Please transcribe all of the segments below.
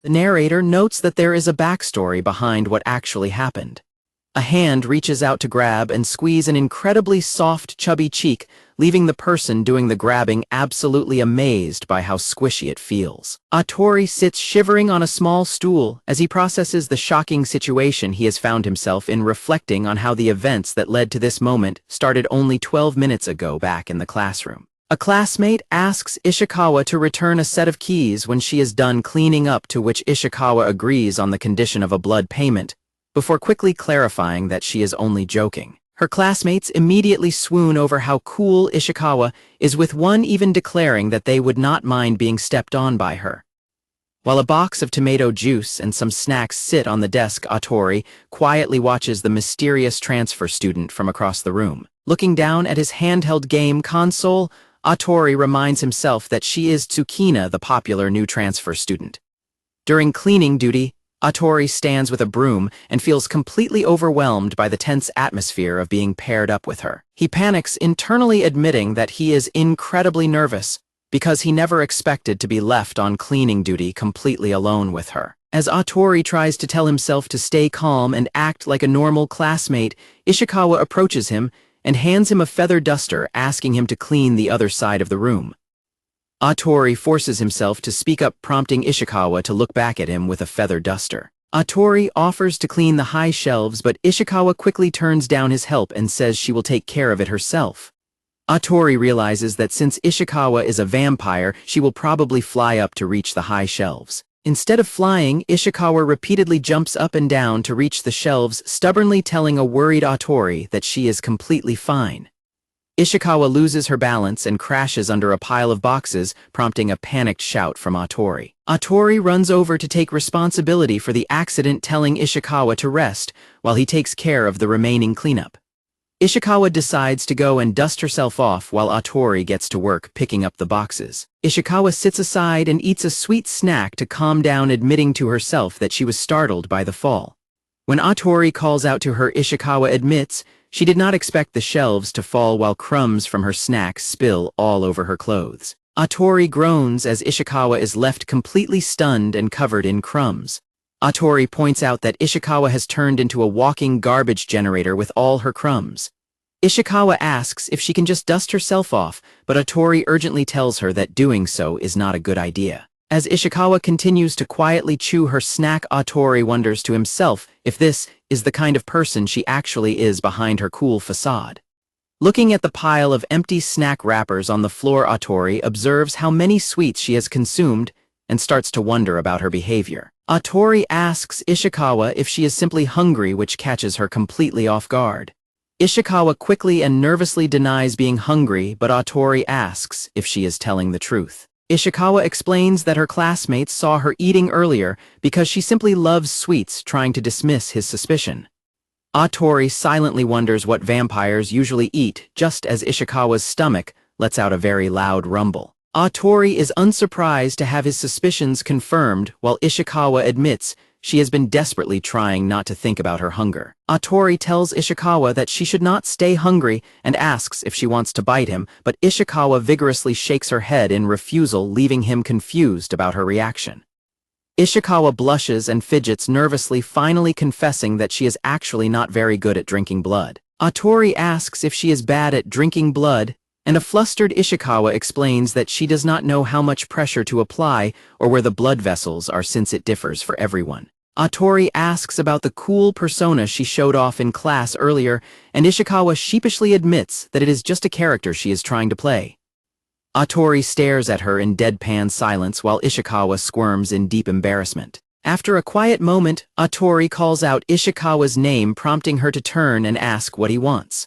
The narrator notes that there is a backstory behind what actually happened. A hand reaches out to grab and squeeze an incredibly soft, chubby cheek, leaving the person doing the grabbing absolutely amazed by how squishy it feels. Atori sits shivering on a small stool as he processes the shocking situation he has found himself in, reflecting on how the events that led to this moment started only 12 minutes ago back in the classroom. A classmate asks Ishikawa to return a set of keys when she is done cleaning up, to which Ishikawa agrees on the condition of a blood payment, before quickly clarifying that she is only joking. Her classmates immediately swoon over how cool Ishikawa is, with one even declaring that they would not mind being stepped on by her. While a box of tomato juice and some snacks sit on the desk, Atori quietly watches the mysterious transfer student from across the room. Looking down at his handheld game console, Atori reminds himself that she is Tsukina, the popular new transfer student. During cleaning duty, Atori stands with a broom and feels completely overwhelmed by the tense atmosphere of being paired up with her. He panics, internally admitting that he is incredibly nervous because he never expected to be left on cleaning duty completely alone with her. As Atori tries to tell himself to stay calm and act like a normal classmate, Ishikawa approaches him and hands him a feather duster, asking him to clean the other side of the room. Atori forces himself to speak up, prompting Ishikawa to look back at him with a feather duster. Atori offers to clean the high shelves, but Ishikawa quickly turns down his help and says she will take care of it herself. Atori realizes that since Ishikawa is a vampire, she will probably fly up to reach the high shelves. Instead of flying, Ishikawa repeatedly jumps up and down to reach the shelves, stubbornly telling a worried Atori that she is completely fine. Ishikawa loses her balance and crashes under a pile of boxes, prompting a panicked shout from Atori. Atori runs over to take responsibility for the accident, telling Ishikawa to rest while he takes care of the remaining cleanup. Ishikawa decides to go and dust herself off while Atori gets to work picking up the boxes. Ishikawa sits aside and eats a sweet snack to calm down, admitting to herself that she was startled by the fall. When Atori calls out to her, Ishikawa admits she did not expect the shelves to fall, while crumbs from her snacks spill all over her clothes. Atori groans as Ishikawa is left completely stunned and covered in crumbs. Atori points out that Ishikawa has turned into a walking garbage generator with all her crumbs. Ishikawa asks if she can just dust herself off, but Atori urgently tells her that doing so is not a good idea. As Ishikawa continues to quietly chew her snack, Atori wonders to himself if this is the kind of person she actually is behind her cool facade. Looking at the pile of empty snack wrappers on the floor, Atori observes how many sweets she has consumed and starts to wonder about her behavior. Atori asks Ishikawa if she is simply hungry, which catches her completely off guard. Ishikawa quickly and nervously denies being hungry, but Atori asks if she is telling the truth. Ishikawa explains that her classmates saw her eating earlier because she simply loves sweets, trying to dismiss his suspicion. Atori silently wonders what vampires usually eat, just as Ishikawa's stomach lets out a very loud rumble. Atori is unsurprised to have his suspicions confirmed, while Ishikawa admits she has been desperately trying not to think about her hunger. Atori tells Ishikawa that she should not stay hungry and asks if she wants to bite him, but Ishikawa vigorously shakes her head in refusal, leaving him confused about her reaction. Ishikawa blushes and fidgets nervously, finally confessing that she is actually not very good at drinking blood. Atori asks if she is bad at drinking blood, and a flustered Ishikawa explains that she does not know how much pressure to apply or where the blood vessels are, since it differs for everyone. Atori asks about the cool persona she showed off in class earlier, and Ishikawa sheepishly admits that it is just a character she is trying to play. Atori stares at her in deadpan silence while Ishikawa squirms in deep embarrassment. After a quiet moment, Atori calls out Ishikawa's name, prompting her to turn and ask what he wants.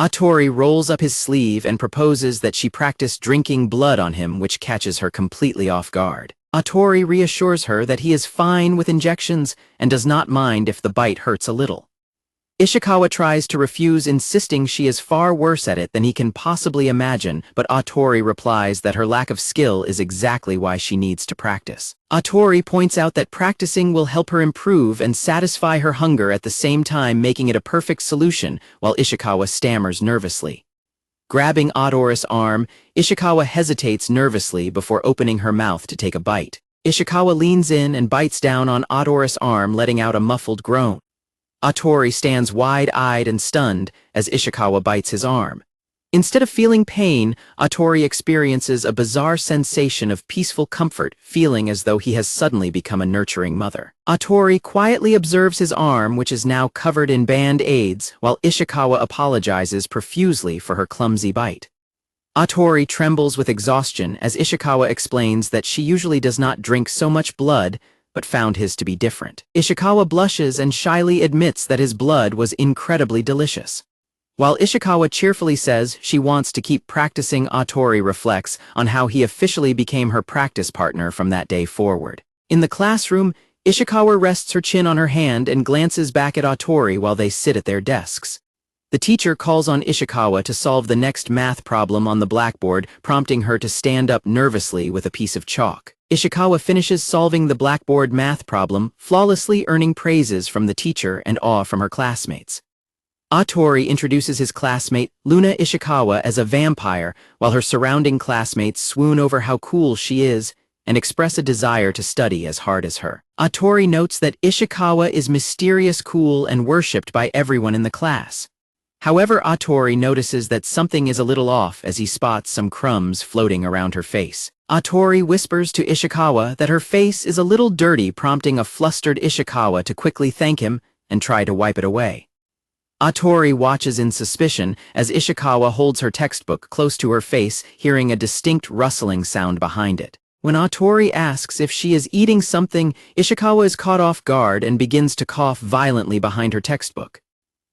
Atori rolls up his sleeve and proposes that she practice drinking blood on him, which catches her completely off guard. Atori reassures her that he is fine with injections and does not mind if the bite hurts a little. Ishikawa tries to refuse, insisting she is far worse at it than he can possibly imagine, but Atori replies that her lack of skill is exactly why she needs to practice. Atori points out that practicing will help her improve and satisfy her hunger at the same time, making it a perfect solution, while Ishikawa stammers nervously. Grabbing Atori's arm, Ishikawa hesitates nervously before opening her mouth to take a bite. Ishikawa leans in and bites down on Atori's arm, letting out a muffled groan. Atori stands wide-eyed and stunned as Ishikawa bites his arm. Instead of feeling pain, Atori experiences a bizarre sensation of peaceful comfort, feeling as though he has suddenly become a nurturing mother. Atori quietly observes his arm, which is now covered in band-aids, while Ishikawa apologizes profusely for her clumsy bite. Atori trembles with exhaustion as Ishikawa explains that she usually does not drink so much blood, but found his to be different. Ishikawa blushes and shyly admits that his blood was incredibly delicious. While Ishikawa cheerfully says she wants to keep practicing, Atori reflects on how he officially became her practice partner from that day forward. In the classroom, Ishikawa rests her chin on her hand and glances back at Atori while they sit at their desks. The teacher calls on Ishikawa to solve the next math problem on the blackboard, prompting her to stand up nervously with a piece of chalk. Ishikawa finishes solving the blackboard math problem, flawlessly earning praises from the teacher and awe from her classmates. Atori introduces his classmate, Luna Ishikawa, as a vampire, while her surrounding classmates swoon over how cool she is and express a desire to study as hard as her. Atori notes that Ishikawa is mysterious, cool, and worshipped by everyone in the class. However, Atori notices that something is a little off as he spots some crumbs floating around her face. Atori whispers to Ishikawa that her face is a little dirty, prompting a flustered Ishikawa to quickly thank him and try to wipe it away. Atori watches in suspicion as Ishikawa holds her textbook close to her face, hearing a distinct rustling sound behind it. When Atori asks if she is eating something, Ishikawa is caught off guard and begins to cough violently behind her textbook.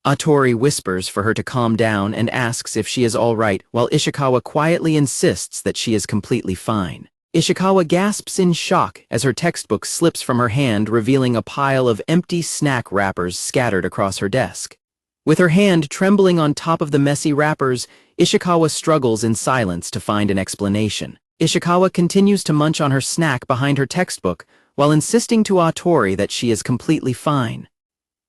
Atori whispers for her to calm down and asks if she is all right, while Ishikawa quietly insists that she is completely fine. Ishikawa gasps in shock as her textbook slips from her hand, revealing a pile of empty snack wrappers scattered across her desk. With her hand trembling on top of the messy wrappers, Ishikawa struggles in silence to find an explanation. Ishikawa continues to munch on her snack behind her textbook while insisting to Atori that she is completely fine.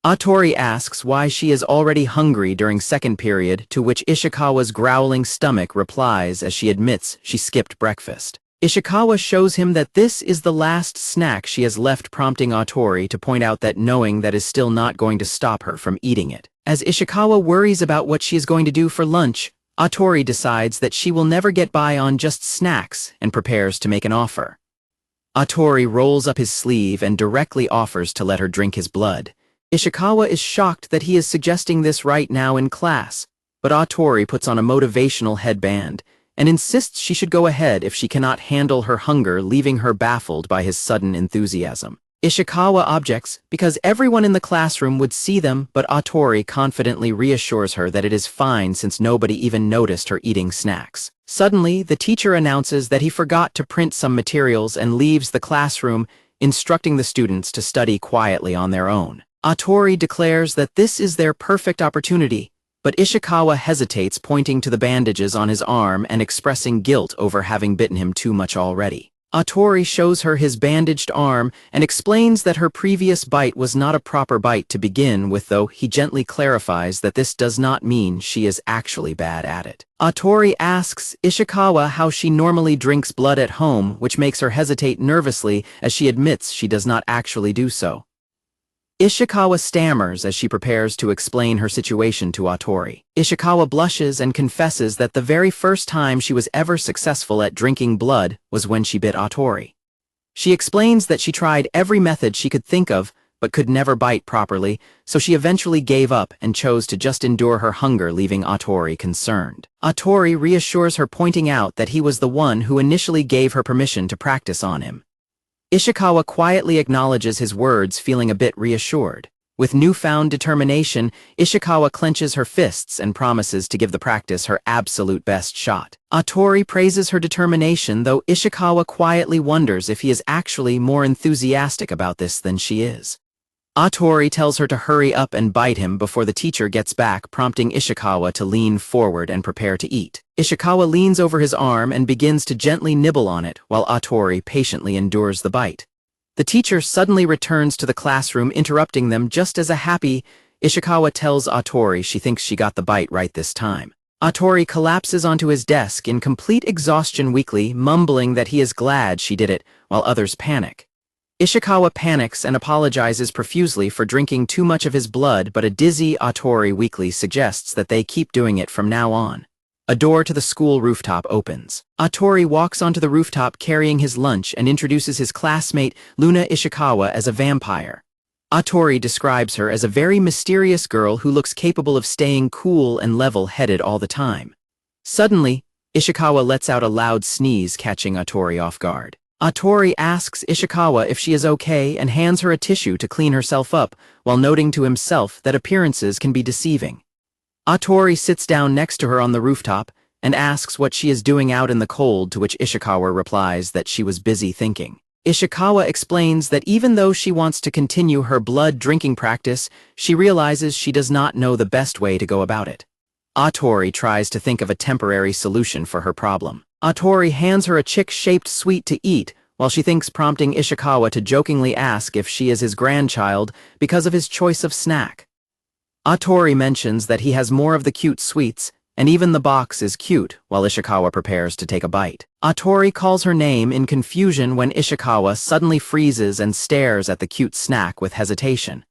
Atori asks why she is already hungry during second period, to which Ishikawa's growling stomach replies as she admits she skipped breakfast. Ishikawa shows him that this is the last snack she has left, prompting Atori to point out that knowing that is still not going to stop her from eating it. As Ishikawa worries about what she is going to do for lunch, Atori decides that she will never get by on just snacks and prepares to make an offer. Atori rolls up his sleeve and directly offers to let her drink his blood. Ishikawa is shocked that he is suggesting this right now in class, but Atori puts on a motivational headband and insists she should go ahead if she cannot handle her hunger, leaving her baffled by his sudden enthusiasm. Ishikawa objects because everyone in the classroom would see them, but Atori confidently reassures her that it is fine since nobody even noticed her eating snacks. Suddenly, the teacher announces that he forgot to print some materials and leaves the classroom, instructing the students to study quietly on their own. Atori declares that this is their perfect opportunity, but Ishikawa hesitates, pointing to the bandages on his arm and expressing guilt over having bitten him too much already. Atori shows her his bandaged arm and explains that her previous bite was not a proper bite to begin with, though he gently clarifies that this does not mean she is actually bad at it. Atori asks Ishikawa how she normally drinks blood at home, which makes her hesitate nervously as she admits she does not actually do so. Ishikawa stammers as she prepares to explain her situation to Atori. Ishikawa blushes and confesses that the very first time she was ever successful at drinking blood was when she bit Atori. She explains that she tried every method she could think of, but could never bite properly, so she eventually gave up and chose to just endure her hunger, leaving Atori concerned. Atori reassures her, pointing out that he was the one who initially gave her permission to practice on him. Ishikawa quietly acknowledges his words, feeling a bit reassured. With newfound determination, Ishikawa clenches her fists and promises to give the practice her absolute best shot. Atori praises her determination, though Ishikawa quietly wonders if he is actually more enthusiastic about this than she is. Atori tells her to hurry up and bite him before the teacher gets back, prompting Ishikawa to lean forward and prepare to eat. Ishikawa leans over his arm and begins to gently nibble on it, while Atori patiently endures the bite. The teacher suddenly returns to the classroom, interrupting them just as a happy Ishikawa tells Atori she thinks she got the bite right this time. Atori collapses onto his desk in complete exhaustion weakly, mumbling that he is glad she did it, while others panic. Ishikawa panics and apologizes profusely for drinking too much of his blood, but a dizzy Atori weakly suggests that they keep doing it from now on. A door to the school rooftop opens. Atori walks onto the rooftop carrying his lunch and introduces his classmate Luna Ishikawa as a vampire. Atori describes her as a very mysterious girl who looks capable of staying cool and level-headed all the time. Suddenly, Ishikawa lets out a loud sneeze, catching Atori off guard. Atori asks Ishikawa if she is okay and hands her a tissue to clean herself up, while noting to himself that appearances can be deceiving. Atori sits down next to her on the rooftop and asks what she is doing out in the cold, to which Ishikawa replies that she was busy thinking. Ishikawa explains that even though she wants to continue her blood drinking practice, she realizes she does not know the best way to go about it. Atori tries to think of a temporary solution for her problem. Atori hands her a chick-shaped sweet to eat, while she thinks, prompting Ishikawa to jokingly ask if she is his grandchild because of his choice of snack. Atori mentions that he has more of the cute sweets, and even the box is cute, while Ishikawa prepares to take a bite. Atori calls her name in confusion when Ishikawa suddenly freezes and stares at the cute snack with hesitation.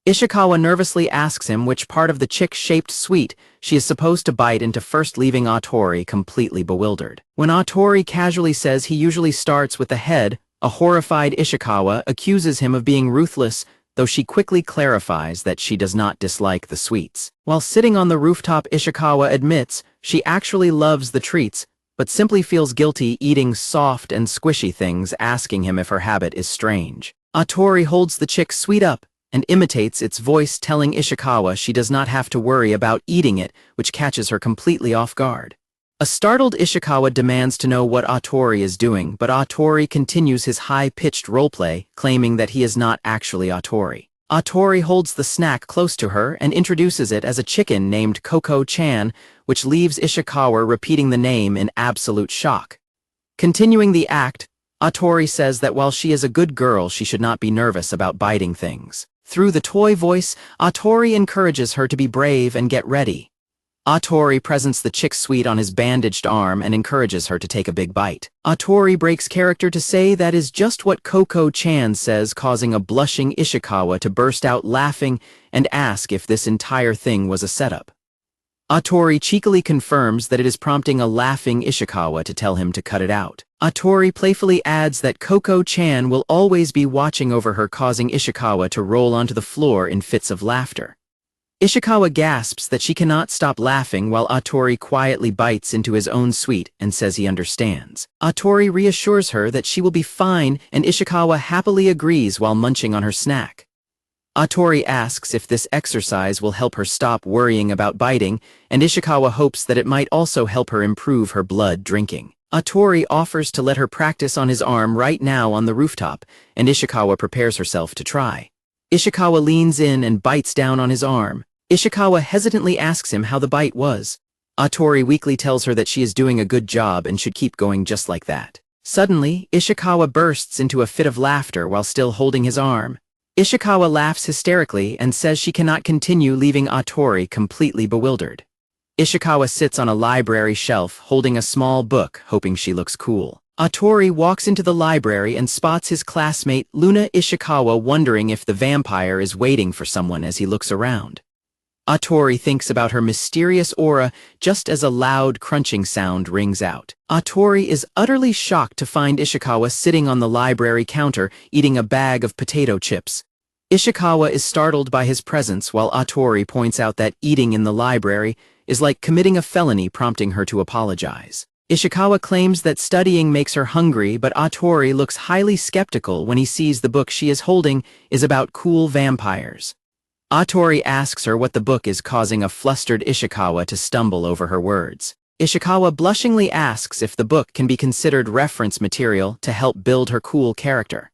Ishikawa nervously asks him which part of the chick-shaped sweet she is supposed to bite into, first leaving Atori completely bewildered. When Atori casually says he usually starts with the head, a horrified Ishikawa accuses him of being ruthless, though she quickly clarifies that she does not dislike the sweets. While sitting on the rooftop, Ishikawa admits she actually loves the treats, but simply feels guilty eating soft and squishy things, asking him if her habit is strange. Atori holds the chick sweet up and imitates its voice, telling Ishikawa she does not have to worry about eating it, which catches her completely off guard. A startled Ishikawa demands to know what Atori is doing, but Atori continues his high-pitched roleplay, claiming that he is not actually Atori. Atori holds the snack close to her and introduces it as a chicken named Coco-chan, which leaves Ishikawa repeating the name in absolute shock. Continuing the act, Atori says that while she is a good girl, she should not be nervous about biting things. Through the toy voice, Atori encourages her to be brave and get ready. Atori presents the chick sweet on his bandaged arm and encourages her to take a big bite. Atori breaks character to say that is just what Coco-chan says, causing a blushing Ishikawa to burst out laughing and ask if this entire thing was a setup. Atori cheekily confirms that it is, prompting a laughing Ishikawa to tell him to cut it out. Atori playfully adds that Coco-chan will always be watching over her, causing Ishikawa to roll onto the floor in fits of laughter. Ishikawa gasps that she cannot stop laughing, while Atori quietly bites into his own sweet and says he understands. Atori reassures her that she will be fine, and Ishikawa happily agrees while munching on her snack. Atori asks if this exercise will help her stop worrying about biting, and Ishikawa hopes that it might also help her improve her blood drinking. Atori offers to let her practice on his arm right now on the rooftop, and Ishikawa prepares herself to try. Ishikawa leans in and bites down on his arm. Ishikawa hesitantly asks him how the bite was. Atori weakly tells her that she is doing a good job and should keep going just like that. Suddenly, Ishikawa bursts into a fit of laughter while still holding his arm. Ishikawa laughs hysterically and says she cannot continue, leaving Atori completely bewildered. Ishikawa sits on a library shelf holding a small book, hoping she looks cool. Atori walks into the library and spots his classmate Luna Ishikawa, wondering if the vampire is waiting for someone as he looks around. Atori thinks about her mysterious aura just as a loud crunching sound rings out. Atori is utterly shocked to find Ishikawa sitting on the library counter eating a bag of potato chips. Ishikawa is startled by his presence, while Atori points out that eating in the library is like committing a felony, prompting her to apologize. Ishikawa claims that studying makes her hungry, but Atori looks highly skeptical when he sees the book she is holding is about cool vampires. Atori asks her what the book is, causing a flustered Ishikawa to stumble over her words. Ishikawa blushingly asks if the book can be considered reference material to help build her cool character.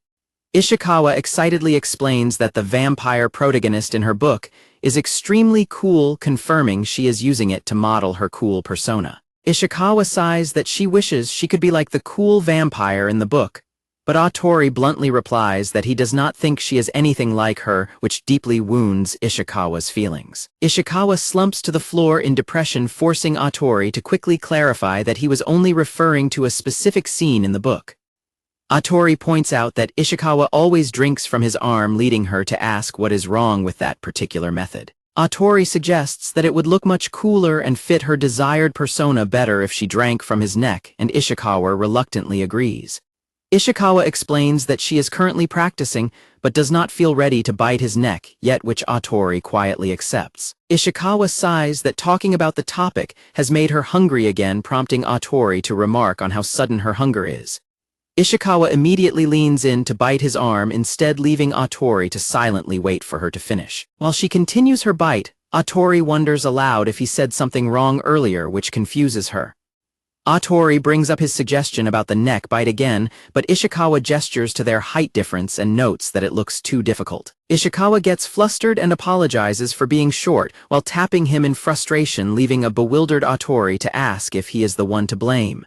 Ishikawa excitedly explains that the vampire protagonist in her book is extremely cool, confirming she is using it to model her cool persona. Ishikawa sighs that she wishes she could be like the cool vampire in the book. But Atori bluntly replies that he does not think she is anything like her, which deeply wounds Ishikawa's feelings. Ishikawa slumps to the floor in depression, forcing Atori to quickly clarify that he was only referring to a specific scene in the book. Atori points out that Ishikawa always drinks from his arm, leading her to ask what is wrong with that particular method. Atori suggests that it would look much cooler and fit her desired persona better if she drank from his neck, and Ishikawa reluctantly agrees. Ishikawa explains that she is currently practicing, but does not feel ready to bite his neck yet, which Atori quietly accepts. Ishikawa sighs that talking about the topic has made her hungry again, prompting Atori to remark on how sudden her hunger is. Ishikawa immediately leans in to bite his arm, instead leaving Atori to silently wait for her to finish. While she continues her bite, Atori wonders aloud if he said something wrong earlier, which confuses her. Atori brings up his suggestion about the neck bite again, but Ishikawa gestures to their height difference and notes that it looks too difficult. Ishikawa gets flustered and apologizes for being short, while tapping him in frustration, leaving a bewildered Atori to ask if he is the one to blame.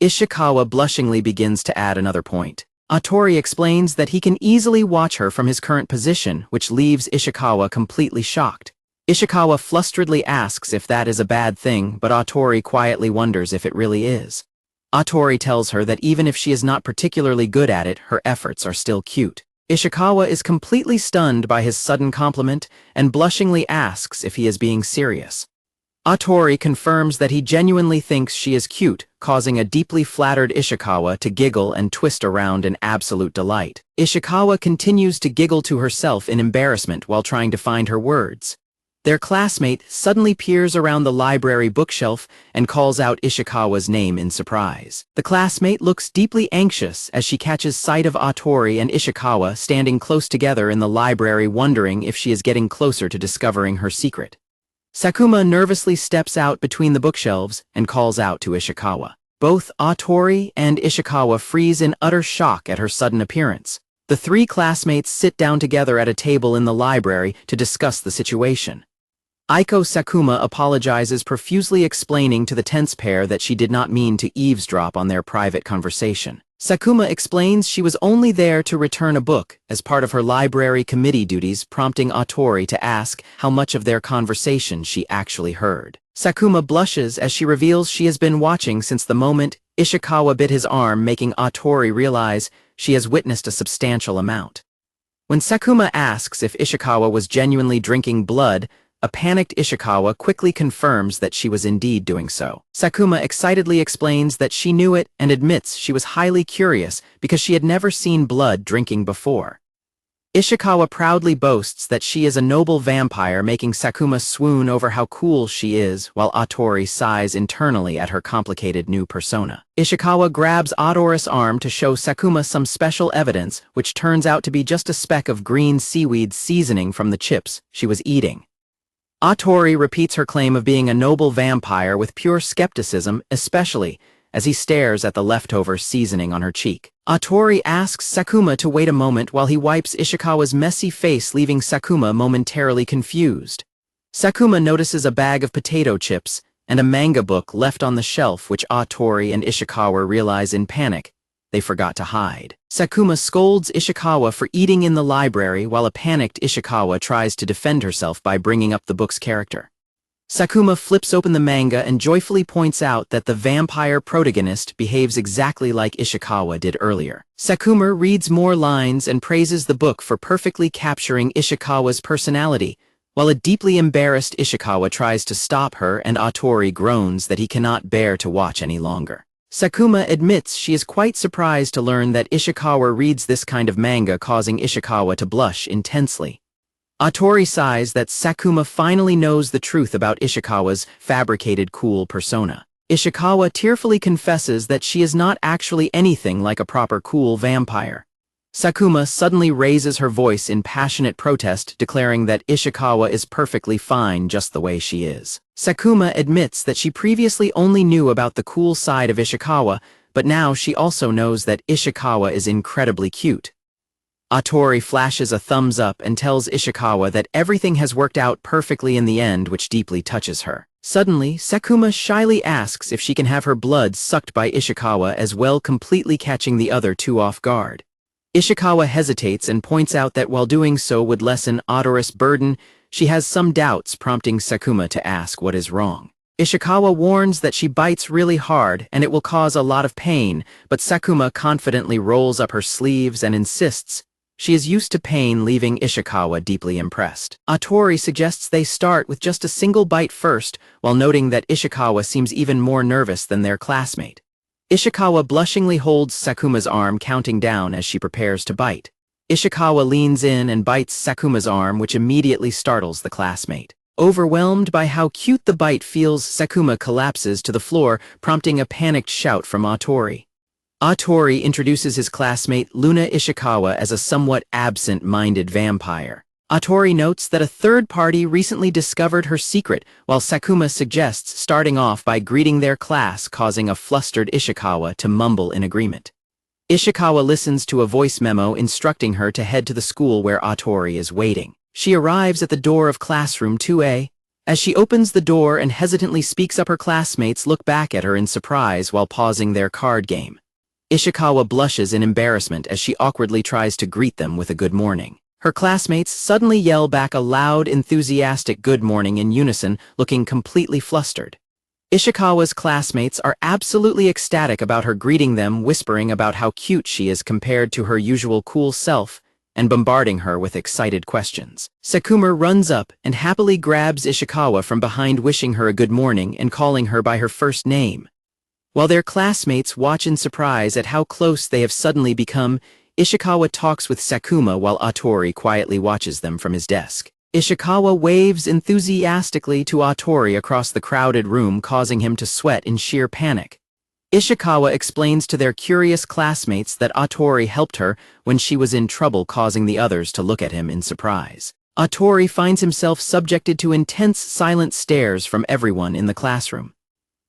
Ishikawa blushingly begins to add another point. Atori explains that he can easily watch her from his current position, which leaves Ishikawa completely shocked. Ishikawa flusteredly asks if that is a bad thing, but Atori quietly wonders if it really is. Atori tells her that even if she is not particularly good at it, her efforts are still cute. Ishikawa is completely stunned by his sudden compliment and blushingly asks if he is being serious. Atori confirms that he genuinely thinks she is cute, causing a deeply flattered Ishikawa to giggle and twist around in absolute delight. Ishikawa continues to giggle to herself in embarrassment while trying to find her words. Their classmate suddenly peers around the library bookshelf and calls out Ishikawa's name in surprise. The classmate looks deeply anxious as she catches sight of Atori and Ishikawa standing close together in the library, wondering if she is getting closer to discovering her secret. Sakuma nervously steps out between the bookshelves and calls out to Ishikawa. Both Atori and Ishikawa freeze in utter shock at her sudden appearance. The three classmates sit down together at a table in the library to discuss the situation. Aiko Sakuma apologizes profusely, explaining to the tense pair that she did not mean to eavesdrop on their private conversation. Sakuma explains she was only there to return a book as part of her library committee duties, prompting Atori to ask how much of their conversation she actually heard. Sakuma blushes as she reveals she has been watching since the moment Ishikawa bit his arm, making Atori realize she has witnessed a substantial amount. When Sakuma asks if Ishikawa was genuinely drinking blood, a panicked Ishikawa quickly confirms that she was indeed doing so. Sakuma excitedly explains that she knew it and admits she was highly curious because she had never seen blood drinking before. Ishikawa proudly boasts that she is a noble vampire, making Sakuma swoon over how cool she is, while Atori sighs internally at her complicated new persona. Ishikawa grabs Atori's arm to show Sakuma some special evidence, which turns out to be just a speck of green seaweed seasoning from the chips she was eating. Atori repeats her claim of being a noble vampire with pure skepticism, especially as he stares at the leftover seasoning on her cheek. Atori asks Sakuma to wait a moment while he wipes Ishikawa's messy face, leaving Sakuma momentarily confused. Sakuma notices a bag of potato chips and a manga book left on the shelf, which Atori and Ishikawa realize in panic they forgot to hide. Sakuma scolds Ishikawa for eating in the library, while a panicked Ishikawa tries to defend herself by bringing up the book's character. Sakuma flips open the manga and joyfully points out that the vampire protagonist behaves exactly like Ishikawa did earlier. Sakuma reads more lines and praises the book for perfectly capturing Ishikawa's personality, while a deeply embarrassed Ishikawa tries to stop her and Atori groans that he cannot bear to watch any longer. Sakuma admits she is quite surprised to learn that Ishikawa reads this kind of manga, causing Ishikawa to blush intensely. Atori sighs that Sakuma finally knows the truth about Ishikawa's fabricated cool persona. Ishikawa tearfully confesses that she is not actually anything like a proper cool vampire. Sakuma suddenly raises her voice in passionate protest, declaring that Ishikawa is perfectly fine just the way she is. Sakuma admits that she previously only knew about the cool side of Ishikawa, but now she also knows that Ishikawa is incredibly cute. Atori flashes a thumbs up and tells Ishikawa that everything has worked out perfectly in the end, which deeply touches her. Suddenly, Sakuma shyly asks if she can have her blood sucked by Ishikawa as well, completely catching the other two off guard. Ishikawa hesitates and points out that while doing so would lessen Otter's burden, she has some doubts, prompting Sakuma to ask what is wrong. Ishikawa warns that she bites really hard and it will cause a lot of pain, but Sakuma confidently rolls up her sleeves and insists she is used to pain, leaving Ishikawa deeply impressed. Atori suggests they start with just a single bite first, while noting that Ishikawa seems even more nervous than their classmate. Ishikawa blushingly holds Sakuma's arm, counting down as she prepares to bite. Ishikawa leans in and bites Sakuma's arm, which immediately startles the classmate. Overwhelmed by how cute the bite feels, Sakuma collapses to the floor, prompting a panicked shout from Atori. Atori introduces his classmate Luna Ishikawa as a somewhat absent-minded vampire. Atori notes that a third party recently discovered her secret, while Sakuma suggests starting off by greeting their class, causing a flustered Ishikawa to mumble in agreement. Ishikawa listens to a voice memo instructing her to head to the school where Atori is waiting. She arrives at the door of classroom 2A. As she opens the door and hesitantly speaks up, her classmates look back at her in surprise while pausing their card game. Ishikawa blushes in embarrassment as she awkwardly tries to greet them with a good morning. Her classmates suddenly yell back a loud, enthusiastic good morning in unison, looking completely flustered. Ishikawa's classmates are absolutely ecstatic about her greeting them, whispering about how cute she is compared to her usual cool self, and bombarding her with excited questions. Sakuma runs up and happily grabs Ishikawa from behind, wishing her a good morning and calling her by her first name. While their classmates watch in surprise at how close they have suddenly become, Ishikawa talks with Sakuma while Atori quietly watches them from his desk. Ishikawa waves enthusiastically to Atori across the crowded room, causing him to sweat in sheer panic. Ishikawa explains to their curious classmates that Atori helped her when she was in trouble, causing the others to look at him in surprise. Atori finds himself subjected to intense silent stares from everyone in the classroom.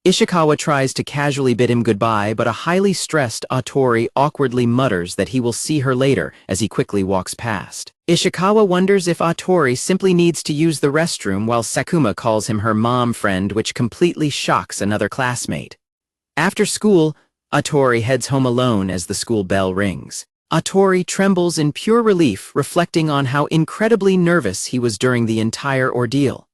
Ishikawa tries to casually bid him goodbye, but a highly stressed Atori awkwardly mutters that he will see her later as he quickly walks past. Ishikawa wonders if Atori simply needs to use the restroom, while Sakuma calls him her mom friend, which completely shocks another classmate. After school, Atori heads home alone as the school bell rings. Atori trembles in pure relief, reflecting on how incredibly nervous he was during the entire ordeal.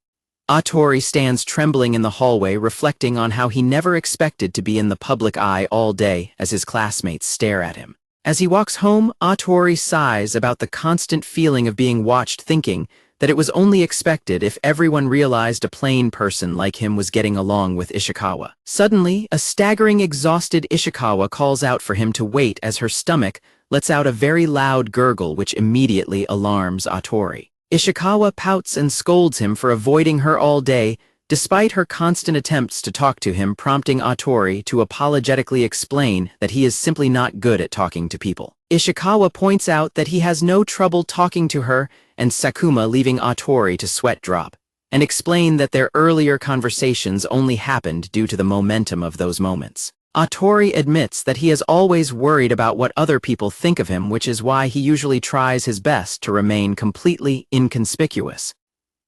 Atori stands trembling in the hallway, reflecting on how he never expected to be in the public eye all day as his classmates stare at him. As he walks home, Atori sighs about the constant feeling of being watched, thinking that it was only expected if everyone realized a plain person like him was getting along with Ishikawa. Suddenly, a staggering, exhausted Ishikawa calls out for him to wait as her stomach lets out a very loud gurgle, which immediately alarms Atori. Ishikawa pouts and scolds him for avoiding her all day, despite her constant attempts to talk to him, prompting Atori to apologetically explain that he is simply not good at talking to people. Ishikawa points out that he has no trouble talking to her, and Sakuma leaving Atori to sweat drop, and explain that their earlier conversations only happened due to the momentum of those moments. Atori admits that he has always worried about what other people think of him, which is why he usually tries his best to remain completely inconspicuous.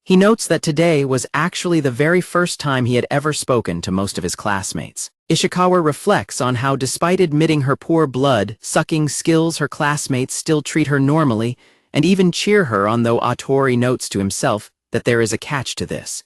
He notes that today was actually the very first time he had ever spoken to most of his classmates. Ishikawa reflects on how, despite admitting her poor blood-sucking skills, her classmates still treat her normally and even cheer her on, though Atori notes to himself that there is a catch to this.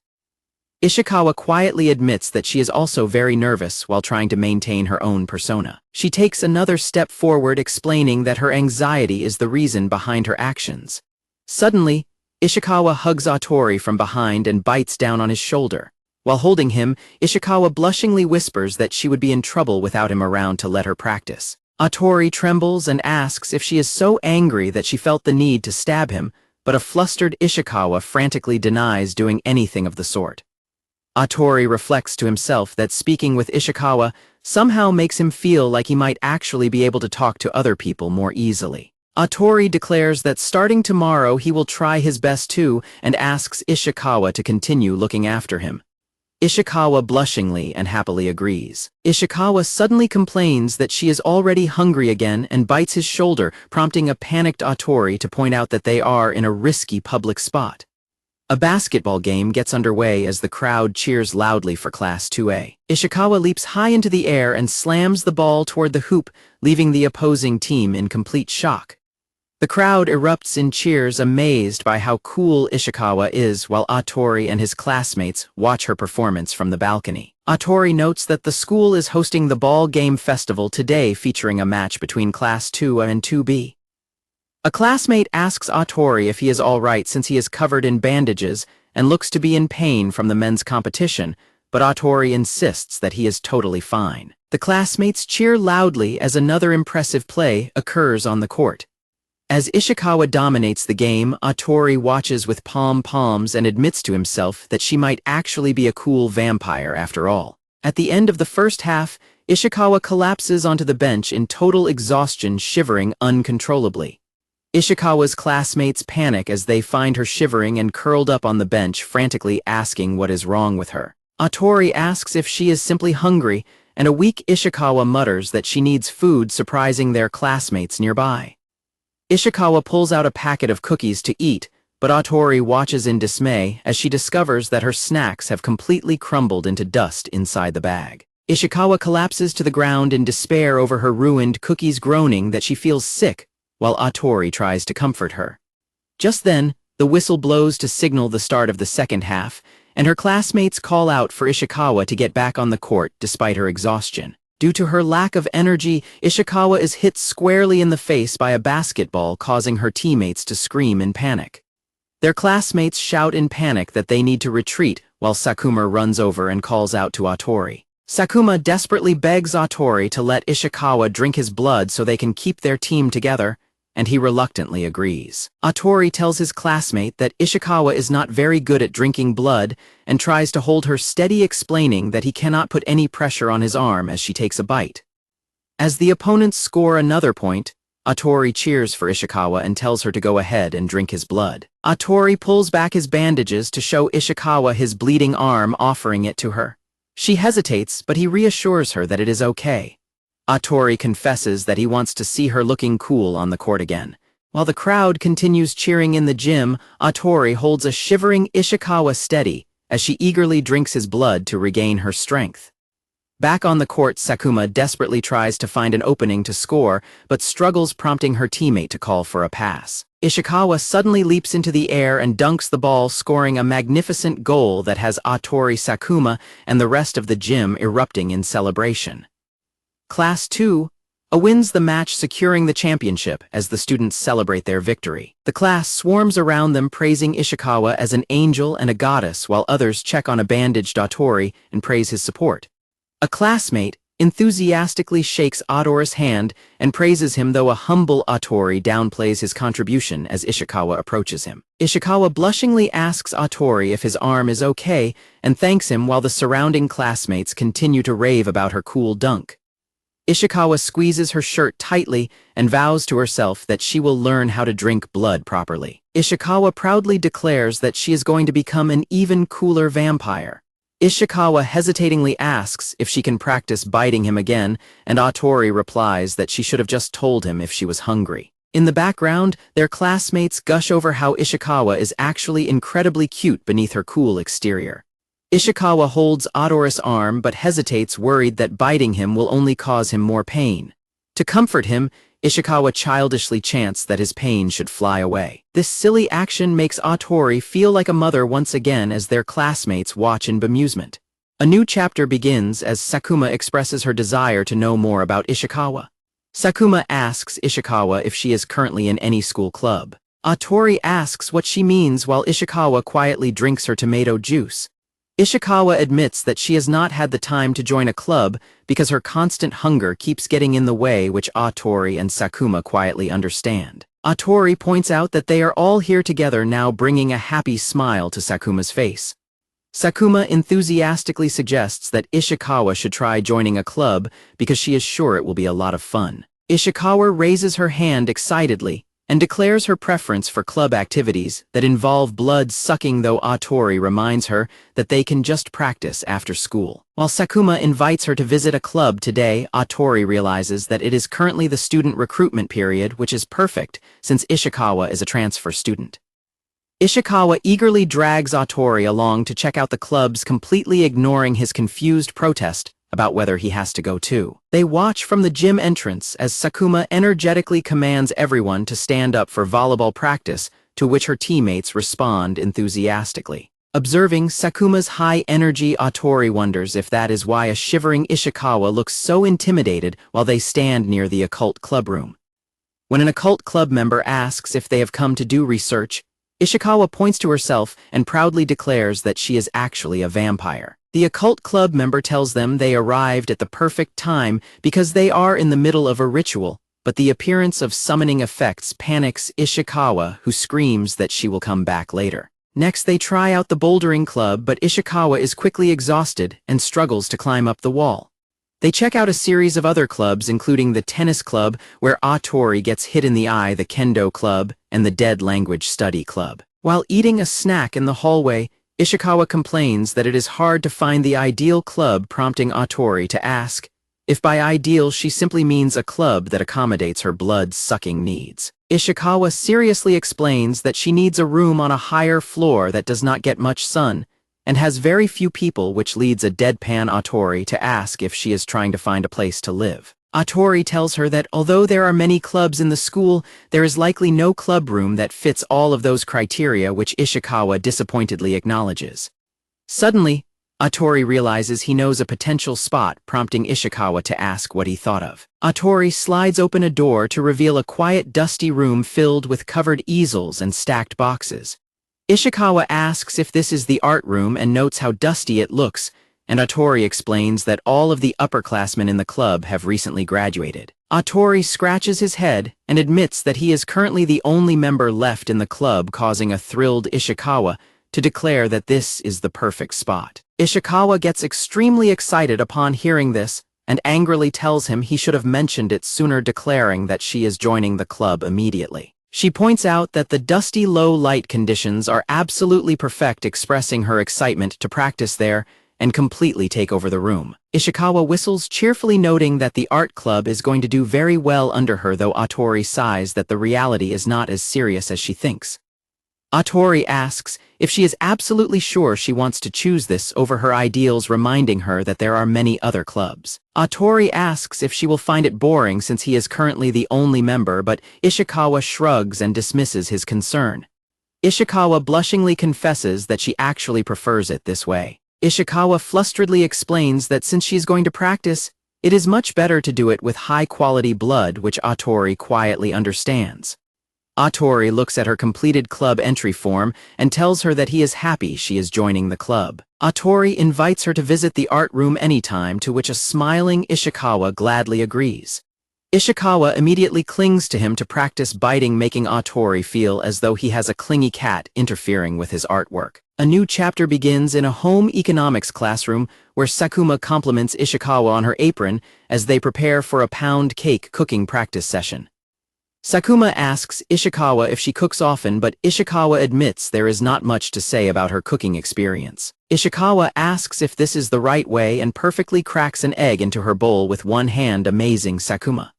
Ishikawa quietly admits that she is also very nervous while trying to maintain her own persona. She takes another step forward, explaining that her anxiety is the reason behind her actions. Suddenly, Ishikawa hugs Atori from behind and bites down on his shoulder. While holding him, Ishikawa blushingly whispers that she would be in trouble without him around to let her practice. Atori trembles and asks if she is so angry that she felt the need to stab him, but a flustered Ishikawa frantically denies doing anything of the sort. Atori reflects to himself that speaking with Ishikawa somehow makes him feel like he might actually be able to talk to other people more easily. Atori declares that starting tomorrow he will try his best too, and asks Ishikawa to continue looking after him. Ishikawa blushingly and happily agrees. Ishikawa suddenly complains that she is already hungry again and bites his shoulder, prompting a panicked Atori to point out that they are in a risky public spot. A basketball game gets underway as the crowd cheers loudly for Class 2A. Ishikawa leaps high into the air and slams the ball toward the hoop, leaving the opposing team in complete shock. The crowd erupts in cheers, amazed by how cool Ishikawa is, while Atori and his classmates watch her performance from the balcony. Atori notes that the school is hosting the ball game festival today, featuring a match between Class 2 and 2B. A classmate asks Atori if he is all right since he is covered in bandages and looks to be in pain from the men's competition, but Atori insists that he is totally fine. The classmates cheer loudly as another impressive play occurs on the court. As Ishikawa dominates the game, Atori watches with pom-poms and admits to himself that she might actually be a cool vampire after all. At the end of the first half, Ishikawa collapses onto the bench in total exhaustion, shivering uncontrollably. Ishikawa's classmates panic as they find her shivering and curled up on the bench, frantically asking what is wrong with her. Atori asks if she is simply hungry, and a weak Ishikawa mutters that she needs food, surprising their classmates nearby. Ishikawa pulls out a packet of cookies to eat, but Atori watches in dismay as she discovers that her snacks have completely crumbled into dust inside the bag. Ishikawa collapses to the ground in despair over her ruined cookies, groaning that she feels sick, while Atori tries to comfort her. Just then, the whistle blows to signal the start of the second half, and her classmates call out for Ishikawa to get back on the court despite her exhaustion. Due to her lack of energy, Ishikawa is hit squarely in the face by a basketball, causing her teammates to scream in panic. Their classmates shout in panic that they need to retreat, while Sakuma runs over and calls out to Atori. Sakuma desperately begs Atori to let Ishikawa drink his blood so they can keep their team together, and he reluctantly agrees. Atori tells his classmate that Ishikawa is not very good at drinking blood and tries to hold her steady, explaining that he cannot put any pressure on his arm as she takes a bite. As the opponents score another point, Atori cheers for Ishikawa and tells her to go ahead and drink his blood. Atori pulls back his bandages to show Ishikawa his bleeding arm, offering it to her. She hesitates, but he reassures her that it is okay. Atori confesses that he wants to see her looking cool on the court again. While the crowd continues cheering in the gym, Atori holds a shivering Ishikawa steady as she eagerly drinks his blood to regain her strength. Back on the court, Sakuma desperately tries to find an opening to score, but struggles, prompting her teammate to call for a pass. Ishikawa suddenly leaps into the air and dunks the ball, scoring a magnificent goal that has Atori, Sakuma, and the rest of the gym erupting in celebration. Class 2 wins the match, securing the championship as the students celebrate their victory. The class swarms around them, praising Ishikawa as an angel and a goddess, while others check on a bandaged Atori and praise his support. A classmate enthusiastically shakes Atori's hand and praises him, though a humble Atori downplays his contribution as Ishikawa approaches him. Ishikawa blushingly asks Atori if his arm is okay and thanks him, while the surrounding classmates continue to rave about her cool dunk. Ishikawa squeezes her shirt tightly and vows to herself that she will learn how to drink blood properly. Ishikawa proudly declares that she is going to become an even cooler vampire. Ishikawa hesitatingly asks if she can practice biting him again, and Atori replies that she should have just told him if she was hungry. In the background, their classmates gush over how Ishikawa is actually incredibly cute beneath her cool exterior. Ishikawa holds Atori's arm but hesitates, worried that biting him will only cause him more pain. To comfort him, Ishikawa childishly chants that his pain should fly away. This silly action makes Atori feel like a mother once again as their classmates watch in bemusement. A new chapter begins as Sakuma expresses her desire to know more about Ishikawa. Sakuma asks Ishikawa if she is currently in any school club. Atori asks what she means, while Ishikawa quietly drinks her tomato juice. Ishikawa admits that she has not had the time to join a club because her constant hunger keeps getting in the way, which Atori and Sakuma quietly understand. Atori points out that they are all here together now, bringing a happy smile to Sakuma's face. Sakuma enthusiastically suggests that Ishikawa should try joining a club because she is sure it will be a lot of fun. Ishikawa raises her hand excitedly and declares her preference for club activities that involve blood sucking, though Atori reminds her that they can just practice after school. While Sakuma invites her to visit a club today, Atori realizes that it is currently the student recruitment period, which is perfect since Ishikawa is a transfer student. Ishikawa eagerly drags Atori along to check out the clubs, completely ignoring his confused protest about whether he has to go too. They watch from the gym entrance as Sakuma energetically commands everyone to stand up for volleyball practice, to which her teammates respond enthusiastically. Observing Sakuma's high energy, Atori wonders if that is why a shivering Ishikawa looks so intimidated while they stand near the occult club room. When an occult club member asks if they have come to do research, Ishikawa points to herself and proudly declares that she is actually a vampire. The occult club member tells them they arrived at the perfect time because they are in the middle of a ritual, but the appearance of summoning effects panics Ishikawa, who screams that she will come back later. Next, they try out the bouldering club, but Ishikawa is quickly exhausted and struggles to climb up the wall. They check out a series of other clubs, including the tennis club, where Atori gets hit in the eye, the kendo club, and the dead language study club. While eating a snack in the hallway, Ishikawa complains that it is hard to find the ideal club, prompting Atori to ask if by ideal she simply means a club that accommodates her blood-sucking needs. Ishikawa seriously explains that she needs a room on a higher floor that does not get much sun and has very few people, which leads a deadpan Atori to ask if she is trying to find a place to live. Atori tells her that although there are many clubs in the school, there is likely no club room that fits all of those criteria, which Ishikawa disappointedly acknowledges. Suddenly, Atori realizes he knows a potential spot, prompting Ishikawa to ask what he thought of. Atori slides open a door to reveal a quiet, dusty room filled with covered easels and stacked boxes. Ishikawa asks if this is the art room and notes how dusty it looks, and Atori explains that all of the upperclassmen in the club have recently graduated. Atori scratches his head and admits that he is currently the only member left in the club, causing a thrilled Ishikawa to declare that this is the perfect spot. Ishikawa gets extremely excited upon hearing this and angrily tells him he should have mentioned it sooner, declaring that she is joining the club immediately. She points out that the dusty low light conditions are absolutely perfect, expressing her excitement to practice there and completely take over the room. Ishikawa whistles cheerfully, noting that the art club is going to do very well under her, though Atori sighs that the reality is not as serious as she thinks. Atori asks if she is absolutely sure she wants to choose this over her ideals, reminding her that there are many other clubs. Atori asks if she will find it boring since he is currently the only member, but Ishikawa shrugs and dismisses his concern. Ishikawa blushingly confesses that she actually prefers it this way. Ishikawa flusteredly explains that since she's going to practice, it is much better to do it with high-quality blood, which Atori quietly understands. Atori looks at her completed club entry form and tells her that he is happy she is joining the club. Atori invites her to visit the art room anytime, to which a smiling Ishikawa gladly agrees. Ishikawa immediately clings to him to practice biting, making Atori feel as though he has a clingy cat interfering with his artwork. A new chapter begins in a home economics classroom where Sakuma compliments Ishikawa on her apron as they prepare for a pound cake cooking practice session. Sakuma asks Ishikawa if she cooks often, but Ishikawa admits there is not much to say about her cooking experience. Ishikawa asks if this is the right way and perfectly cracks an egg into her bowl with one hand, amazing Sakuma.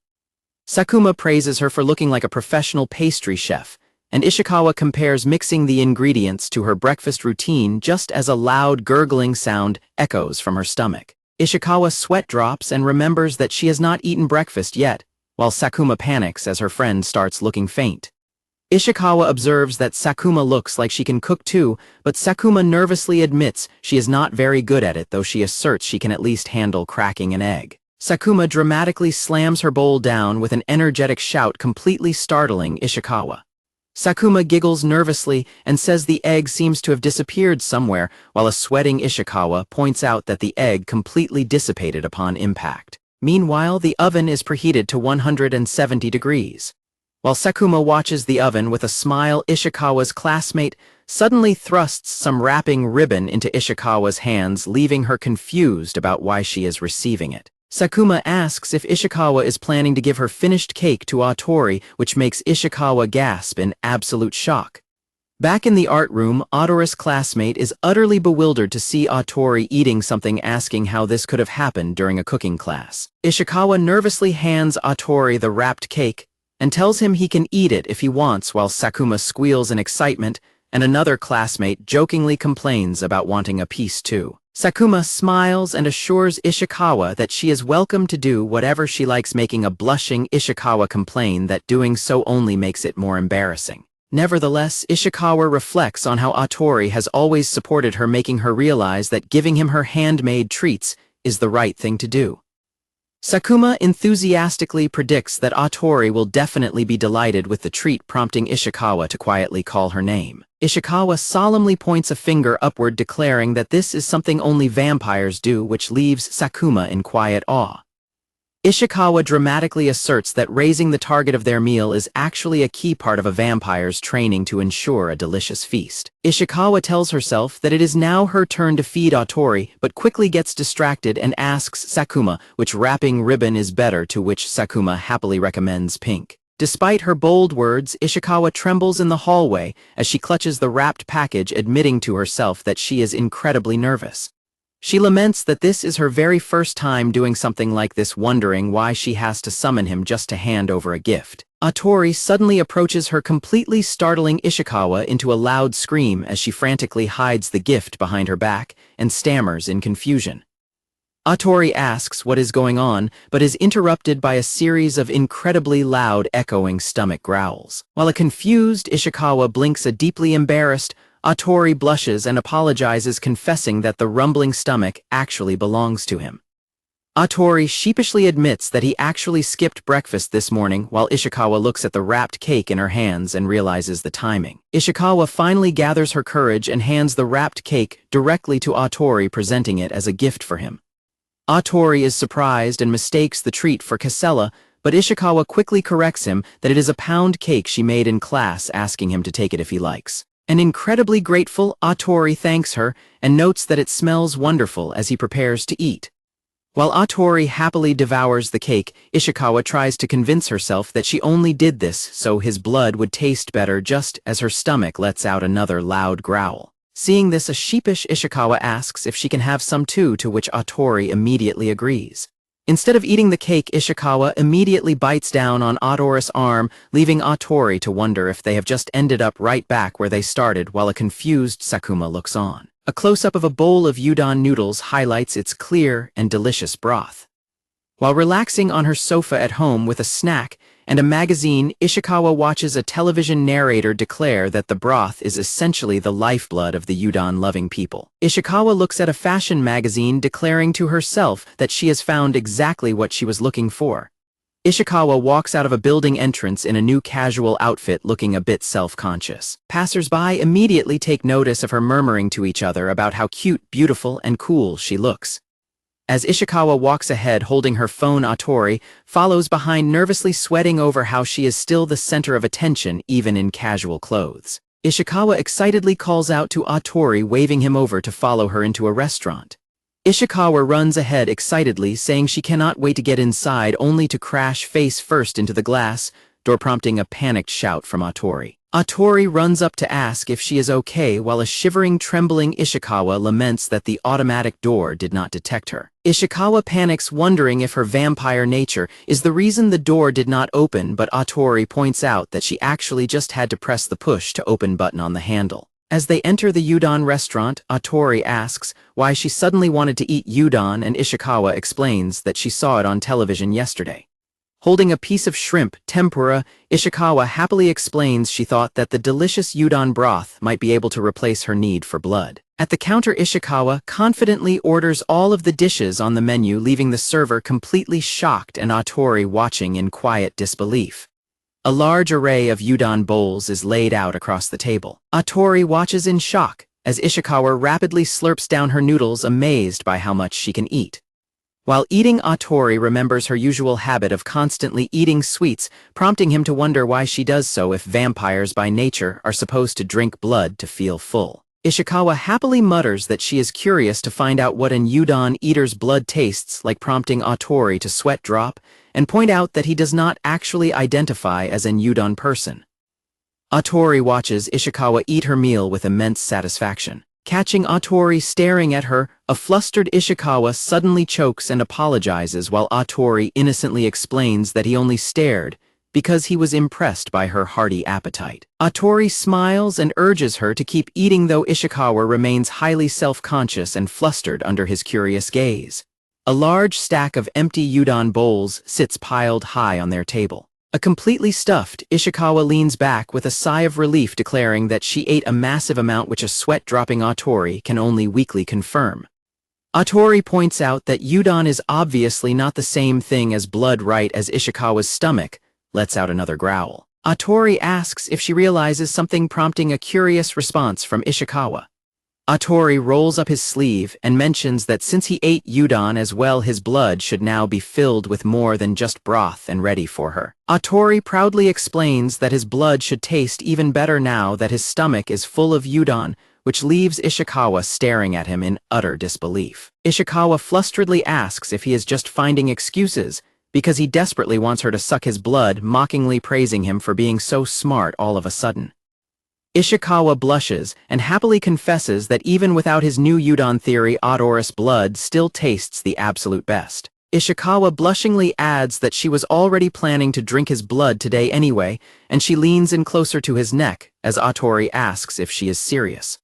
Sakuma praises her for looking like a professional pastry chef, and Ishikawa compares mixing the ingredients to her breakfast routine just as a loud gurgling sound echoes from her stomach. Ishikawa sweat drops and remembers that she has not eaten breakfast yet, while Sakuma panics as her friend starts looking faint. Ishikawa observes that Sakuma looks like she can cook too, but Sakuma nervously admits she is not very good at it, though she asserts she can at least handle cracking an egg. Sakuma dramatically slams her bowl down with an energetic shout, completely startling Ishikawa. Sakuma giggles nervously and says the egg seems to have disappeared somewhere, while a sweating Ishikawa points out that the egg completely dissipated upon impact. Meanwhile, the oven is preheated to 170 degrees. While Sakuma watches the oven with a smile, Ishikawa's classmate suddenly thrusts some wrapping ribbon into Ishikawa's hands, leaving her confused about why she is receiving it. Sakuma asks if Ishikawa is planning to give her finished cake to Atori, which makes Ishikawa gasp in absolute shock. Back in the art room, Atori's classmate is utterly bewildered to see Atori eating something, asking how this could have happened during a cooking class. Ishikawa nervously hands Atori the wrapped cake and tells him he can eat it if he wants, while Sakuma squeals in excitement and another classmate jokingly complains about wanting a piece too. Sakuma smiles and assures Ishikawa that she is welcome to do whatever she likes, making a blushing Ishikawa complain that doing so only makes it more embarrassing. Nevertheless, Ishikawa reflects on how Atori has always supported her, making her realize that giving him her handmade treats is the right thing to do. Sakuma enthusiastically predicts that Atori will definitely be delighted with the treat, prompting Ishikawa to quietly call her name. Ishikawa solemnly points a finger upward, declaring that this is something only vampires do, which leaves Sakuma in quiet awe. Ishikawa dramatically asserts that raising the target of their meal is actually a key part of a vampire's training to ensure a delicious feast. Ishikawa tells herself that it is now her turn to feed Atori, but quickly gets distracted and asks Sakuma which wrapping ribbon is better, to which Sakuma happily recommends pink. Despite her bold words, Ishikawa trembles in the hallway as she clutches the wrapped package, admitting to herself that she is incredibly nervous. She laments that this is her very first time doing something like this, wondering why she has to summon him just to hand over a gift. Atori suddenly approaches her, completely startling Ishikawa into a loud scream as she frantically hides the gift behind her back and stammers in confusion. Atori asks what is going on, but is interrupted by a series of incredibly loud, echoing stomach growls. While a confused Ishikawa blinks, a deeply embarrassed Atori blushes and apologizes, confessing that the rumbling stomach actually belongs to him. Atori sheepishly admits that he actually skipped breakfast this morning, while Ishikawa looks at the wrapped cake in her hands and realizes the timing. Ishikawa finally gathers her courage and hands the wrapped cake directly to Atori, presenting it as a gift for him. Atori is surprised and mistakes the treat for casella, but Ishikawa quickly corrects him that it is a pound cake she made in class, asking him to take it if he likes. An incredibly grateful Atori thanks her and notes that it smells wonderful as he prepares to eat. While Atori happily devours the cake, Ishikawa tries to convince herself that she only did this so his blood would taste better, just as her stomach lets out another loud growl. Seeing this, a sheepish Ishikawa asks if she can have some too, to which Atori immediately agrees. Instead of eating the cake, Ishikawa immediately bites down on Atori's arm, leaving Atori to wonder if they have just ended up right back where they started, while a confused Sakuma looks on. A close-up of a bowl of udon noodles highlights its clear and delicious broth. While relaxing on her sofa at home with a snack and a magazine, Ishikawa watches a television narrator declare that the broth is essentially the lifeblood of the udon-loving people. Ishikawa looks at a fashion magazine, declaring to herself that she has found exactly what she was looking for. Ishikawa walks out of a building entrance in a new casual outfit, looking a bit self-conscious. Passers-by immediately take notice of her, murmuring to each other about how cute, beautiful, and cool she looks. As Ishikawa walks ahead holding her phone, Atori follows behind, nervously sweating over how she is still the center of attention even in casual clothes. Ishikawa excitedly calls out to Atori, waving him over to follow her into a restaurant. Ishikawa runs ahead excitedly, saying she cannot wait to get inside, only to crash face first into the glass door, prompting a panicked shout from Atori. Atori runs up to ask if she is okay, while a shivering, trembling Ishikawa laments that the automatic door did not detect her. Ishikawa panics, wondering if her vampire nature is the reason the door did not open, but Atori points out that she actually just had to press the push to open button on the handle. As they enter the udon restaurant, Atori asks why she suddenly wanted to eat udon, and Ishikawa explains that she saw it on television yesterday. Holding a piece of shrimp tempura, Ishikawa happily explains she thought that the delicious udon broth might be able to replace her need for blood. At the counter, Ishikawa confidently orders all of the dishes on the menu, leaving the server completely shocked and Atori watching in quiet disbelief. A large array of udon bowls is laid out across the table. Atori watches in shock as Ishikawa rapidly slurps down her noodles, amazed by how much she can eat. While eating, Atori remembers her usual habit of constantly eating sweets, prompting him to wonder why she does so if vampires by nature are supposed to drink blood to feel full. Ishikawa happily mutters that she is curious to find out what an udon eater's blood tastes like, prompting Atori to sweat drop and point out that he does not actually identify as an udon person. Atori watches Ishikawa eat her meal with immense satisfaction. Catching Atori staring at her, a flustered Ishikawa suddenly chokes and apologizes, while Atori innocently explains that he only stared because he was impressed by her hearty appetite. Atori smiles and urges her to keep eating, though Ishikawa remains highly self-conscious and flustered under his curious gaze. A large stack of empty udon bowls sits piled high on their table. A completely stuffed Ishikawa leans back with a sigh of relief, declaring that she ate a massive amount, which a sweat-dropping Atori can only weakly confirm. Atori points out that udon is obviously not the same thing as blood, right as Ishikawa's stomach lets out another growl. Atori asks if she realizes something, prompting a curious response from Ishikawa. Atori rolls up his sleeve and mentions that since he ate udon as well, his blood should now be filled with more than just broth and ready for her. Atori proudly explains that his blood should taste even better now that his stomach is full of udon, which leaves Ishikawa staring at him in utter disbelief. Ishikawa flusteredly asks if he is just finding excuses because he desperately wants her to suck his blood, mockingly praising him for being so smart all of a sudden. Ishikawa blushes and happily confesses that even without his new udon theory, Atori's blood still tastes the absolute best. Ishikawa blushingly adds that she was already planning to drink his blood today anyway, and she leans in closer to his neck as Atori asks if she is serious.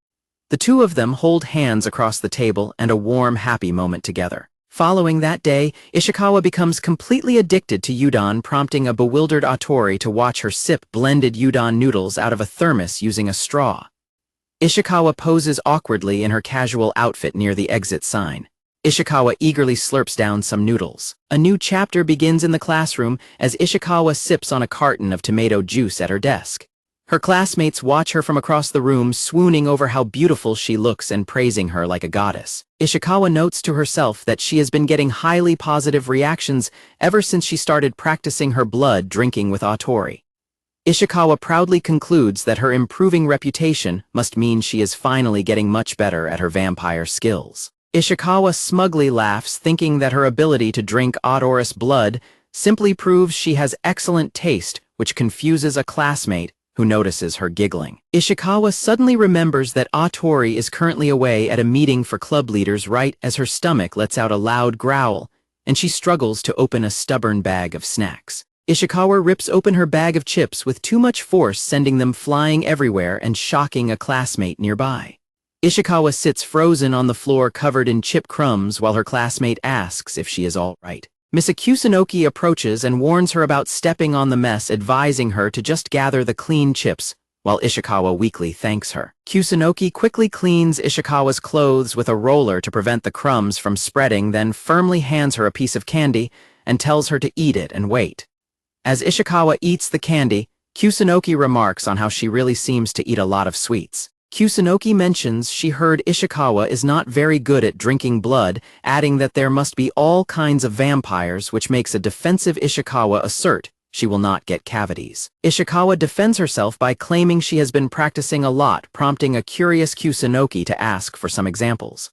The two of them hold hands across the table and a warm, happy moment together. Following that day, Ishikawa becomes completely addicted to udon, prompting a bewildered Atori to watch her sip blended udon noodles out of a thermos using a straw. Ishikawa poses awkwardly in her casual outfit near the exit sign. Ishikawa eagerly slurps down some noodles. A new chapter begins in the classroom as Ishikawa sips on a carton of tomato juice at her desk. Her classmates watch her from across the room, swooning over how beautiful she looks and praising her like a goddess. Ishikawa notes to herself that she has been getting highly positive reactions ever since she started practicing her blood drinking with Atori. Ishikawa proudly concludes that her improving reputation must mean she is finally getting much better at her vampire skills. Ishikawa smugly laughs, thinking that her ability to drink Atori's blood simply proves she has excellent taste, which confuses a classmate who notices her giggling. Ishikawa suddenly remembers that Atori is currently away at a meeting for club leaders right as her stomach lets out a loud growl, and she struggles to open a stubborn bag of snacks. Ishikawa rips open her bag of chips with too much force, sending them flying everywhere and shocking a classmate nearby. Ishikawa sits frozen on the floor covered in chip crumbs while her classmate asks if she is all right. Miss Kusunoki approaches and warns her about stepping on the mess, advising her to just gather the clean chips, while Ishikawa weakly thanks her. Kusunoki quickly cleans Ishikawa's clothes with a roller to prevent the crumbs from spreading, then firmly hands her a piece of candy and tells her to eat it and wait. As Ishikawa eats the candy, Kusunoki remarks on how she really seems to eat a lot of sweets. Kusunoki mentions she heard Ishikawa is not very good at drinking blood, adding that there must be all kinds of vampires, which makes a defensive Ishikawa assert she will not get cavities. Ishikawa defends herself by claiming she has been practicing a lot, prompting a curious Kusunoki to ask for some examples.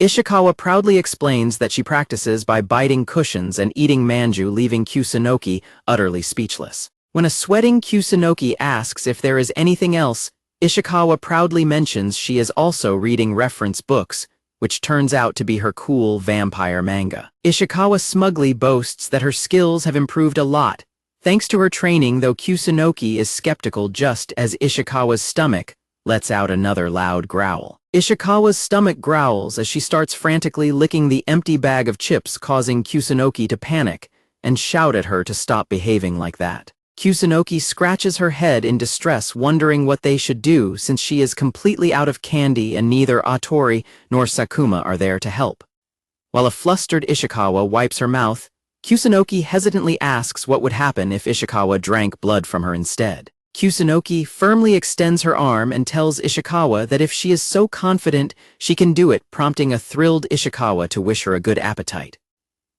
Ishikawa proudly explains that she practices by biting cushions and eating manju, leaving Kusunoki utterly speechless. When a sweating Kusunoki asks if there is anything else, Ishikawa proudly mentions she is also reading reference books, which turns out to be her cool vampire manga. Ishikawa smugly boasts that her skills have improved a lot, thanks to her training, though Kusunoki is skeptical just as Ishikawa's stomach lets out another loud growl. Ishikawa's stomach growls as she starts frantically licking the empty bag of chips, causing Kusunoki to panic and shout at her to stop behaving like that. Kusunoki scratches her head in distress, wondering what they should do since she is completely out of candy and neither Atori nor Sakuma are there to help. While a flustered Ishikawa wipes her mouth, Kusunoki hesitantly asks what would happen if Ishikawa drank blood from her instead. Kusunoki firmly extends her arm and tells Ishikawa that if she is so confident, she can do it, prompting a thrilled Ishikawa to wish her a good appetite.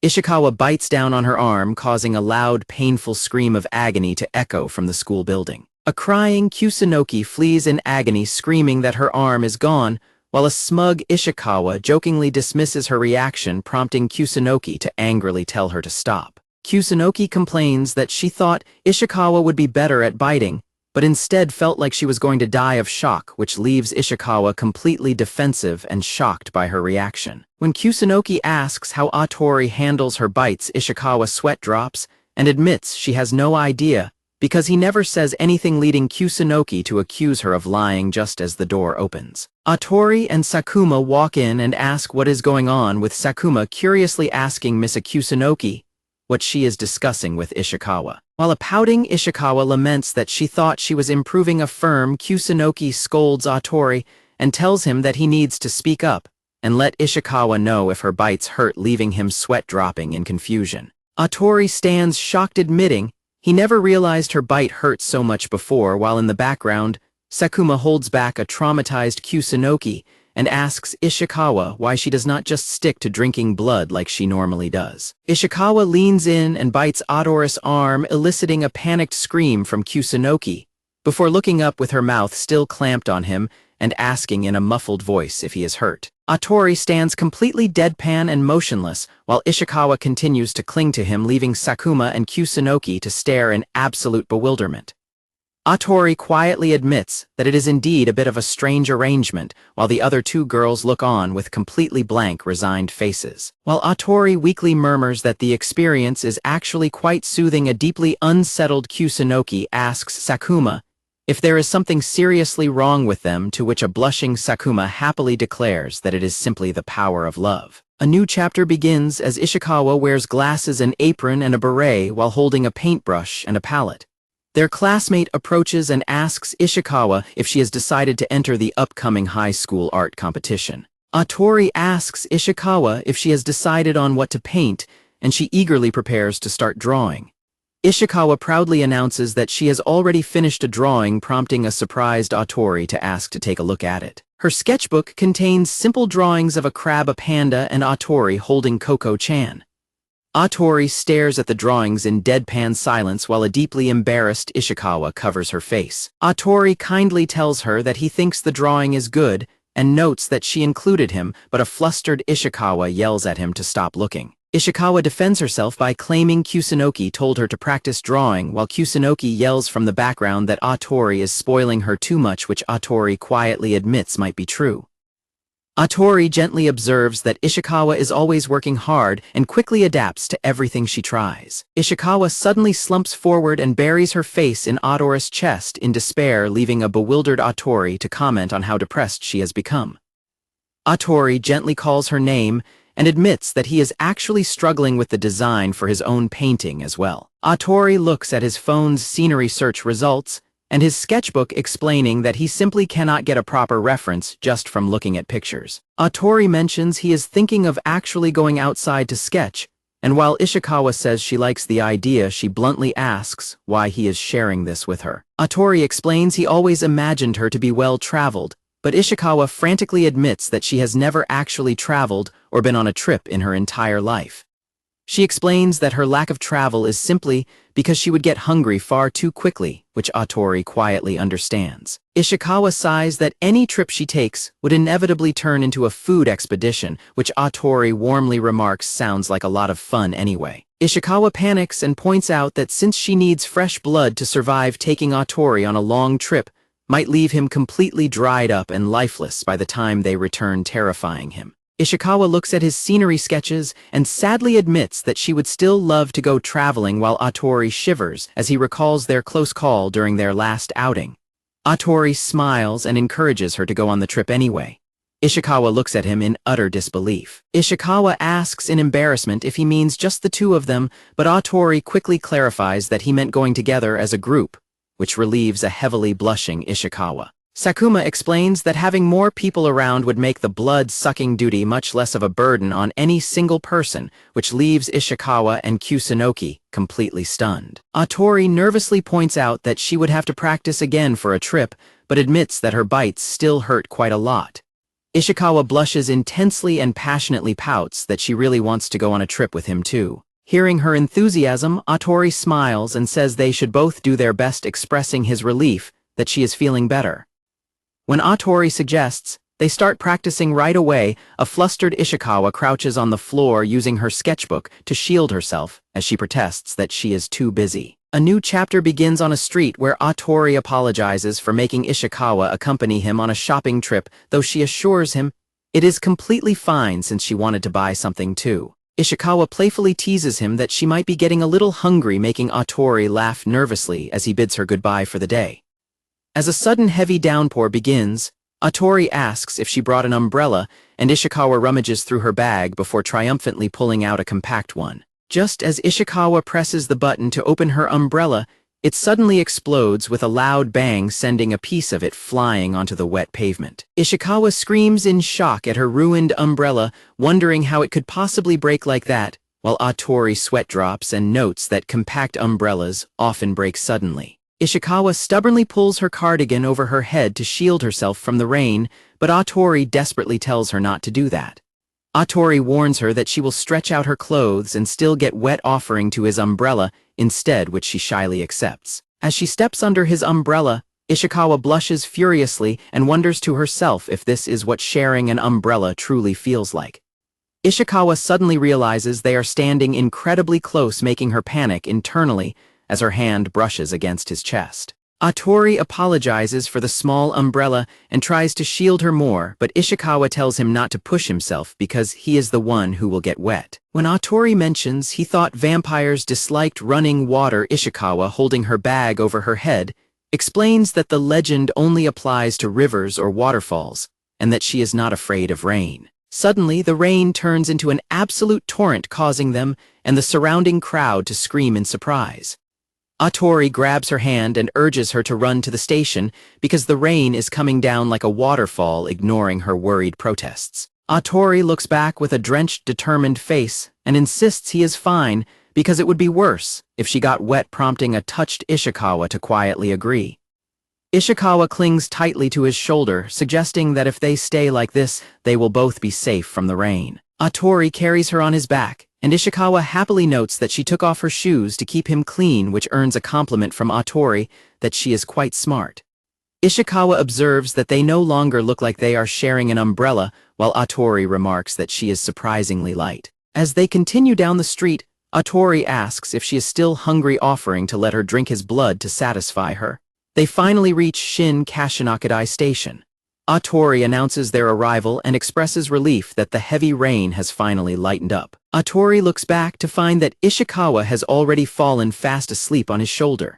Ishikawa bites down on her arm, causing a loud, painful scream of agony to echo from the school building. A crying Kusunoki flees in agony, screaming that her arm is gone, while a smug Ishikawa jokingly dismisses her reaction, prompting Kusunoki to angrily tell her to stop. Kusunoki complains that she thought Ishikawa would be better at biting, but instead felt like she was going to die of shock, which leaves Ishikawa completely defensive and shocked by her reaction. When Kusunoki asks how Atori handles her bites, Ishikawa sweat drops and admits she has no idea because he never says anything leading Kusunoki to accuse her of lying just as the door opens. Atori and Sakuma walk in and ask what is going on, with Sakuma curiously asking Miss Kusunoki what she is discussing with Ishikawa. While a pouting Ishikawa laments that she thought she was improving a firm, Kusunoki scolds Atori and tells him that he needs to speak up and let Ishikawa know if her bites hurt, leaving him sweat-dropping in confusion. Atori stands shocked, admitting he never realized her bite hurt so much before, while in the background, Sakuma holds back a traumatized Kusunoki and asks Ishikawa why she does not just stick to drinking blood like she normally does. Ishikawa leans in and bites Atori's arm, eliciting a panicked scream from Kusunoki, before looking up with her mouth still clamped on him and asking in a muffled voice if he is hurt. Atori stands completely deadpan and motionless, while Ishikawa continues to cling to him, leaving Sakuma and Kusunoki to stare in absolute bewilderment. Atori quietly admits that it is indeed a bit of a strange arrangement, while the other two girls look on with completely blank, resigned faces. While Atori weakly murmurs that the experience is actually quite soothing, a deeply unsettled Kusunoki asks Sakuma if there is something seriously wrong with them, to which a blushing Sakuma happily declares that it is simply the power of love. A new chapter begins as Ishikawa wears glasses, an apron, and a beret while holding a paintbrush and a palette. Their classmate approaches and asks Ishikawa if she has decided to enter the upcoming high school art competition. Atori asks Ishikawa if she has decided on what to paint, and she eagerly prepares to start drawing. Ishikawa proudly announces that she has already finished a drawing, prompting a surprised Atori to ask to take a look at it. Her sketchbook contains simple drawings of a crab, a panda, and Atori holding Coco-chan. Atori stares at the drawings in deadpan silence while a deeply embarrassed Ishikawa covers her face. Atori kindly tells her that he thinks the drawing is good and notes that she included him, but a flustered Ishikawa yells at him to stop looking. Ishikawa defends herself by claiming Kusunoki told her to practice drawing, while Kusunoki yells from the background that Atori is spoiling her too much, which Atori quietly admits might be true. Atori gently observes that Ishikawa is always working hard and quickly adapts to everything she tries. Ishikawa suddenly slumps forward and buries her face in Atori's chest in despair, leaving a bewildered Atori to comment on how depressed she has become. Atori gently calls her name and admits that he is actually struggling with the design for his own painting as well. Atori looks at his phone's scenery search results and his sketchbook, explaining that he simply cannot get a proper reference just from looking at pictures. Atori mentions he is thinking of actually going outside to sketch, and while Ishikawa says she likes the idea, she bluntly asks why he is sharing this with her. Atori explains he always imagined her to be well-traveled, but Ishikawa frantically admits that she has never actually traveled or been on a trip in her entire life. She explains that her lack of travel is simply because she would get hungry far too quickly, which Atori quietly understands. Ishikawa sighs that any trip she takes would inevitably turn into a food expedition, which Atori warmly remarks sounds like a lot of fun anyway. Ishikawa panics and points out that since she needs fresh blood to survive, taking Atori on a long trip might leave him completely dried up and lifeless by the time they return, terrifying him. Ishikawa looks at his scenery sketches and sadly admits that she would still love to go traveling, while Atori shivers as he recalls their close call during their last outing. Atori smiles and encourages her to go on the trip anyway. Ishikawa looks at him in utter disbelief. Ishikawa asks in embarrassment if he means just the two of them, but Atori quickly clarifies that he meant going together as a group, which relieves a heavily blushing Ishikawa. Sakuma explains that having more people around would make the blood-sucking duty much less of a burden on any single person, which leaves Ishikawa and Kusunoki completely stunned. Atori nervously points out that she would have to practice again for a trip, but admits that her bites still hurt quite a lot. Ishikawa blushes intensely and passionately pouts that she really wants to go on a trip with him too. Hearing her enthusiasm, Atori smiles and says they should both do their best, expressing his relief that she is feeling better. When Atori suggests they start practicing right away, a flustered Ishikawa crouches on the floor using her sketchbook to shield herself as she protests that she is too busy. A new chapter begins on a street where Atori apologizes for making Ishikawa accompany him on a shopping trip, though she assures him it is completely fine since she wanted to buy something too. Ishikawa playfully teases him that she might be getting a little hungry, making Atori laugh nervously as he bids her goodbye for the day. As a sudden heavy downpour begins, Atori asks if she brought an umbrella, and Ishikawa rummages through her bag before triumphantly pulling out a compact one. Just as Ishikawa presses the button to open her umbrella, it suddenly explodes with a loud bang, sending a piece of it flying onto the wet pavement. Ishikawa screams in shock at her ruined umbrella, wondering how it could possibly break like that, while Atori sweat drops and notes that compact umbrellas often break suddenly. Ishikawa stubbornly pulls her cardigan over her head to shield herself from the rain, but Atori desperately tells her not to do that. Atori warns her that she will stretch out her clothes and still get wet, offering to his umbrella instead, which she shyly accepts. As she steps under his umbrella, Ishikawa blushes furiously and wonders to herself if this is what sharing an umbrella truly feels like. Ishikawa suddenly realizes they are standing incredibly close, making her panic internally as her hand brushes against his chest. Atori apologizes for the small umbrella and tries to shield her more, but Ishikawa tells him not to push himself because he is the one who will get wet. When Atori mentions he thought vampires disliked running water, Ishikawa, holding her bag over her head, explains that the legend only applies to rivers or waterfalls, and that she is not afraid of rain. Suddenly, the rain turns into an absolute torrent, causing them and the surrounding crowd to scream in surprise. Atori grabs her hand and urges her to run to the station because the rain is coming down like a waterfall, ignoring her worried protests. Atori looks back with a drenched, determined face and insists he is fine because it would be worse if she got wet, prompting a touched Ishikawa to quietly agree. Ishikawa clings tightly to his shoulder, suggesting that if they stay like this, they will both be safe from the rain. Atori carries her on his back, and Ishikawa happily notes that she took off her shoes to keep him clean, which earns a compliment from Atori that she is quite smart. Ishikawa observes that they no longer look like they are sharing an umbrella, while Atori remarks that she is surprisingly light. As they continue down the street, Atori asks if she is still hungry, offering to let her drink his blood to satisfy her. They finally reach Shin Kashinakadai Station. Atori announces their arrival and expresses relief that the heavy rain has finally lightened up. Atori looks back to find that Ishikawa has already fallen fast asleep on his shoulder.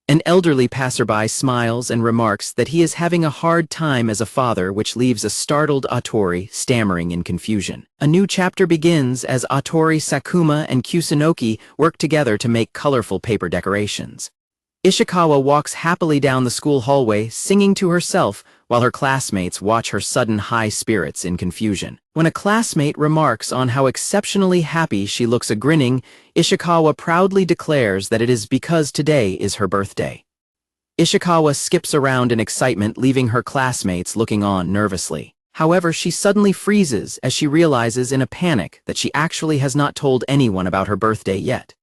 An elderly passerby smiles and remarks that he is having a hard time as a father, which leaves a startled Atori stammering in confusion. A new chapter begins as Atori, Sakuma, and Kusunoki work together to make colorful paper decorations. Ishikawa walks happily down the school hallway, singing to herself, while her classmates watch her sudden high spirits in confusion. When a classmate remarks on how exceptionally happy she looks, grinning, Ishikawa proudly declares that it is because today is her birthday. Ishikawa skips around in excitement, leaving her classmates looking on nervously. However, she suddenly freezes as she realizes in a panic that she actually has not told anyone about her birthday yet.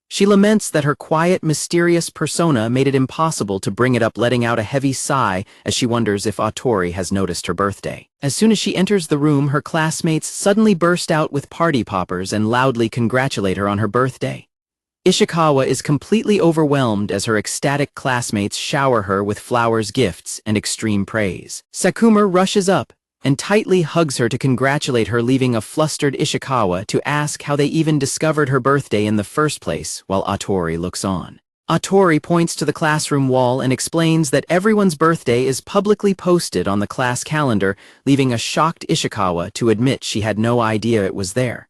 She laments that her quiet, mysterious persona made it impossible to bring it up, letting out a heavy sigh as she wonders if Atori has noticed her birthday. As soon as she enters the room, her classmates suddenly burst out with party poppers and loudly congratulate her on her birthday. Ishikawa is completely overwhelmed as her ecstatic classmates shower her with flowers, gifts, and extreme praise. Sakuma rushes up and tightly hugs her to congratulate her, leaving a flustered Ishikawa to ask how they even discovered her birthday in the first place, while Atori looks on. Atori points to the classroom wall and explains that everyone's birthday is publicly posted on the class calendar, leaving a shocked Ishikawa to admit she had no idea it was there.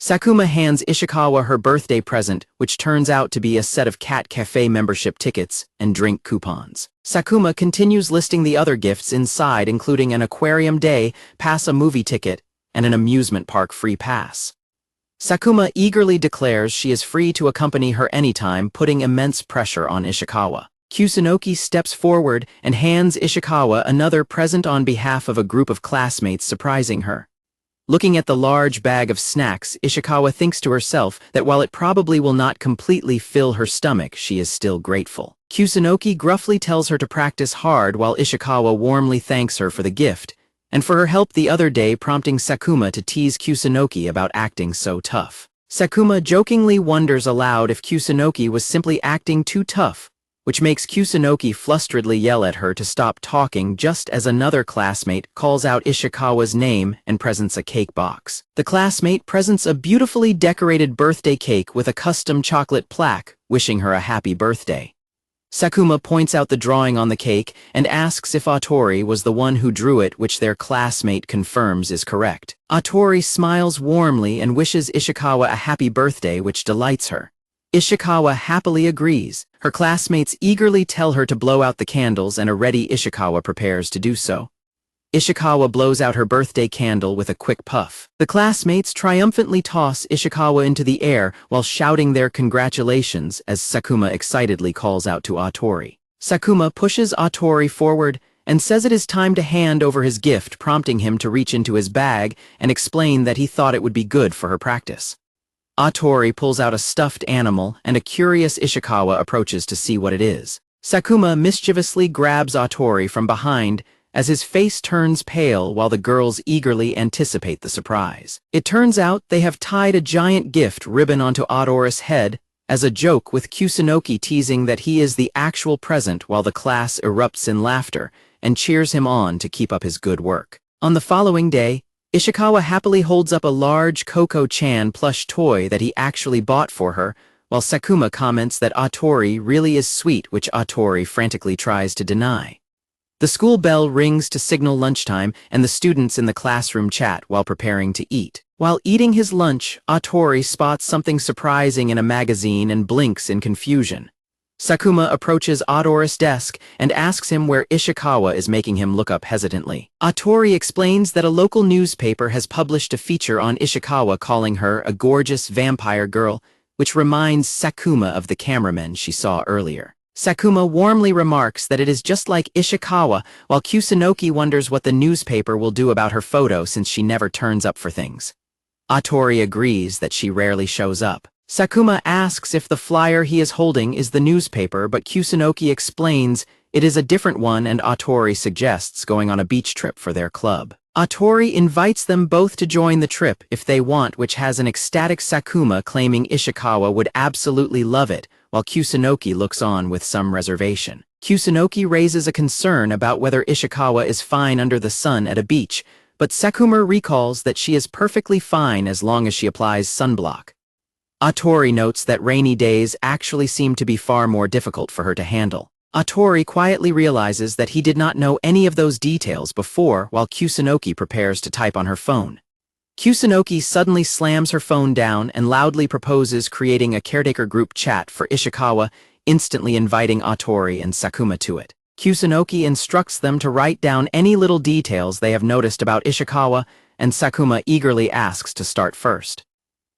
Sakuma hands Ishikawa her birthday present, which turns out to be a set of cat cafe membership tickets and drink coupons. Sakuma continues listing the other gifts inside, including an aquarium day pass, a movie ticket, and an amusement park free pass. Sakuma eagerly declares she is free to accompany her anytime, putting immense pressure on Ishikawa. Kusunoki steps forward and hands Ishikawa another present on behalf of a group of classmates, surprising her. Looking at the large bag of snacks, Ishikawa thinks to herself that while it probably will not completely fill her stomach, she is still grateful. Kusunoki gruffly tells her to practice hard, while Ishikawa warmly thanks her for the gift and for her help the other day, prompting Sakuma to tease Kusunoki about acting so tough. Sakuma jokingly wonders aloud if Kusunoki was simply acting too tough, which makes Kusunoki flustredly yell at her to stop talking just as another classmate calls out Ishikawa's name and presents a cake box. The classmate presents a beautifully decorated birthday cake with a custom chocolate plaque wishing her a happy birthday. Sakuma points out the drawing on the cake and asks if Atori was the one who drew it, which their classmate confirms is correct. Atori smiles warmly and wishes Ishikawa a happy birthday, which delights her. Ishikawa happily agrees. Her classmates eagerly tell her to blow out the candles, and a ready Ishikawa prepares to do so. Ishikawa blows out her birthday candle with a quick puff. The classmates triumphantly toss Ishikawa into the air while shouting their congratulations as Sakuma excitedly calls out to Atori. Sakuma pushes Atori forward and says it is time to hand over his gift, prompting him to reach into his bag and explain that he thought it would be good for her practice. Atori pulls out a stuffed animal, and a curious Ishikawa approaches to see what it is. Sakuma mischievously grabs Atori from behind as his face turns pale while the girls eagerly anticipate the surprise. It turns out they have tied a giant gift ribbon onto Atori's head as a joke, with Kusunoki teasing that he is the actual present while the class erupts in laughter and cheers him on to keep up his good work. On the following day, Ishikawa happily holds up a large Coco-chan plush toy that he actually bought for her, while Sakuma comments that Atori really is sweet, which Atori frantically tries to deny. The school bell rings to signal lunchtime, and the students in the classroom chat while preparing to eat. While eating his lunch, Atori spots something surprising in a magazine and blinks in confusion. Sakuma approaches Atori's desk and asks him where Ishikawa is, making him look up hesitantly. Atori explains that a local newspaper has published a feature on Ishikawa calling her a gorgeous vampire girl, which reminds Sakuma of the cameraman she saw earlier. Sakuma warmly remarks that it is just like Ishikawa, while Kusunoki wonders what the newspaper will do about her photo since she never turns up for things. Atori agrees that she rarely shows up. Sakuma asks if the flyer he is holding is the newspaper, but Kusunoki explains it is a different one, and Atori suggests going on a beach trip for their club. Atori invites them both to join the trip if they want, which has an ecstatic Sakuma claiming Ishikawa would absolutely love it, while Kusunoki looks on with some reservation. Kusunoki raises a concern about whether Ishikawa is fine under the sun at a beach, but Sakuma recalls that she is perfectly fine as long as she applies sunblock. Atori notes that rainy days actually seem to be far more difficult for her to handle. Atori quietly realizes that he did not know any of those details before, while Kusunoki prepares to type on her phone. Kusunoki suddenly slams her phone down and loudly proposes creating a caretaker group chat for Ishikawa, instantly inviting Atori and Sakuma to it. Kusunoki instructs them to write down any little details they have noticed about Ishikawa, and Sakuma eagerly asks to start first.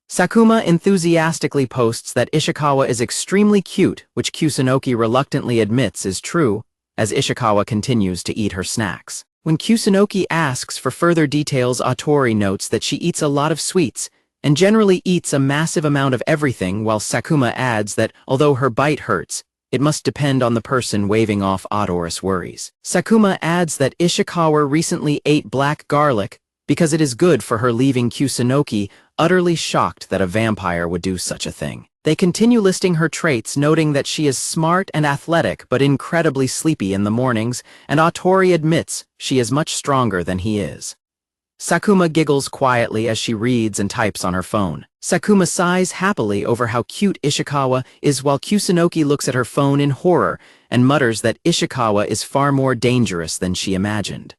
Sakuma enthusiastically posts that Ishikawa is extremely cute, which Kusunoki reluctantly admits is true, as Ishikawa continues to eat her snacks. When Kusunoki asks for further details, Atori notes that she eats a lot of sweets, and generally eats a massive amount of everything, while Sakuma adds that, although her bite hurts, it must depend on the person, waving off Atori's worries. Sakuma adds that Ishikawa recently ate black garlic because it is good for her, leaving Kusunoki utterly shocked that a vampire would do such a thing. They continue listing her traits, noting that she is smart and athletic but incredibly sleepy in the mornings, and Atori admits she is much stronger than he is. Sakuma giggles quietly as she reads and types on her phone. Sakuma sighs happily over how cute Ishikawa is, while Kusunoki looks at her phone in horror and mutters that Ishikawa is far more dangerous than she imagined.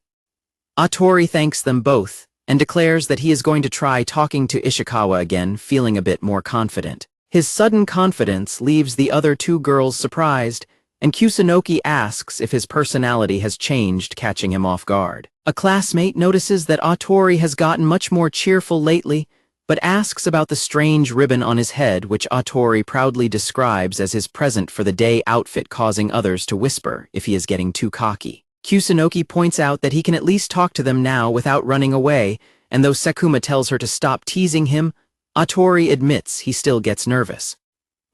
Atori thanks them both and declares that he is going to try talking to Ishikawa again, feeling a bit more confident. His sudden confidence leaves the other two girls surprised, and Kusunoki asks if his personality has changed, catching him off guard. A classmate notices that Atori has gotten much more cheerful lately, but asks about the strange ribbon on his head, which Atori proudly describes as his present for the day outfit, causing others to whisper if he is getting too cocky. Kusunoki points out that he can at least talk to them now without running away, and though Sakuma tells her to stop teasing him, Atori admits he still gets nervous.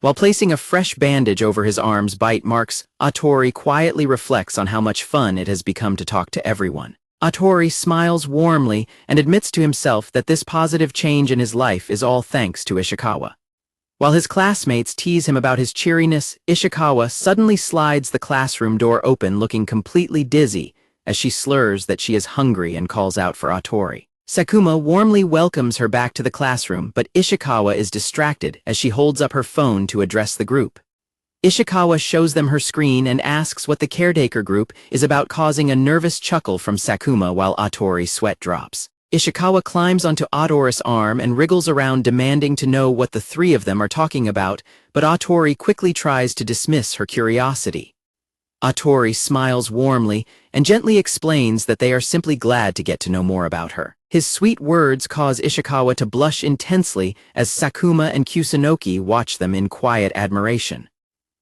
While placing a fresh bandage over his arm's bite marks, Atori quietly reflects on how much fun it has become to talk to everyone. Atori smiles warmly and admits to himself that this positive change in his life is all thanks to Ishikawa. While his classmates tease him about his cheeriness, Ishikawa suddenly slides the classroom door open looking completely dizzy as she slurs that she is hungry and calls out for Atori. Sakuma warmly welcomes her back to the classroom, but Ishikawa is distracted as she holds up her phone to address the group. Ishikawa shows them her screen and asks what the caretaker group is about, causing a nervous chuckle from Sakuma while Atori's sweat drops. Ishikawa climbs onto Atori's arm and wriggles around, demanding to know what the three of them are talking about, but Atori quickly tries to dismiss her curiosity. Atori smiles warmly and gently explains that they are simply glad to get to know more about her. His sweet words cause Ishikawa to blush intensely as Sakuma and Kusunoki watch them in quiet admiration.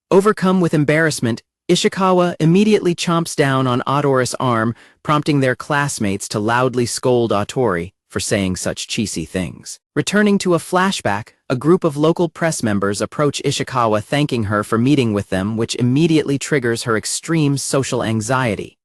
Overcome with embarrassment, Ishikawa immediately chomps down on Atori's arm, prompting their classmates to loudly scold Atori for saying such cheesy things. Returning to a flashback, a group of local press members approach Ishikawa thanking her for meeting with them, which immediately triggers her extreme social anxiety.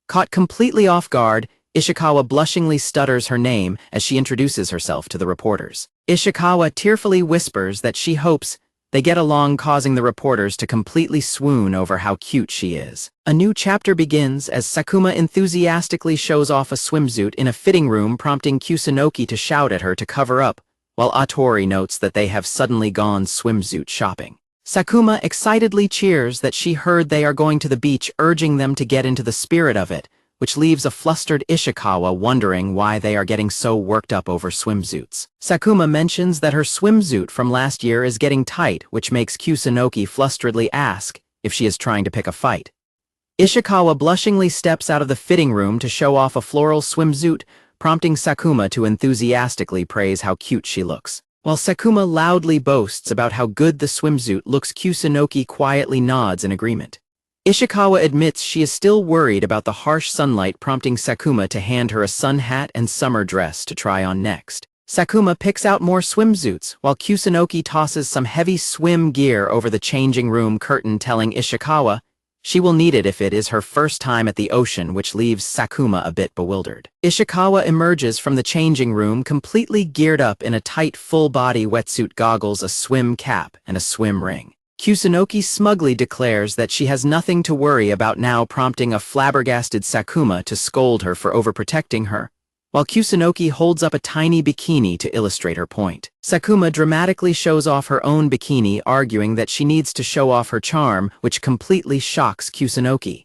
Caught completely off guard, Ishikawa blushingly stutters her name as she introduces herself to the reporters. Ishikawa tearfully whispers that she hopes they get along, causing the reporters to completely swoon over how cute she is. A new chapter begins as Sakuma enthusiastically shows off a swimsuit in a fitting room, prompting Kusunoki to shout at her to cover up, while Atori notes that they have suddenly gone swimsuit shopping. Sakuma excitedly cheers that she heard they are going to the beach, urging them to get into the spirit of it, which leaves a flustered Ishikawa wondering why they are getting so worked up over swimsuits. Sakuma mentions that her swimsuit from last year is getting tight, which makes Kusunoki flusteredly ask if she is trying to pick a fight. Ishikawa blushingly steps out of the fitting room to show off a floral swimsuit, prompting Sakuma to enthusiastically praise how cute she looks. While Sakuma loudly boasts about how good the swimsuit looks, Kusunoki quietly nods in agreement. Ishikawa admits she is still worried about the harsh sunlight, prompting Sakuma to hand her a sun hat and summer dress to try on next. Sakuma picks out more swimsuits, while Kusunoki tosses some heavy swim gear over the changing room curtain, telling Ishikawa she will need it if it is her first time at the ocean, which leaves Sakuma a bit bewildered. Ishikawa emerges from the changing room completely geared up in a tight full-body wetsuit, goggles, a swim cap, and a swim ring. Kusunoki smugly declares that she has nothing to worry about now, prompting a flabbergasted Sakuma to scold her for overprotecting her, while Kusunoki holds up a tiny bikini to illustrate her point. Sakuma dramatically shows off her own bikini, arguing that she needs to show off her charm, which completely shocks Kusunoki.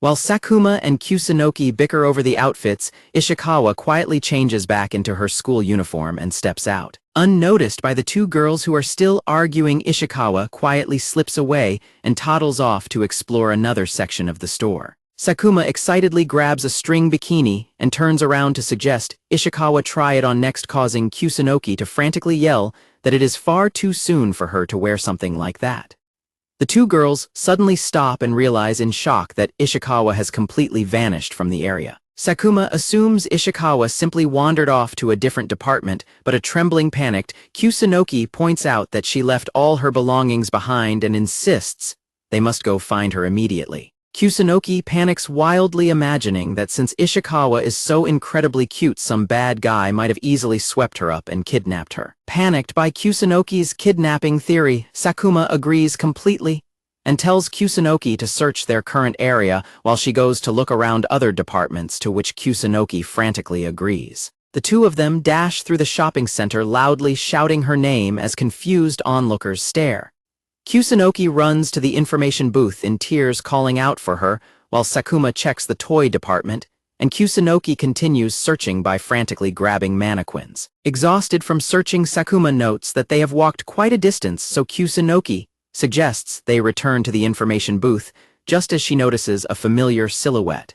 While Sakuma and Kusunoki bicker over the outfits, Ishikawa quietly changes back into her school uniform and steps out. Unnoticed by the two girls who are still arguing, Ishikawa quietly slips away and toddles off to explore another section of the store. Sakuma excitedly grabs a string bikini and turns around to suggest Ishikawa try it on next, causing Kusunoki to frantically yell that it is far too soon for her to wear something like that. The two girls suddenly stop and realize in shock that Ishikawa has completely vanished from the area. Sakuma assumes Ishikawa simply wandered off to a different department, but a trembling panicked Kusunoki points out that she left all her belongings behind and insists they must go find her immediately. Kusunoki panics wildly, imagining that since Ishikawa is so incredibly cute, some bad guy might have easily swept her up and kidnapped her. Panicked by Kusunoki's kidnapping theory, Sakuma agrees completely and tells Kusunoki to search their current area while she goes to look around other departments, to which Kusunoki frantically agrees. The two of them dash through the shopping center, loudly shouting her name as confused onlookers stare. Kusunoki runs to the information booth in tears, calling out for her, while Sakuma checks the toy department, and Kusunoki continues searching by frantically grabbing mannequins. Exhausted from searching, Sakuma notes that they have walked quite a distance, so Kusunoki suggests they return to the information booth, just as she notices a familiar silhouette.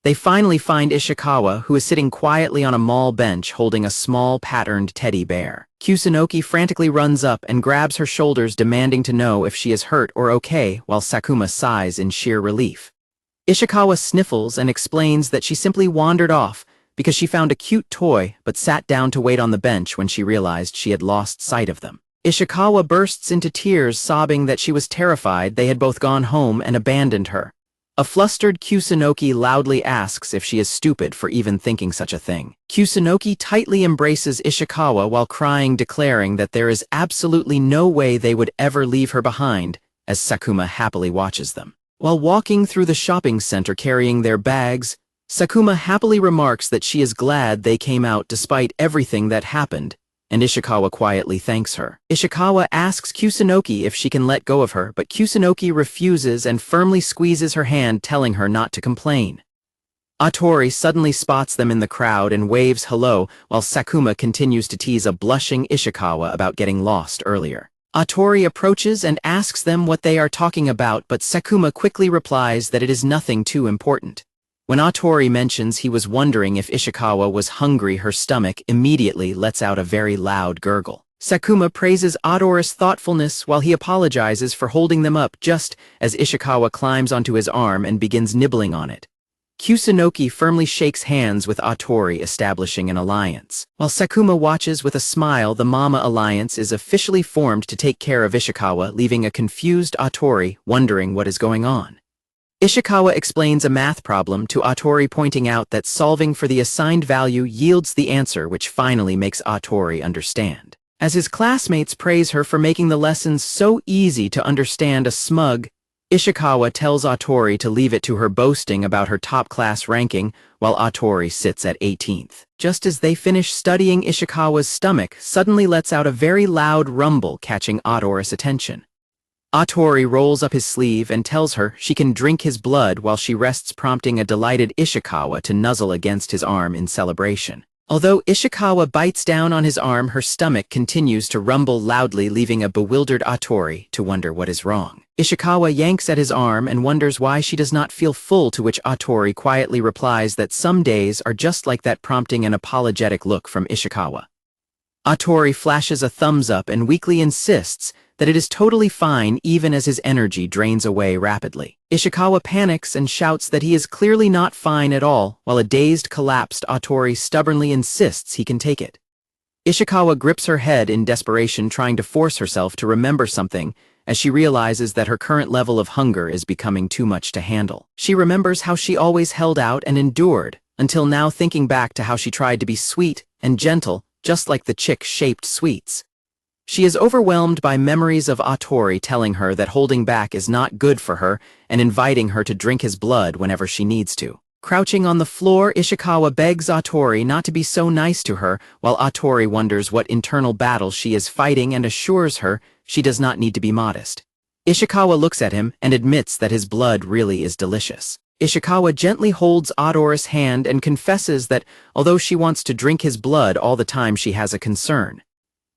They finally find Ishikawa, who is sitting quietly on a mall bench holding a small patterned teddy bear. Kusunoki frantically runs up and grabs her shoulders, demanding to know if she is hurt or okay, while Sakuma sighs in sheer relief. Ishikawa sniffles and explains that she simply wandered off because she found a cute toy but sat down to wait on the bench when she realized she had lost sight of them. Ishikawa bursts into tears, sobbing that she was terrified they had both gone home and abandoned her, A flustered Kusunoki loudly asks if she is stupid for even thinking such a thing. Kusunoki tightly embraces Ishikawa while crying, declaring that there is absolutely no way they would ever leave her behind, as Sakuma happily watches them. While walking through the shopping center carrying their bags, Sakuma happily remarks that she is glad they came out despite everything that happened, and Ishikawa quietly thanks her. Ishikawa asks Kusunoki if she can let go of her, but Kusunoki refuses and firmly squeezes her hand, telling her not to complain. Atori suddenly spots them in the crowd and waves hello, while Sakuma continues to tease a blushing Ishikawa about getting lost earlier. Atori approaches and asks them what they are talking about, but Sakuma quickly replies that it is nothing too important. When Atori mentions he was wondering if Ishikawa was hungry, her stomach immediately lets out a very loud gurgle. Sakuma praises Atori's thoughtfulness while he apologizes for holding them up just as Ishikawa climbs onto his arm and begins nibbling on it. Kusunoki firmly shakes hands with Atori, establishing an alliance. While Sakuma watches with a smile, the Mama Alliance is officially formed to take care of Ishikawa, leaving a confused Atori wondering what is going on. Ishikawa explains a math problem to Atori, pointing out that solving for the assigned value yields the answer, which finally makes Atori understand. As his classmates praise her for making the lessons so easy to understand, a smug Ishikawa tells Atori to leave it to her boasting about her top-class ranking, while Atori sits at 18th. Just as they finish studying, Ishikawa's stomach suddenly lets out a very loud rumble, catching Atori's attention. Atori rolls up his sleeve and tells her she can drink his blood while she rests, prompting a delighted Ishikawa to nuzzle against his arm in celebration. Although Ishikawa bites down on his arm, her stomach continues to rumble loudly, leaving a bewildered Atori to wonder what is wrong. Ishikawa yanks at his arm and wonders why she does not feel full, to which Atori quietly replies that some days are just like that, prompting an apologetic look from Ishikawa. Atori flashes a thumbs up and weakly insists that it is totally fine, even as his energy drains away rapidly. Ishikawa panics and shouts that he is clearly not fine at all, while a dazed, collapsed Atori stubbornly insists he can take it. Ishikawa grips her head in desperation, trying to force herself to remember something, as she realizes that her current level of hunger is becoming too much to handle. She remembers how she always held out and endured, until now, thinking back to how she tried to be sweet and gentle, just like the chick-shaped sweets. She is overwhelmed by memories of Atori telling her that holding back is not good for her and inviting her to drink his blood whenever she needs to. Crouching on the floor, Ishikawa begs Atori not to be so nice to her, while Atori wonders what internal battle she is fighting and assures her she does not need to be modest. Ishikawa looks at him and admits that his blood really is delicious. Ishikawa gently holds Atori's hand and confesses that although she wants to drink his blood all the time, she has a concern.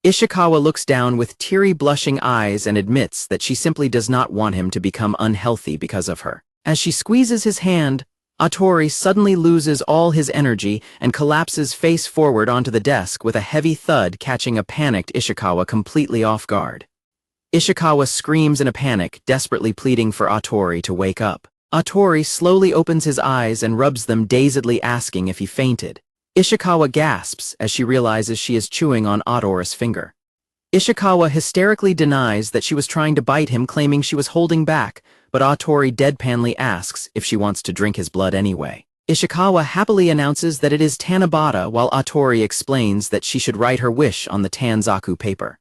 Ishikawa looks down with teary, blushing eyes and admits that she simply does not want him to become unhealthy because of her. As she squeezes his hand, Atori suddenly loses all his energy and collapses face forward onto the desk with a heavy thud, catching a panicked Ishikawa completely off guard. Ishikawa screams in a panic, desperately pleading for Atori to wake up. Atori slowly opens his eyes and rubs them, dazedly asking if he fainted. Ishikawa gasps as she realizes she is chewing on Atori's finger. Ishikawa hysterically denies that she was trying to bite him, claiming she was holding back, but Atori deadpanly asks if she wants to drink his blood anyway. Ishikawa happily announces that it is Tanabata, while Atori explains that she should write her wish on the Tanzaku paper.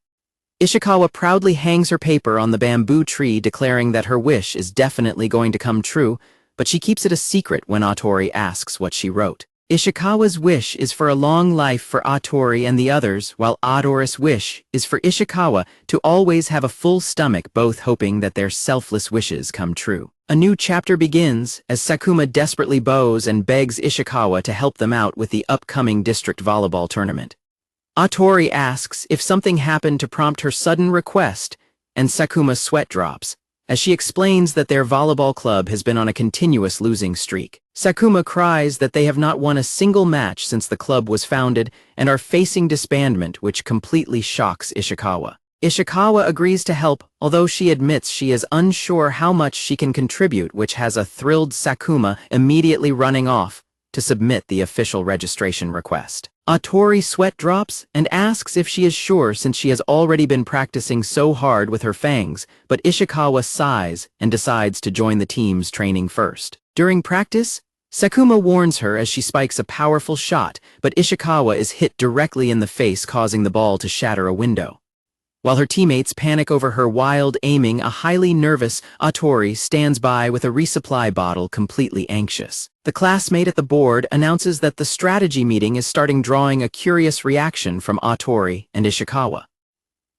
Ishikawa proudly hangs her paper on the bamboo tree, declaring that her wish is definitely going to come true, but she keeps it a secret when Atori asks what she wrote. Ishikawa's wish is for a long life for Atori and the others, while Atori's wish is for Ishikawa to always have a full stomach, both hoping that their selfless wishes come true. A new chapter begins as Sakuma desperately bows and begs Ishikawa to help them out with the upcoming district volleyball tournament. Atori asks if something happened to prompt her sudden request, and Sakuma's sweat drops, as she explains that their volleyball club has been on a continuous losing streak. Sakuma cries that they have not won a single match since the club was founded and are facing disbandment, which completely shocks Ishikawa. Ishikawa agrees to help, although she admits she is unsure how much she can contribute, which has a thrilled Sakuma immediately running off to submit the official registration request. Atori sweat drops and asks if she is sure since she has already been practicing so hard with her fangs, but Ishikawa sighs and decides to join the team's training first. During practice, Sakuma warns her as she spikes a powerful shot, but Ishikawa is hit directly in the face, causing the ball to shatter a window. While her teammates panic over her wild aiming, a highly nervous Atori stands by with a resupply bottle, completely anxious. The classmate at the board announces that the strategy meeting is starting, drawing a curious reaction from Atori and Ishikawa.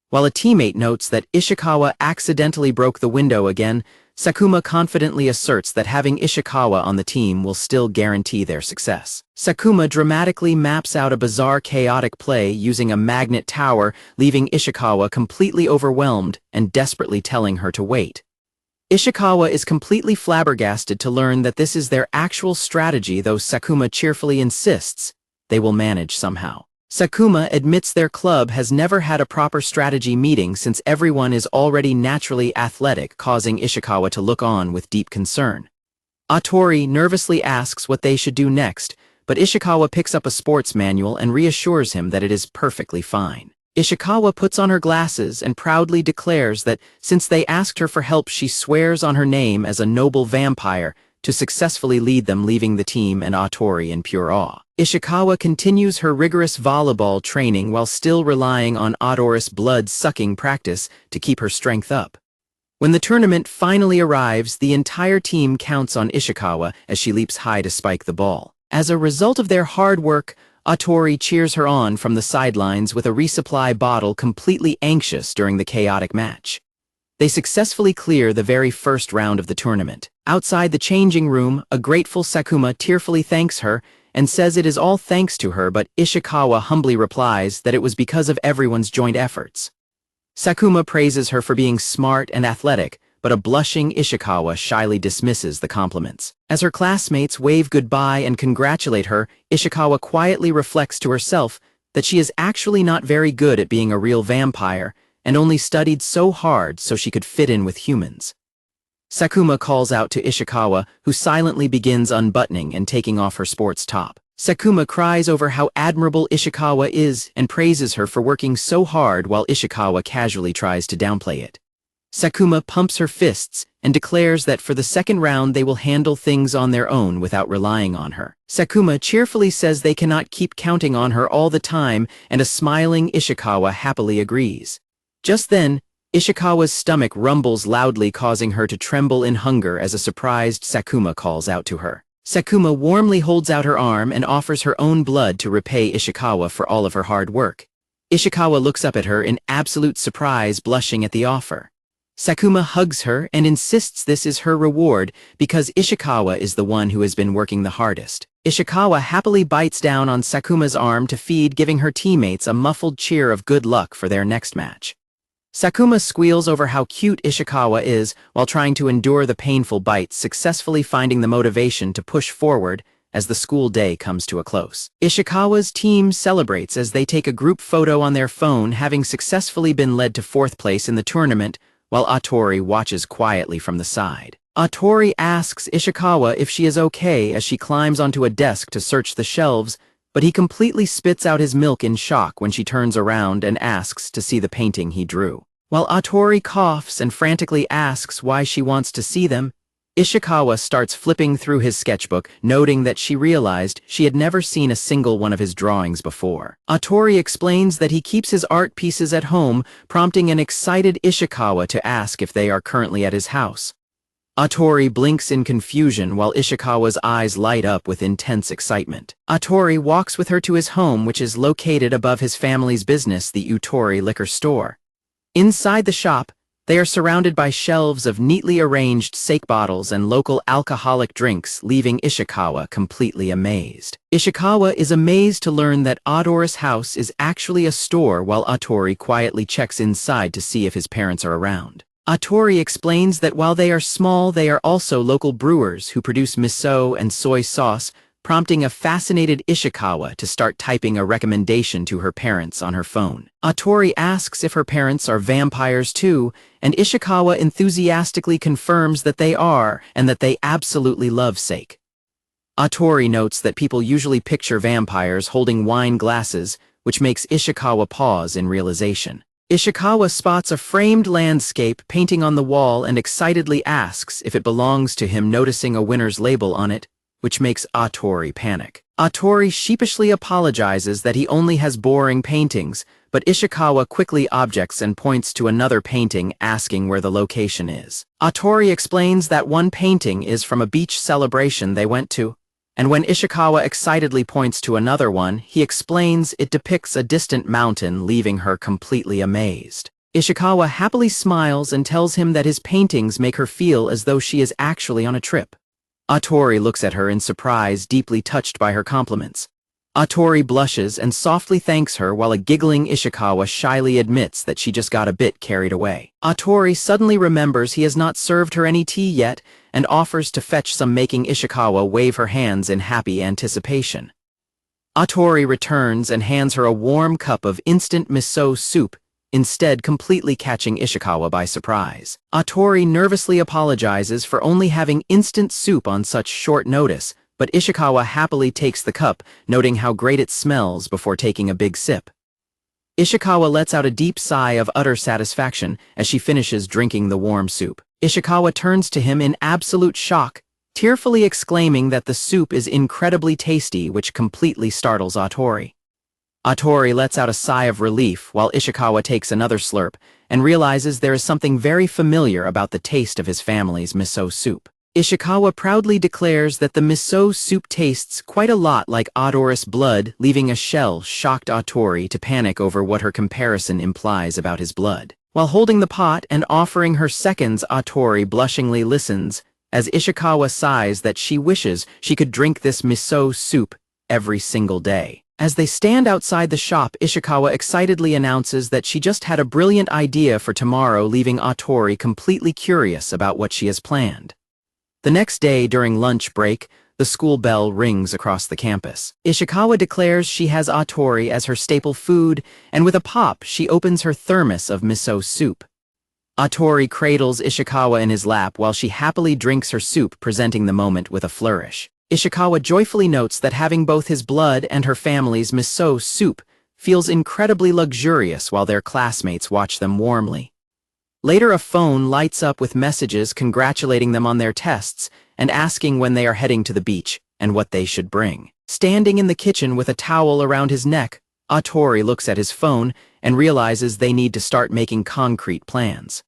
While a teammate notes that Ishikawa accidentally broke the window again, Sakuma confidently asserts that having Ishikawa on the team will still guarantee their success. Sakuma dramatically maps out a bizarre chaotic play using a magnet tower, leaving Ishikawa completely overwhelmed and desperately telling her to wait. Ishikawa is completely flabbergasted to learn that this is their actual strategy, though Sakuma cheerfully insists they will manage somehow. Sakuma admits their club has never had a proper strategy meeting since everyone is already naturally athletic, causing Ishikawa to look on with deep concern. Atori nervously asks what they should do next, but Ishikawa picks up a sports manual and reassures him that it is perfectly fine. Ishikawa puts on her glasses and proudly declares that since they asked her for help, she swears on her name as a noble vampire to successfully lead them, leaving the team and Atori in pure awe. Ishikawa continues her rigorous volleyball training while still relying on Atori's blood-sucking practice to keep her strength up. When the tournament finally arrives, the entire team counts on Ishikawa as she leaps high to spike the ball. As a result of their hard work, Atori cheers her on from the sidelines with a resupply bottle, completely anxious during the chaotic match. They successfully clear the very first round of the tournament. Outside the changing room, a grateful Sakuma tearfully thanks her and says it is all thanks to her, but Ishikawa humbly replies that it was because of everyone's joint efforts. Sakuma praises her for being smart and athletic, but a blushing Ishikawa shyly dismisses the compliments. As her classmates wave goodbye and congratulate her, Ishikawa quietly reflects to herself that she is actually not very good at being a real vampire and only studied so hard so she could fit in with humans. Sakuma calls out to Ishikawa, who silently begins unbuttoning and taking off her sports top. Sakuma cries over how admirable Ishikawa is and praises her for working so hard, while Ishikawa casually tries to downplay it. Sakuma pumps her fists and declares that for the second round they will handle things on their own without relying on her. Sakuma cheerfully says they cannot keep counting on her all the time, and a smiling Ishikawa happily agrees. Just then, Ishikawa's stomach rumbles loudly, causing her to tremble in hunger as a surprised Sakuma calls out to her. Sakuma warmly holds out her arm and offers her own blood to repay Ishikawa for all of her hard work. Ishikawa looks up at her in absolute surprise, blushing at the offer. Sakuma hugs her and insists this is her reward because Ishikawa is the one who has been working the hardest. Ishikawa happily bites down on Sakuma's arm to feed, giving her teammates a muffled cheer of good luck for their next match. Sakuma squeals over how cute Ishikawa is while trying to endure the painful bites, successfully finding the motivation to push forward as the school day comes to a close. Ishikawa's team celebrates as they take a group photo on their phone, having successfully been led to fourth place in the tournament, while Atori watches quietly from the side. Atori asks Ishikawa if she is okay as she climbs onto a desk to search the shelves, but he completely spits out his milk in shock when she turns around and asks to see the painting he drew. While Atori coughs and frantically asks why she wants to see them, Ishikawa starts flipping through his sketchbook, noting that she realized she had never seen a single one of his drawings before. Atori explains that he keeps his art pieces at home, prompting an excited Ishikawa to ask if they are currently at his house. Atori blinks in confusion while Ishikawa's eyes light up with intense excitement. Atori walks with her to his home, which is located above his family's business, the Utori liquor store. Inside the shop, they are surrounded by shelves of neatly arranged sake bottles and local alcoholic drinks, leaving Ishikawa completely amazed. Ishikawa is amazed to learn that Atori's house is actually a store, while Atori quietly checks inside to see if his parents are around. Atori explains that while they are small, they are also local brewers who produce miso and soy sauce, prompting a fascinated Ishikawa to start typing a recommendation to her parents on her phone. Atori asks if her parents are vampires too, and Ishikawa enthusiastically confirms that they are and that they absolutely love sake. Atori notes that people usually picture vampires holding wine glasses, which makes Ishikawa pause in realization. Ishikawa spots a framed landscape painting on the wall and excitedly asks if it belongs to him, noticing a winner's label on it, which makes Atori panic. Atori sheepishly apologizes that he only has boring paintings, but Ishikawa quickly objects and points to another painting, asking where the location is. Atori explains that one painting is from a beach celebration they went to, and when Ishikawa excitedly points to another one, he explains it depicts a distant mountain, leaving her completely amazed. Ishikawa happily smiles and tells him that his paintings make her feel as though she is actually on a trip. Atori looks at her in surprise, deeply touched by her compliments. Atori blushes and softly thanks her while a giggling Ishikawa shyly admits that she just got a bit carried away. Atori suddenly remembers he has not served her any tea yet and offers to fetch some, making Ishikawa wave her hands in happy anticipation. Atori returns and hands her a warm cup of instant miso soup, instead completely catching Ishikawa by surprise. Atori nervously apologizes for only having instant soup on such short notice, but Ishikawa happily takes the cup, noting how great it smells before taking a big sip. Ishikawa lets out a deep sigh of utter satisfaction as she finishes drinking the warm soup. Ishikawa turns to him in absolute shock, tearfully exclaiming that the soup is incredibly tasty, which completely startles Atori. Atori lets out a sigh of relief while Ishikawa takes another slurp and realizes there is something very familiar about the taste of his family's miso soup. Ishikawa proudly declares that the miso soup tastes quite a lot like odorous blood, leaving a shell-shocked Atori to panic over what her comparison implies about his blood. While holding the pot and offering her seconds, Atori blushingly listens as Ishikawa sighs that she wishes she could drink this miso soup every single day. As they stand outside the shop, Ishikawa excitedly announces that she just had a brilliant idea for tomorrow, leaving Atori completely curious about what she has planned. The next day, during lunch break, the school bell rings across the campus. Ishikawa declares she has Atori as her staple food, and with a pop, she opens her thermos of miso soup. Atori cradles Ishikawa in his lap while she happily drinks her soup, presenting the moment with a flourish. Ishikawa joyfully notes that having both his blood and her family's miso soup feels incredibly luxurious while their classmates watch them warmly. Later, a phone lights up with messages congratulating them on their tests and asking when they are heading to the beach and what they should bring. Standing in the kitchen with a towel around his neck, Atori looks at his phone and realizes they need to start making concrete plans.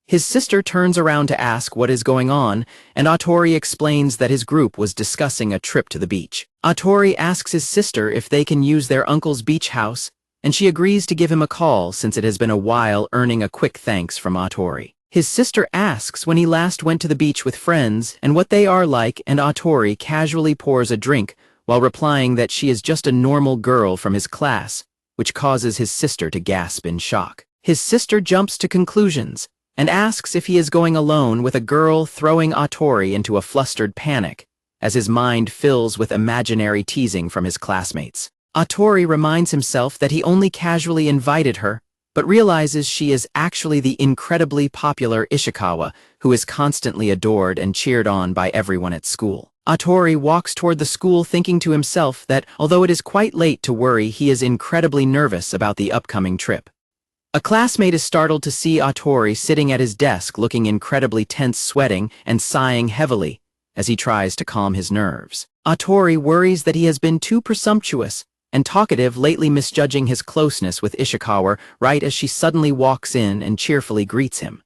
His sister turns around to ask what is going on, and Atori explains that his group was discussing a trip to the beach. Atori asks his sister if they can use their uncle's beach house, and she agrees to give him a call since it has been a while, earning a quick thanks from Atori. His sister asks when he last went to the beach with friends and what they are like, and Atori casually pours a drink while replying that she is just a normal girl from his class, which causes his sister to gasp in shock. His sister jumps to conclusions and asks if he is going alone with a girl, throwing Atori into a flustered panic as his mind fills with imaginary teasing from his classmates. Atori reminds himself that he only casually invited her, but realizes she is actually the incredibly popular Ishikawa, who is constantly adored and cheered on by everyone at school. Atori walks toward the school, thinking to himself that, although it is quite late to worry, he is incredibly nervous about the upcoming trip. A classmate is startled to see Atori sitting at his desk, looking incredibly tense, sweating and sighing heavily as he tries to calm his nerves. Atori worries that he has been too presumptuous and talkative lately, misjudging his closeness with Ishikawa right as she suddenly walks in and cheerfully greets him.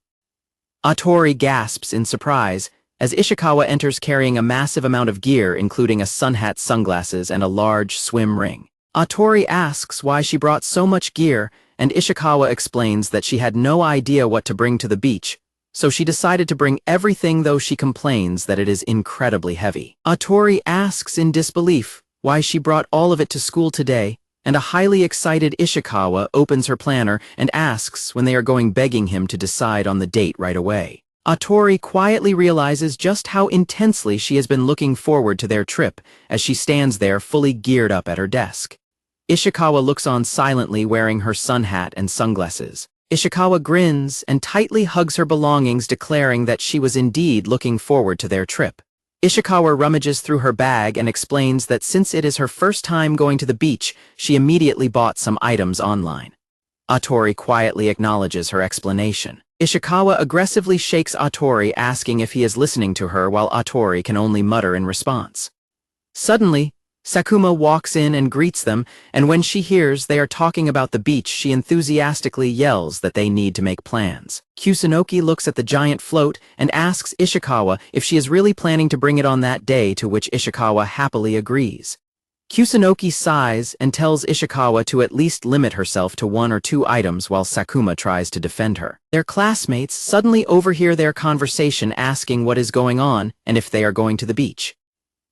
Atori gasps in surprise as Ishikawa enters carrying a massive amount of gear, including a sun hat, sunglasses, and a large swim ring. Atori asks why she brought so much gear, and Ishikawa explains that she had no idea what to bring to the beach, so she decided to bring everything, though she complains that it is incredibly heavy. Atori asks in disbelief why she brought all of it to school today, and a highly excited Ishikawa opens her planner and asks when they are going, begging him to decide on the date right away. Atori quietly realizes just how intensely she has been looking forward to their trip as she stands there fully geared up at her desk. Ishikawa looks on silently, wearing her sun hat and sunglasses. Ishikawa grins and tightly hugs her belongings, declaring that she was indeed looking forward to their trip. Ishikawa rummages through her bag and explains that since it is her first time going to the beach, she immediately bought some items online. Atori quietly acknowledges her explanation. Ishikawa aggressively shakes Atori, asking if he is listening to her, while Atori can only mutter in response. Suddenly, Sakuma walks in and greets them, and when she hears they are talking about the beach, she enthusiastically yells that they need to make plans. Kusunoki looks at the giant float and asks Ishikawa if she is really planning to bring it on that day, to which Ishikawa happily agrees. Kusunoki sighs and tells Ishikawa to at least limit herself to 1 or 2 items while Sakuma tries to defend her. Their classmates suddenly overhear their conversation, asking what is going on and if they are going to the beach.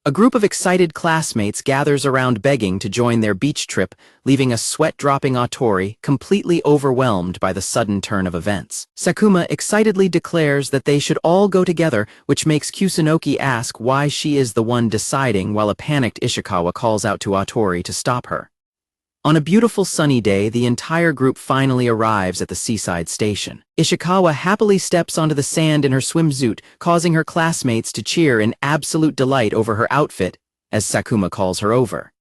A group of excited classmates gathers around, begging to join their beach trip, leaving a sweat-dropping Atori completely overwhelmed by the sudden turn of events. Sakuma excitedly declares that they should all go together, which makes Kusunoki ask why she is the one deciding, while a panicked Ishikawa calls out to Atori to stop her. On a beautiful sunny day, the entire group finally arrives at the seaside station. Ishikawa happily steps onto the sand in her swimsuit, causing her classmates to cheer in absolute delight over her outfit as Sakuma calls her over.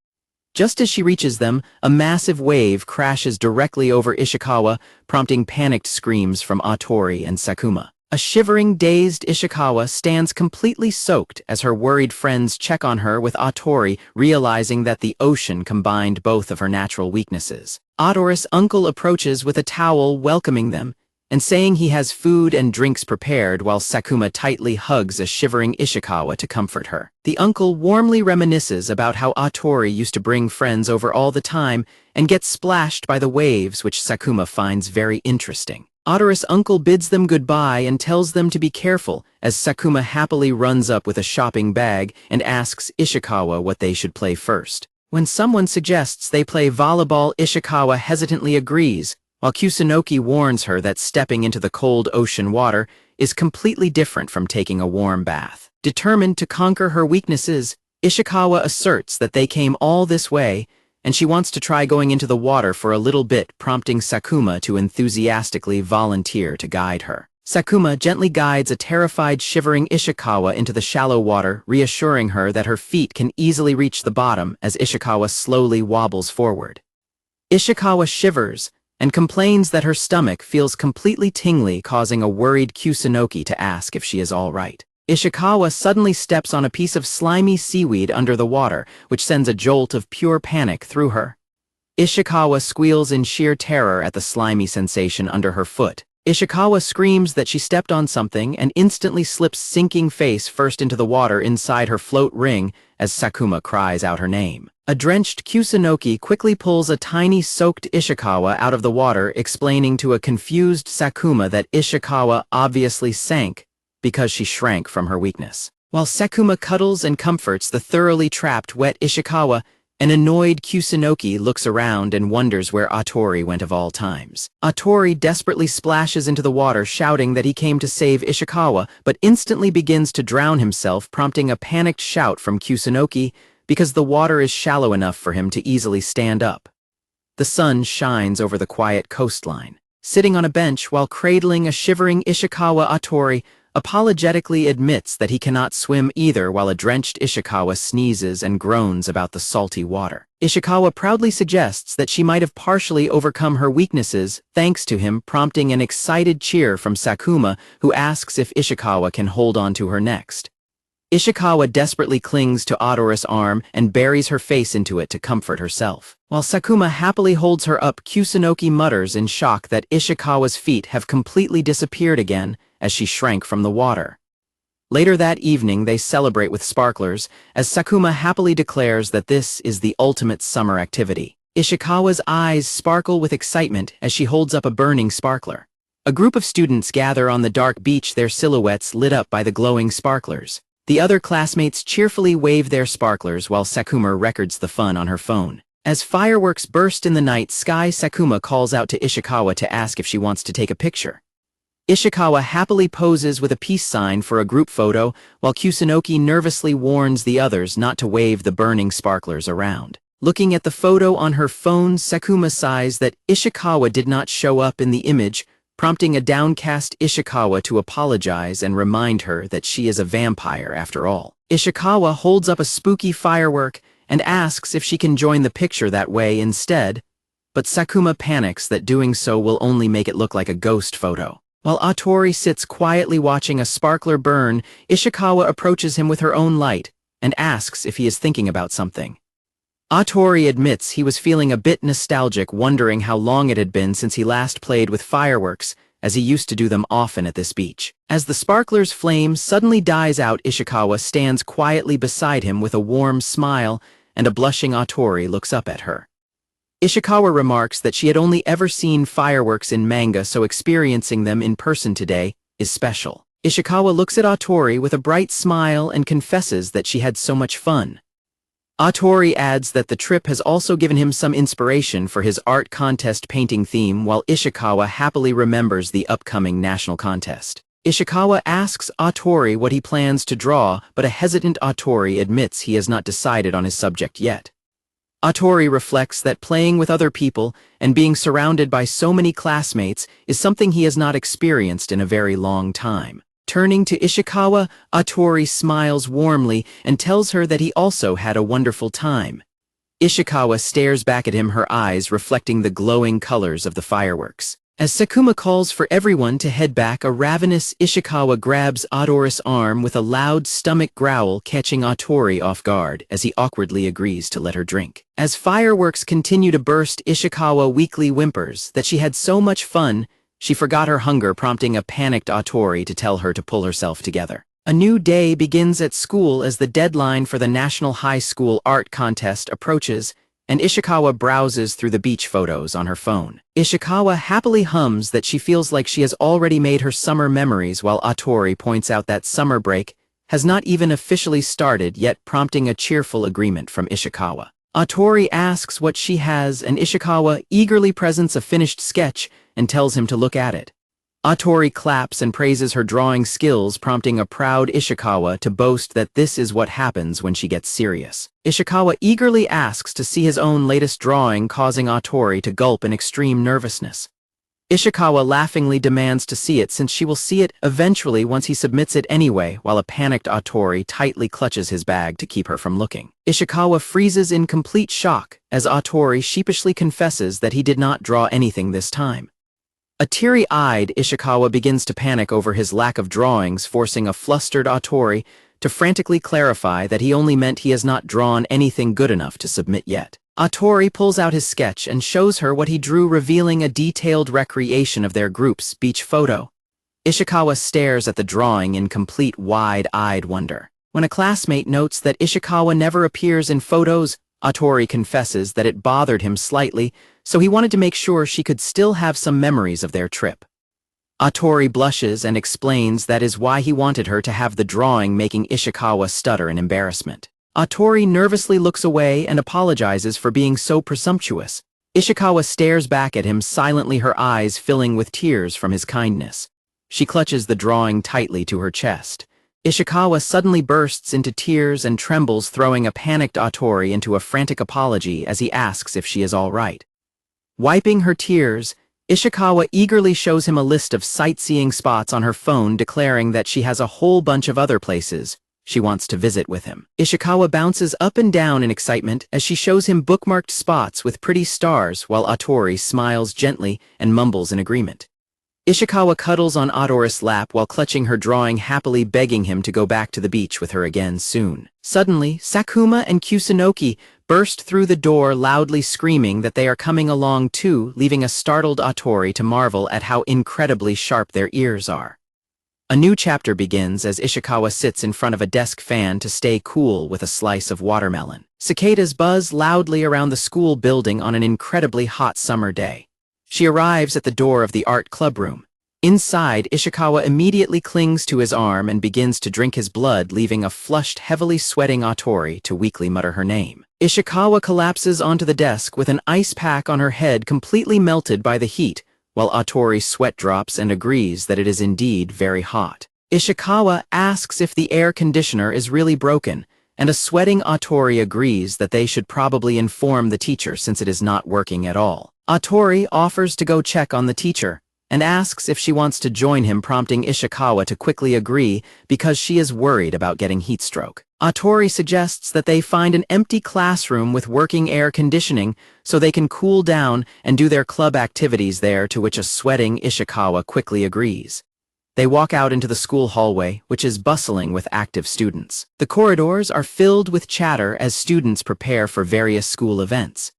Just as she reaches them, a massive wave crashes directly over Ishikawa, prompting panicked screams from Atori and Sakuma. A shivering, dazed Ishikawa stands completely soaked as her worried friends check on her, with Atori realizing that the ocean combined both of her natural weaknesses. Atori's uncle approaches with a towel, welcoming them and saying he has food and drinks prepared, while Sakuma tightly hugs a shivering Ishikawa to comfort her. The uncle warmly reminisces about how Atori used to bring friends over all the time and get splashed by the waves, which Sakuma finds very interesting. Atori's uncle bids them goodbye and tells them to be careful, as Sakuma happily runs up with a shopping bag and asks Ishikawa what they should play first. When someone suggests they play volleyball, Ishikawa hesitantly agrees, while Kusunoki warns her that stepping into the cold ocean water is completely different from taking a warm bath. Determined to conquer her weaknesses, Ishikawa asserts that they came all this way, and she wants to try going into the water for a little bit, prompting Sakuma to enthusiastically volunteer to guide her. Sakuma gently guides a terrified, shivering Ishikawa into the shallow water, reassuring her that her feet can easily reach the bottom as Ishikawa slowly wobbles forward. Ishikawa shivers and complains that her stomach feels completely tingly, causing a worried Kusunoki to ask if she is all right. Ishikawa suddenly steps on a piece of slimy seaweed under the water, which sends a jolt of pure panic through her. Ishikawa squeals in sheer terror at the slimy sensation under her foot. Ishikawa screams that she stepped on something and instantly slips sinking face first into the water inside her float ring as Sakuma cries out her name. A drenched Kusunoki quickly pulls a tiny soaked Ishikawa out of the water, explaining to a confused Sakuma that Ishikawa obviously sank because she shrank from her weakness. While Sakuma cuddles and comforts the thoroughly trapped, wet Ishikawa, an annoyed Kusunoki looks around and wonders where Atori went of all times. Atori desperately splashes into the water, shouting that he came to save Ishikawa, but instantly begins to drown himself, prompting a panicked shout from Kusunoki because the water is shallow enough for him to easily stand up. The sun shines over the quiet coastline. Sitting on a bench while cradling a shivering Ishikawa, Atori apologetically admits that he cannot swim either, while a drenched Ishikawa sneezes and groans about the salty water. Ishikawa proudly suggests that she might have partially overcome her weaknesses thanks to him, prompting an excited cheer from Sakuma, who asks if Ishikawa can hold on to her next. Ishikawa desperately clings to Atori's arm and buries her face into it to comfort herself. While Sakuma happily holds her up, Kusunoki mutters in shock that Ishikawa's feet have completely disappeared again as she shrank from the water. Later that evening, they celebrate with sparklers, as Sakuma happily declares that this is the ultimate summer activity. Ishikawa's eyes sparkle with excitement as she holds up a burning sparkler. A group of students gather on the dark beach, their silhouettes lit up by the glowing sparklers. The other classmates cheerfully wave their sparklers while Sakuma records the fun on her phone. As fireworks burst in the night sky, Sakuma calls out to Ishikawa to ask if she wants to take a picture. Ishikawa happily poses with a peace sign for a group photo, while Kusunoki nervously warns the others not to wave the burning sparklers around. Looking at the photo on her phone, Sakuma sighs that Ishikawa did not show up in the image, prompting a downcast Ishikawa to apologize and remind her that she is a vampire after all. Ishikawa holds up a spooky firework and asks if she can join the picture that way instead, but Sakuma panics that doing so will only make it look like a ghost photo. While Atori sits quietly watching a sparkler burn, Ishikawa approaches him with her own light and asks if he is thinking about something. Atori admits he was feeling a bit nostalgic, wondering how long it had been since he last played with fireworks, as he used to do them often at this beach. As the sparkler's flame suddenly dies out, Ishikawa stands quietly beside him with a warm smile, and a blushing Atori looks up at her. Ishikawa remarks that she had only ever seen fireworks in manga, so experiencing them in person today is special. Ishikawa looks at Atori with a bright smile and confesses that she had so much fun. Atori adds that the trip has also given him some inspiration for his art contest painting theme, while Ishikawa happily remembers the upcoming national contest. Ishikawa asks Atori what he plans to draw, but a hesitant Atori admits he has not decided on his subject yet. Atori reflects that playing with other people and being surrounded by so many classmates is something he has not experienced in a very long time. Turning to Ishikawa, Atori smiles warmly and tells her that he also had a wonderful time. Ishikawa stares back at him, her eyes reflecting the glowing colors of the fireworks. As Sakuma calls for everyone to head back, a ravenous Ishikawa grabs Atori's arm with a loud stomach growl, catching Atori off guard as he awkwardly agrees to let her drink. As fireworks continue to burst, Ishikawa weakly whimpers that she had so much fun she forgot her hunger, prompting a panicked Atori to tell her to pull herself together. A new day begins at school as the deadline for the National High School Art Contest approaches, and Ishikawa browses through the beach photos on her phone. Ishikawa happily hums that she feels like she has already made her summer memories, while Atori points out that summer break has not even officially started yet, prompting a cheerful agreement from Ishikawa. Atori asks what she has, and Ishikawa eagerly presents a finished sketch and tells him to look at it. Atori claps and praises her drawing skills, prompting a proud Ishikawa to boast that this is what happens when she gets serious. Ishikawa eagerly asks to see his own latest drawing, causing Atori to gulp in extreme nervousness. Ishikawa laughingly demands to see it, since she will see it eventually once he submits it anyway, while a panicked Atori tightly clutches his bag to keep her from looking. Ishikawa freezes in complete shock as Atori sheepishly confesses that he did not draw anything this time. A teary-eyed Ishikawa begins to panic over his lack of drawings, forcing a flustered Atori to frantically clarify that he only meant he has not drawn anything good enough to submit yet. Atori pulls out his sketch and shows her what he drew, revealing a detailed recreation of their group's beach photo. Ishikawa stares at the drawing in complete wide-eyed wonder. When a classmate notes that Ishikawa never appears in photos, Atori confesses that it bothered him slightly, so he wanted to make sure she could still have some memories of their trip. Atori blushes and explains that is why he wanted her to have the drawing, making Ishikawa stutter in embarrassment. Atori nervously looks away and apologizes for being so presumptuous. Ishikawa stares back at him silently, her eyes filling with tears from his kindness. She clutches the drawing tightly to her chest. Ishikawa suddenly bursts into tears and trembles, throwing a panicked Atori into a frantic apology as he asks if she is all right. Wiping her tears, Ishikawa eagerly shows him a list of sightseeing spots on her phone, declaring that she has a whole bunch of other places she wants to visit with him. Ishikawa bounces up and down in excitement as she shows him bookmarked spots with pretty stars, while Atori smiles gently and mumbles in agreement. Ishikawa cuddles on Atori's lap while clutching her drawing, happily begging him to go back to the beach with her again soon. Suddenly, Sakuma and Kusunoki burst through the door, loudly screaming that they are coming along too, leaving a startled Atori to marvel at how incredibly sharp their ears are. A new chapter begins as Ishikawa sits in front of a desk fan to stay cool with a slice of watermelon. Cicadas buzz loudly around the school building on an incredibly hot summer day. She arrives at the door of the art club room. Inside, Ishikawa immediately clings to his arm and begins to drink his blood, leaving a flushed, heavily sweating Atori to weakly mutter her name. Ishikawa collapses onto the desk with an ice pack on her head, completely melted by the heat, while Atori sweat drops and agrees that it is indeed very hot. Ishikawa asks if the air conditioner is really broken, and a sweating Atori agrees that they should probably inform the teacher since it is not working at all. Atori offers to go check on the teacher, and asks if she wants to join him, prompting Ishikawa to quickly agree because she is worried about getting heat stroke. Atori suggests that they find an empty classroom with working air conditioning so they can cool down and do their club activities there, to which a sweating Ishikawa quickly agrees. They walk out into the school hallway, which is bustling with active students. The corridors are filled with chatter as students prepare for various school events.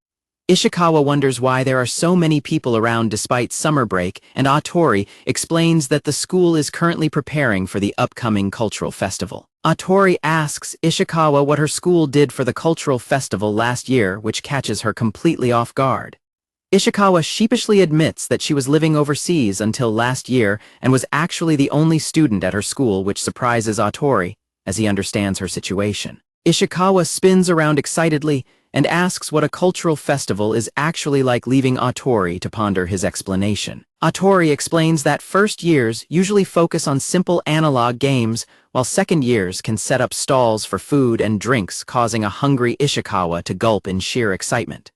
Ishikawa wonders why there are so many people around despite summer break, and Atori explains that the school is currently preparing for the upcoming cultural festival. Atori asks Ishikawa what her school did for the cultural festival last year, which catches her completely off guard. Ishikawa sheepishly admits that she was living overseas until last year and was actually the only student at her school, which surprises Atori as he understands her situation. Ishikawa spins around excitedly and asks what a cultural festival is actually like, leaving Atori to ponder his explanation. Atori explains that first years usually focus on simple analog games, while second years can set up stalls for food and drinks, causing a hungry Ishikawa to gulp in sheer excitement.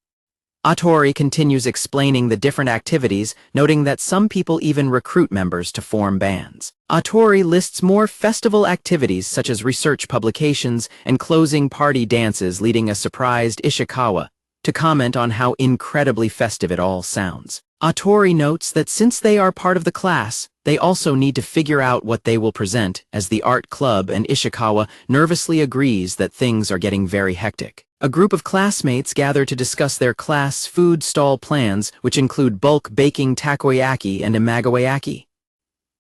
Atori continues explaining the different activities, noting that some people even recruit members to form bands. Atori lists more festival activities such as research publications and closing party dances, leading a surprised Ishikawa to comment on how incredibly festive it all sounds. Atori notes that since they are part of the class, they also need to figure out what they will present as the art club, and Ishikawa nervously agrees that things are getting very hectic. A group of classmates gather to discuss their class food stall plans, which include bulk baking takoyaki and imagawayaki.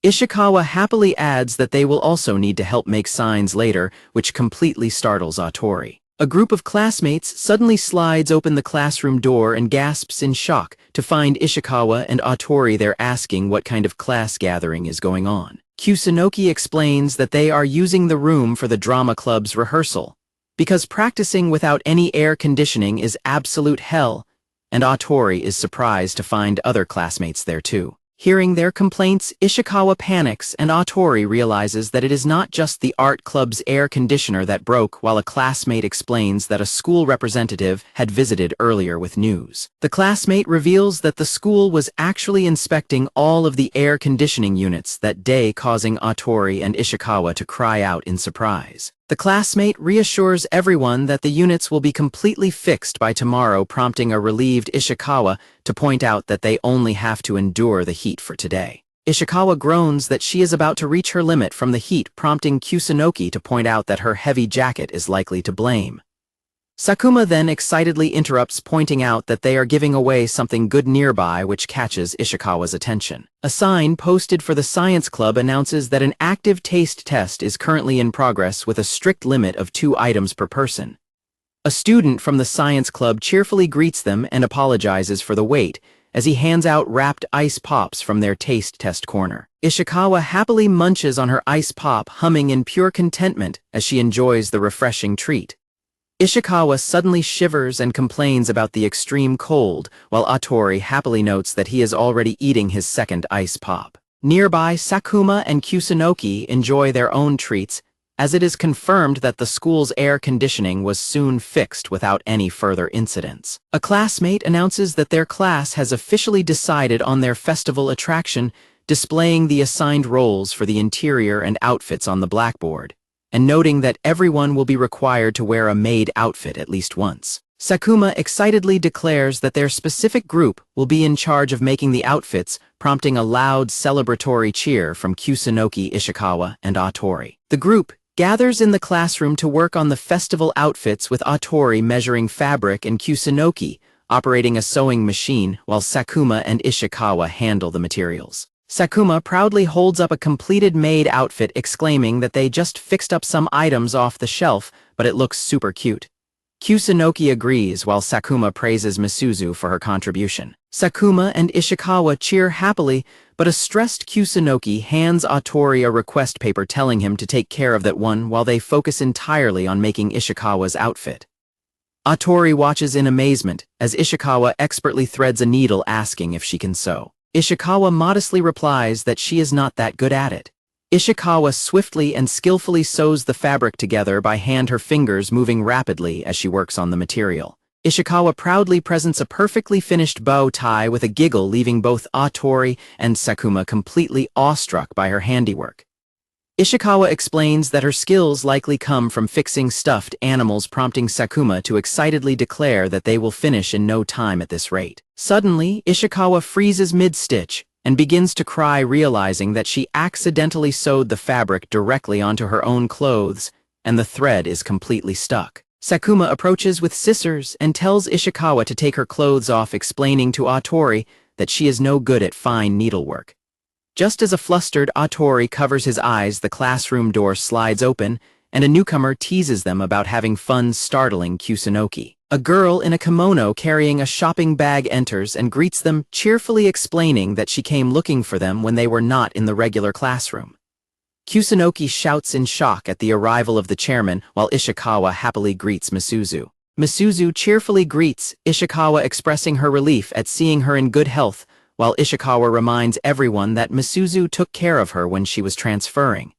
Ishikawa happily adds that they will also need to help make signs later, which completely startles Atori. A group of classmates suddenly slides open the classroom door and gasps in shock to find Ishikawa and Atori there, asking what kind of class gathering is going on. Kusunoki explains that they are using the room for the drama club's rehearsal, because practicing without any air conditioning is absolute hell, and Atori is surprised to find other classmates there too. Hearing their complaints, Ishikawa panics, and Atori realizes that it is not just the art club's air conditioner that broke, while a classmate explains that a school representative had visited earlier with news. The classmate reveals that the school was actually inspecting all of the air conditioning units that day, causing Atori and Ishikawa to cry out in surprise. The classmate reassures everyone that the units will be completely fixed by tomorrow, prompting a relieved Ishikawa to point out that they only have to endure the heat for today. Ishikawa groans that she is about to reach her limit from the heat, prompting Kusunoki to point out that her heavy jacket is likely to blame. Sakuma then excitedly interrupts, pointing out that they are giving away something good nearby, which catches Ishikawa's attention. A sign posted for the science club announces that an active taste test is currently in progress with a strict limit of 2 items per person. A student from the science club cheerfully greets them and apologizes for the wait as he hands out wrapped ice pops from their taste test corner. Ishikawa happily munches on her ice pop, humming in pure contentment as she enjoys the refreshing treat. Ishikawa suddenly shivers and complains about the extreme cold, while Atori happily notes that he is already eating his second ice pop. Nearby, Sakuma and Kusunoki enjoy their own treats, as it is confirmed that the school's air conditioning was soon fixed without any further incidents. A classmate announces that their class has officially decided on their festival attraction, displaying the assigned roles for the interior and outfits on the blackboard, and noting that everyone will be required to wear a maid outfit at least once. Sakuma excitedly declares that their specific group will be in charge of making the outfits, prompting a loud celebratory cheer from Kusunoki, Ishikawa, and Atori. The group gathers in the classroom to work on the festival outfits, with Atori measuring fabric and Kusunoki operating a sewing machine, while Sakuma and Ishikawa handle the materials. Sakuma proudly holds up a completed maid outfit, exclaiming that they just fixed up some items off the shelf, but it looks super cute. Kusunoki agrees, while Sakuma praises Misuzu for her contribution. Sakuma and Ishikawa cheer happily, but a stressed Kusunoki hands Atori a request paper telling him to take care of that one while they focus entirely on making Ishikawa's outfit. Atori watches in amazement as Ishikawa expertly threads a needle, asking if she can sew. Ishikawa modestly replies that she is not that good at it. Ishikawa swiftly and skillfully sews the fabric together by hand, her fingers moving rapidly as she works on the material. Ishikawa proudly presents a perfectly finished bow tie with a giggle, leaving both Atori and Sakuma completely awestruck by her handiwork. Ishikawa explains that her skills likely come from fixing stuffed animals, prompting Sakuma to excitedly declare that they will finish in no time at this rate. Suddenly, Ishikawa freezes mid-stitch and begins to cry, realizing that she accidentally sewed the fabric directly onto her own clothes, and the thread is completely stuck. Sakuma approaches with scissors and tells Ishikawa to take her clothes off, explaining to Atori that she is no good at fine needlework. Just as a flustered Atori covers his eyes, the classroom door slides open, and a newcomer teases them about having fun startling Kusunoki. A girl in a kimono carrying a shopping bag enters and greets them, cheerfully explaining that she came looking for them when they were not in the regular classroom. Kusunoki shouts in shock at the arrival of the chairman, while Ishikawa happily greets Misuzu. Misuzu cheerfully greets Ishikawa, expressing her relief at seeing her in good health, while Ishikawa reminds everyone that Misuzu took care of her when she was transferring.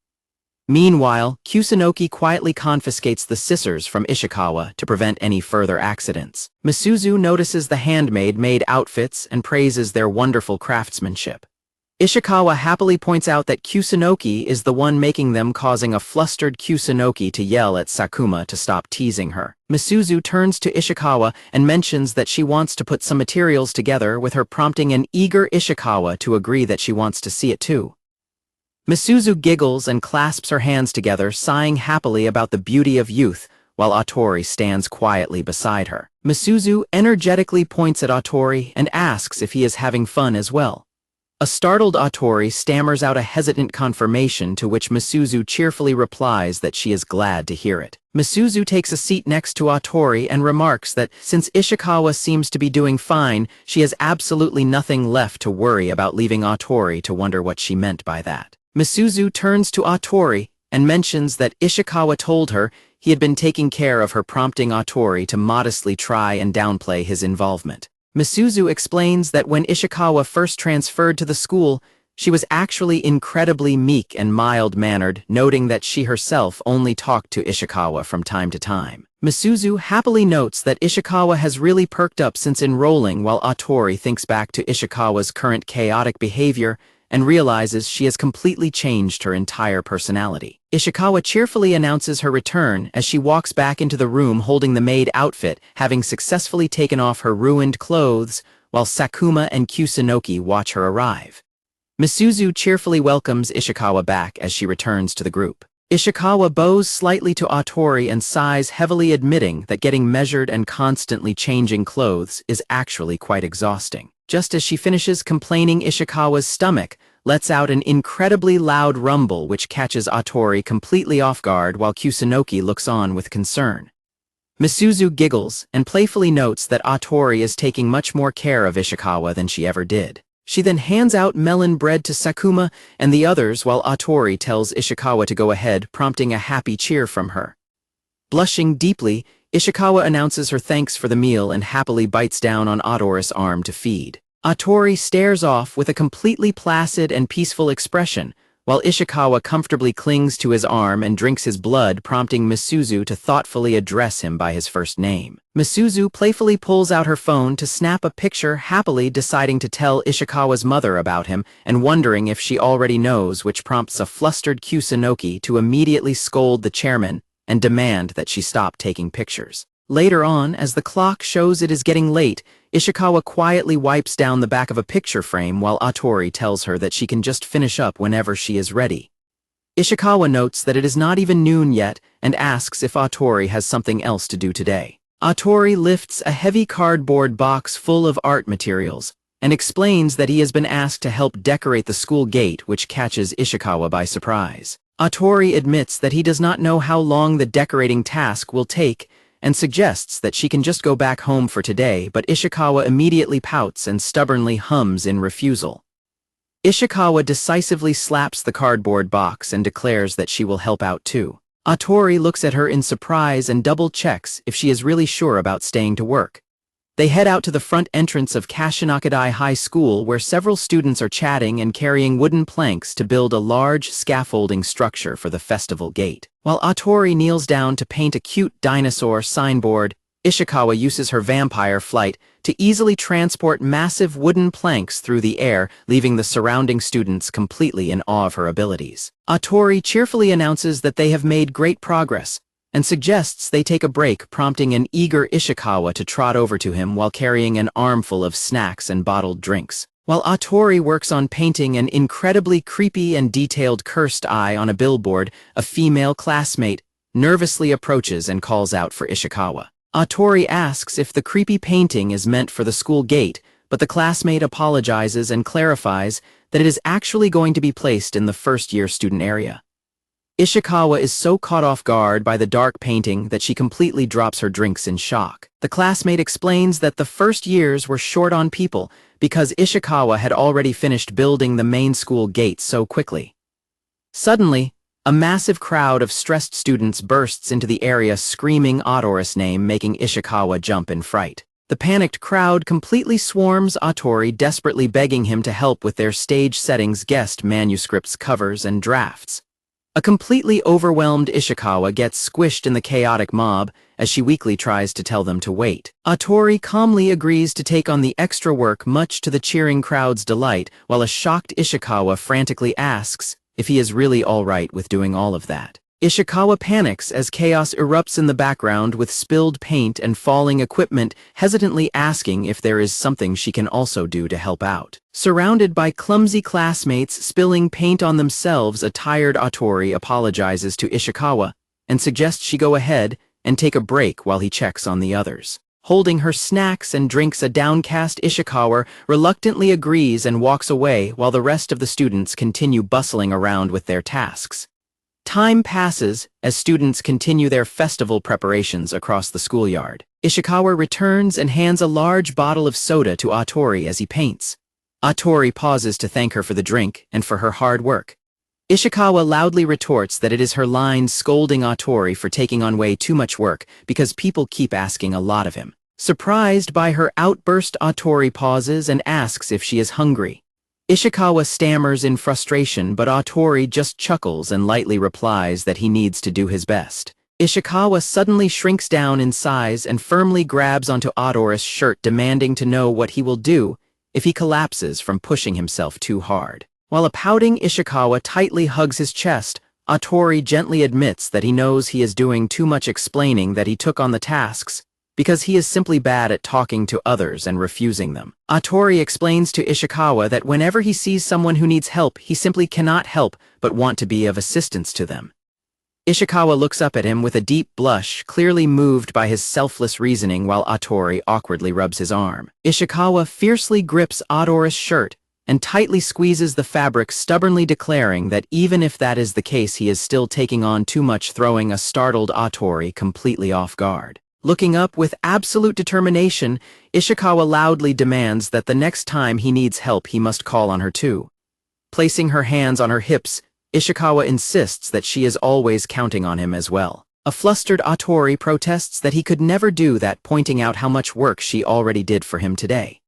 Meanwhile, Kusunoki quietly confiscates the scissors from Ishikawa to prevent any further accidents. Misuzu notices the handmade outfits and praises their wonderful craftsmanship. Ishikawa happily points out that Kusunoki is the one making them, causing a flustered Kusunoki to yell at Sakuma to stop teasing her. Misuzu turns to Ishikawa and mentions that she wants to put some materials together, with her prompting an eager Ishikawa to agree that she wants to see it too. Misuzu giggles and clasps her hands together, sighing happily about the beauty of youth, while Atori stands quietly beside her. Misuzu energetically points at Atori and asks if he is having fun as well. A startled Atori stammers out a hesitant confirmation, to which Misuzu cheerfully replies that she is glad to hear it. Misuzu takes a seat next to Atori and remarks that since Ishikawa seems to be doing fine, she has absolutely nothing left to worry about, leaving Atori to wonder what she meant by that. Misuzu turns to Atori and mentions that Ishikawa told her he had been taking care of her, prompting Atori to modestly try and downplay his involvement. Misuzu explains that when Ishikawa first transferred to the school, she was actually incredibly meek and mild-mannered, noting that she herself only talked to Ishikawa from time to time. Misuzu happily notes that Ishikawa has really perked up since enrolling, while Atori thinks back to Ishikawa's current chaotic behavior and realizes she has completely changed her entire personality. Ishikawa cheerfully announces her return as she walks back into the room holding the maid outfit, having successfully taken off her ruined clothes, while Sakuma and Kusunoki watch her arrive. Misuzu cheerfully welcomes Ishikawa back as she returns to the group. Ishikawa bows slightly to Atori and sighs heavily, admitting that getting measured and constantly changing clothes is actually quite exhausting. Just as she finishes complaining, Ishikawa's stomach lets out an incredibly loud rumble, which catches Atori completely off guard, while Kusunoki looks on with concern. Misuzu giggles and playfully notes that Atori is taking much more care of Ishikawa than she ever did. She then hands out melon bread to Sakuma and the others, while Atori tells Ishikawa to go ahead, prompting a happy cheer from her. Blushing deeply, Ishikawa announces her thanks for the meal and happily bites down on Atori's arm to feed. Atori stares off with a completely placid and peaceful expression, while Ishikawa comfortably clings to his arm and drinks his blood, prompting Misuzu to thoughtfully address him by his first name. Misuzu playfully pulls out her phone to snap a picture, happily deciding to tell Ishikawa's mother about him and wondering if she already knows, which prompts a flustered Kusunoki to immediately scold the chairman and demand that she stop taking pictures. Later on, as the clock shows it is getting late, Ishikawa quietly wipes down the back of a picture frame, while Atori tells her that she can just finish up whenever she is ready. Ishikawa notes that it is not even noon yet and asks if Atori has something else to do today. Atori lifts a heavy cardboard box full of art materials and explains that he has been asked to help decorate the school gate, which catches Ishikawa by surprise. Atori admits that he does not know how long the decorating task will take and suggests that she can just go back home for today, but Ishikawa immediately pouts and stubbornly hums in refusal. Ishikawa decisively slaps the cardboard box and declares that she will help out too. Atori looks at her in surprise and double-checks if she is really sure about staying to work. They head out to the front entrance of Kashinakadai High School, where several students are chatting and carrying wooden planks to build a large scaffolding structure for the festival gate. While Atori kneels down to paint a cute dinosaur signboard, Ishikawa uses her vampire flight to easily transport massive wooden planks through the air, leaving the surrounding students completely in awe of her abilities. Atori cheerfully announces that they have made great progress, and suggests they take a break, prompting an eager Ishikawa to trot over to him while carrying an armful of snacks and bottled drinks. While Atori works on painting an incredibly creepy and detailed cursed eye on a billboard, a female classmate nervously approaches and calls out for Ishikawa. Atori asks if the creepy painting is meant for the school gate, but the classmate apologizes and clarifies that it is actually going to be placed in the first-year student area. Ishikawa is so caught off guard by the dark painting that she completely drops her drinks in shock. The classmate explains that the first years were short on people because Ishikawa had already finished building the main school gate so quickly. Suddenly, a massive crowd of stressed students bursts into the area screaming Atori's name, making Ishikawa jump in fright. The panicked crowd completely swarms Atori, desperately begging him to help with their stage settings, guest manuscripts, covers, and drafts. A completely overwhelmed Ishikawa gets squished in the chaotic mob as she weakly tries to tell them to wait. Atori calmly agrees to take on the extra work, much to the cheering crowd's delight, while a shocked Ishikawa frantically asks if he is really all right with doing all of that. Ishikawa panics as chaos erupts in the background with spilled paint and falling equipment, hesitantly asking if there is something she can also do to help out. Surrounded by clumsy classmates spilling paint on themselves, a tired Atori apologizes to Ishikawa and suggests she go ahead and take a break while he checks on the others. Holding her snacks and drinks, a downcast Ishikawa reluctantly agrees and walks away while the rest of the students continue bustling around with their tasks. Time passes as students continue their festival preparations across the schoolyard. Ishikawa returns and hands a large bottle of soda to Atori as he paints. Atori pauses to thank her for the drink and for her hard work. Ishikawa loudly retorts that it is her line, scolding Atori for taking on way too much work because people keep asking a lot of him. Surprised by her outburst, Atori pauses and asks if she is hungry. Ishikawa stammers in frustration, but Atori just chuckles and lightly replies that he needs to do his best. Ishikawa suddenly shrinks down in size and firmly grabs onto Atori's shirt, demanding to know what he will do if he collapses from pushing himself too hard. While a pouting Ishikawa tightly hugs his chest, Atori gently admits that he knows he is doing too much explaining, that he took on the tasks because he is simply bad at talking to others and refusing them. Atori explains to Ishikawa that whenever he sees someone who needs help, he simply cannot help but want to be of assistance to them. Ishikawa looks up at him with a deep blush, clearly moved by his selfless reasoning, while Atori awkwardly rubs his arm. Ishikawa fiercely grips Atori's shirt and tightly squeezes the fabric, stubbornly declaring that even if that is the case, he is still taking on too much, throwing a startled Atori completely off guard. Looking up with absolute determination, Ishikawa loudly demands that the next time he needs help, he must call on her too. Placing her hands on her hips, Ishikawa insists that she is always counting on him as well. A flustered Atori protests that he could never do that, pointing out how much work she already did for him today.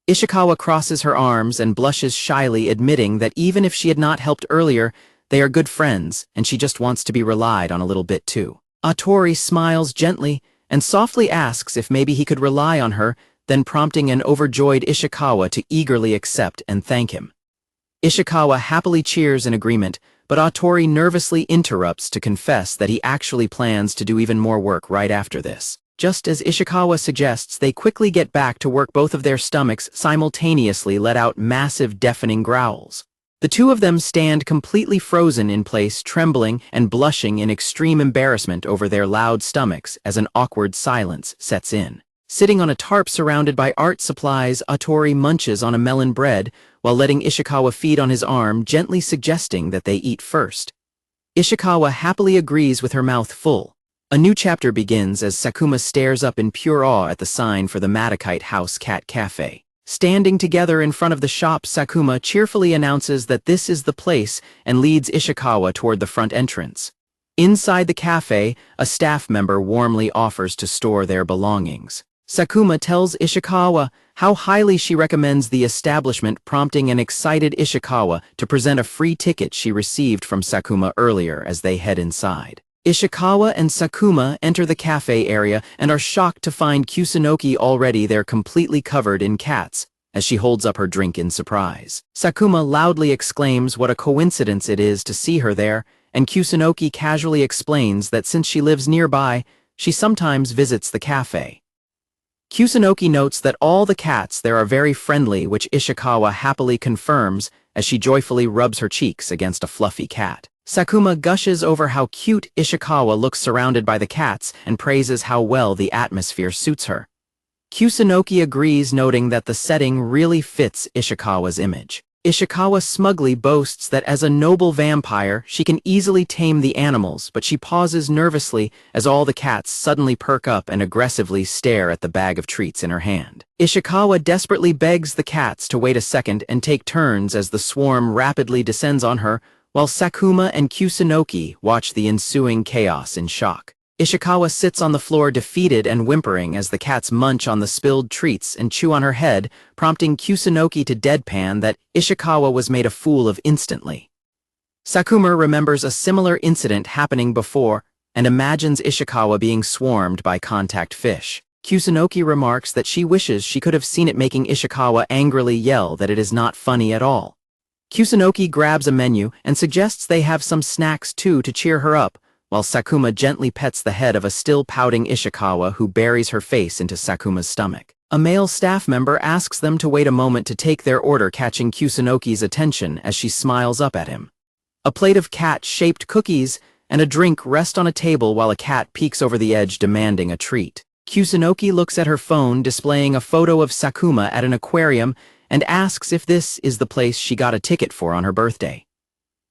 Ishikawa crosses her arms and blushes shyly, admitting that even if she had not helped earlier, they are good friends and she just wants to be relied on a little bit too. Atori smiles gently and softly asks if maybe he could rely on her, then prompting an overjoyed Ishikawa to eagerly accept and thank him. Ishikawa happily cheers in agreement, but Atori nervously interrupts to confess that he actually plans to do even more work right after this. Just as Ishikawa suggests, they quickly get back to work. Both of their stomachs simultaneously let out massive, deafening growls. The two of them stand completely frozen in place, trembling and blushing in extreme embarrassment over their loud stomachs as an awkward silence sets in. Sitting on a tarp surrounded by art supplies, Atori munches on a melon bread while letting Ishikawa feed on his arm, gently suggesting that they eat first. Ishikawa happily agrees with her mouth full. A new chapter begins as Sakuma stares up in pure awe at the sign for the MadamadaThe House Cat Cafe. Standing together in front of the shop, Sakuma cheerfully announces that this is the place and leads Ishikawa toward the front entrance. Inside the cafe, a staff member warmly offers to store their belongings. Sakuma tells Ishikawa how highly she recommends the establishment, prompting an excited Ishikawa to present a free ticket she received from Sakuma earlier as they head inside. Ishikawa and Sakuma enter the cafe area and are shocked to find Kusunoki already there completely covered in cats, as she holds up her drink in surprise. Sakuma loudly exclaims what a coincidence it is to see her there, and Kusunoki casually explains that since she lives nearby, she sometimes visits the cafe. Kusunoki notes that all the cats there are very friendly, which Ishikawa happily confirms as she joyfully rubs her cheeks against a fluffy cat. Sakuma gushes over how cute Ishikawa looks surrounded by the cats and praises how well the atmosphere suits her. Kusunoki agrees, noting that the setting really fits Ishikawa's image. Ishikawa smugly boasts that as a noble vampire, she can easily tame the animals, but she pauses nervously as all the cats suddenly perk up and aggressively stare at the bag of treats in her hand. Ishikawa desperately begs the cats to wait a second and take turns as the swarm rapidly descends on her, while Sakuma and Kusunoki watch the ensuing chaos in shock. Ishikawa sits on the floor defeated and whimpering as the cats munch on the spilled treats and chew on her head, prompting Kusunoki to deadpan that Ishikawa was made a fool of instantly. Sakuma remembers a similar incident happening before and imagines Ishikawa being swarmed by contact fish. Kusunoki remarks that she wishes she could have seen it, making Ishikawa angrily yell that it is not funny at all. Kusunoki grabs a menu and suggests they have some snacks too to cheer her up, while Sakuma gently pets the head of a still pouting Ishikawa who buries her face into Sakuma's stomach. A male staff member asks them to wait a moment to take their order, catching Kusunoki's attention as she smiles up at him. A plate of cat-shaped cookies and a drink rest on a table while a cat peeks over the edge demanding a treat. Kusunoki looks at her phone displaying a photo of Sakuma at an aquarium and asks if this is the place she got a ticket for on her birthday.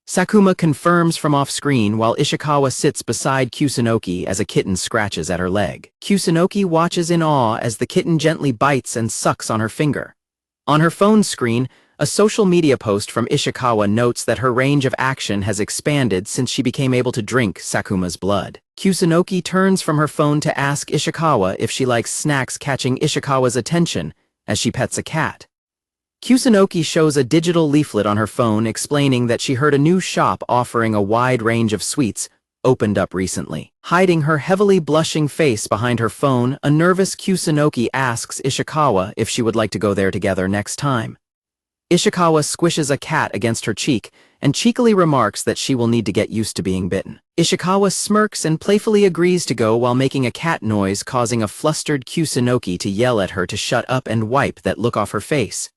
Sakuma confirms from off-screen while Ishikawa sits beside Kusunoki as a kitten scratches at her leg. Kusunoki watches in awe as the kitten gently bites and sucks on her finger. On her phone screen, a social media post from Ishikawa notes that her range of action has expanded since she became able to drink Sakuma's blood. Kusunoki turns from her phone to ask Ishikawa if she likes snacks, catching Ishikawa's attention as she pets a cat. Kusunoki shows a digital leaflet on her phone explaining that she heard a new shop offering a wide range of sweets opened up recently. Hiding her heavily blushing face behind her phone, a nervous Kusunoki asks Ishikawa if she would like to go there together next time. Ishikawa squishes a cat against her cheek and cheekily remarks that she will need to get used to being bitten. Ishikawa smirks and playfully agrees to go while making a cat noise, causing a flustered Kusunoki to yell at her to shut up and wipe that look off her face.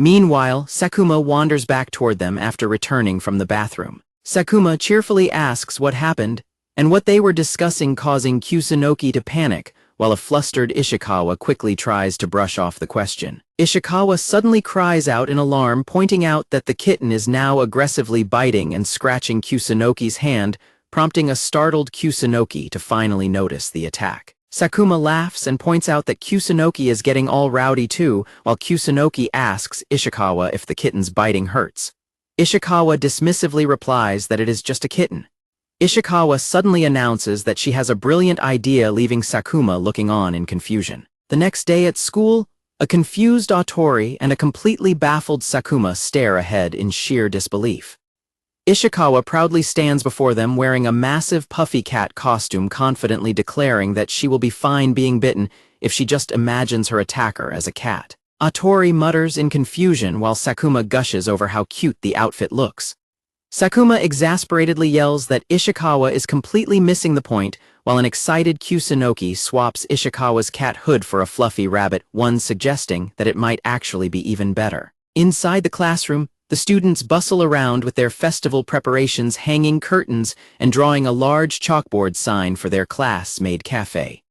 Meanwhile, Sakuma wanders back toward them after returning from the bathroom. Sakuma cheerfully asks what happened and what they were discussing, causing Kusunoki to panic, while a flustered Ishikawa quickly tries to brush off the question. Ishikawa suddenly cries out in alarm, pointing out that the kitten is now aggressively biting and scratching Kusunoki's hand, prompting a startled Kusunoki to finally notice the attack. Sakuma laughs and points out that Kusunoki is getting all rowdy too, while Kusunoki asks Ishikawa if the kitten's biting hurts. Ishikawa dismissively replies that it is just a kitten. Ishikawa suddenly announces that she has a brilliant idea, leaving Sakuma looking on in confusion. The next day at school, a confused Atori and a completely baffled Sakuma stare ahead in sheer disbelief. Ishikawa proudly stands before them wearing a massive puffy cat costume, confidently declaring that she will be fine being bitten if she just imagines her attacker as a cat. Atori mutters in confusion while Sakuma gushes over how cute the outfit looks. Sakuma exasperatedly yells that Ishikawa is completely missing the point, while an excited Kusunoki swaps Ishikawa's cat hood for a fluffy rabbit, one suggesting that it might actually be even better. Inside the classroom, the students bustle around with their festival preparations, hanging curtains and drawing a large chalkboard sign for their class-made cafe.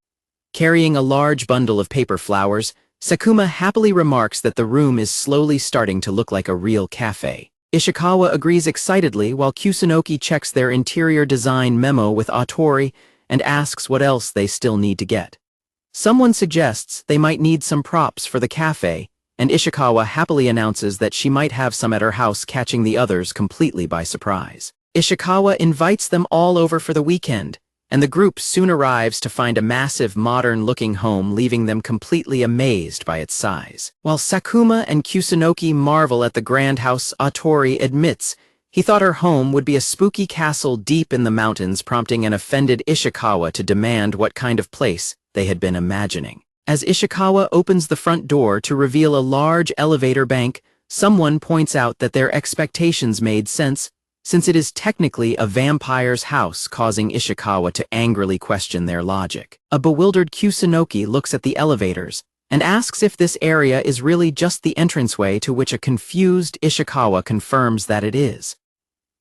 Carrying a large bundle of paper flowers, Sakuma happily remarks that the room is slowly starting to look like a real cafe. Ishikawa agrees excitedly while Kusunoki checks their interior design memo with Atori and asks what else they still need to get. Someone suggests they might need some props for the cafe, and Ishikawa happily announces that she might have some at her house, catching the others completely by surprise. Ishikawa invites them all over for the weekend, and the group soon arrives to find a massive, modern-looking home, leaving them completely amazed by its size. While Sakuma and Kusunoki marvel at the grand house, Atori admits He thought her home would be a spooky castle deep in the mountains, prompting an offended Ishikawa to demand what kind of place they had been imagining. As Ishikawa opens the front door to reveal a large elevator bank, someone points out that their expectations made sense, since it is technically a vampire's house, causing Ishikawa to angrily question their logic. A bewildered Kusunoki looks at the elevators and asks if this area is really just the entranceway, to which a confused Ishikawa confirms that it is.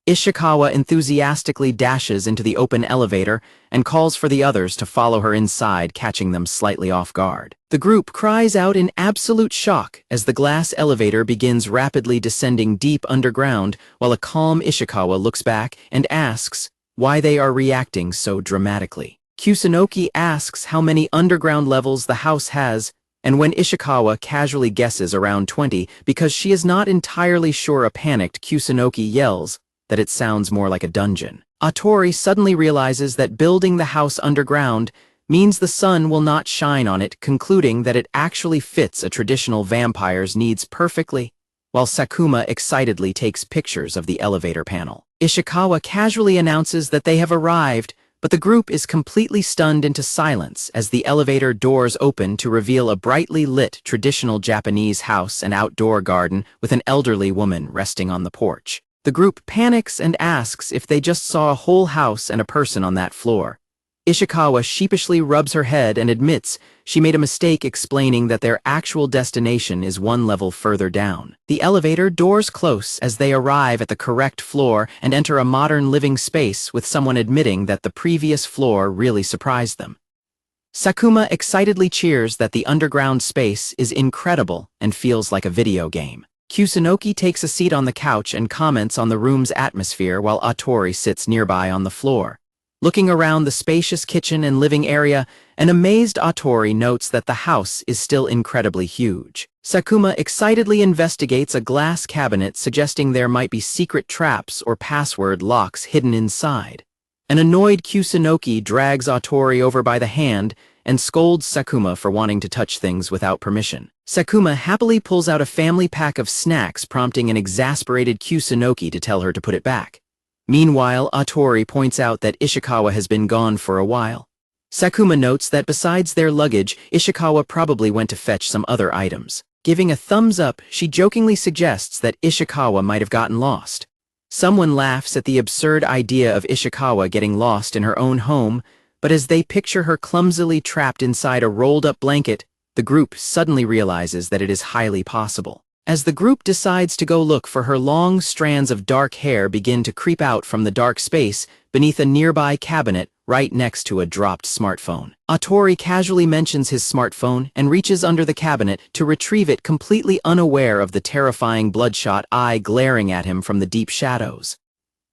Ishikawa enthusiastically dashes into the open elevator and calls for the others to follow her inside, catching them slightly off guard. The group cries out in absolute shock as the glass elevator begins rapidly descending deep underground, while a calm Ishikawa looks back and asks why they are reacting so dramatically. Kusunoki asks how many underground levels the house has, and when Ishikawa casually guesses around 20 because she is not entirely sure, a panicked Kusunoki yells that it sounds more like a dungeon. Atori suddenly realizes that building the house underground means the sun will not shine on it, concluding that it actually fits a traditional vampire's needs perfectly, while Sakuma excitedly takes pictures of the elevator panel. Ishikawa casually announces that they have arrived, but the group is completely stunned into silence as the elevator doors open to reveal a brightly lit traditional Japanese house and outdoor garden with an elderly woman resting on the porch. The group panics and asks if they just saw a whole house and a person on that floor. Ishikawa sheepishly rubs her head and admits she made a mistake, explaining that their actual destination is one level further down. The elevator doors close as they arrive at the correct floor and enter a modern living space, with someone admitting that the previous floor really surprised them. Sakuma excitedly cheers that the underground space is incredible and feels like a video game. Kusunoki takes a seat on the couch and comments on the room's atmosphere, while Atori sits nearby on the floor. Looking around the spacious kitchen and living area, an amazed Atori notes that the house is still incredibly huge. Sakuma excitedly investigates a glass cabinet, suggesting there might be secret traps or password locks hidden inside. An annoyed Kusunoki drags Atori over by the hand and scolds Sakuma for wanting to touch things without permission. Sakuma happily pulls out a family pack of snacks, prompting an exasperated Kusunoki to tell her to put it back. Meanwhile, Atori points out that Ishikawa has been gone for a while. Sakuma notes that besides their luggage, Ishikawa probably went to fetch some other items. Giving a thumbs up, she jokingly suggests that Ishikawa might have gotten lost. Someone laughs at the absurd idea of Ishikawa getting lost in her own home, but as they picture her clumsily trapped inside a rolled-up blanket, the group suddenly realizes that it is highly possible. As the group decides to go look for her, long strands of dark hair begin to creep out from the dark space beneath a nearby cabinet right next to a dropped smartphone. Atori casually mentions his smartphone and reaches under the cabinet to retrieve it, completely unaware of the terrifying bloodshot eye glaring at him from the deep shadows.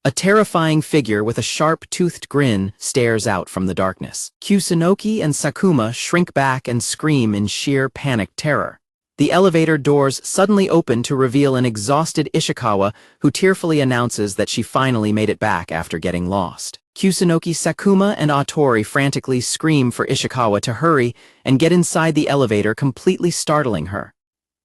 A terrifying figure with a sharp-toothed grin stares out from the darkness. Kusunoki and Sakuma shrink back and scream in sheer panicked terror. The elevator doors suddenly open to reveal an exhausted Ishikawa, who tearfully announces that she finally made it back after getting lost. Kusunoki, Sakuma, and Atori frantically scream for Ishikawa to hurry and get inside the elevator, completely startling her.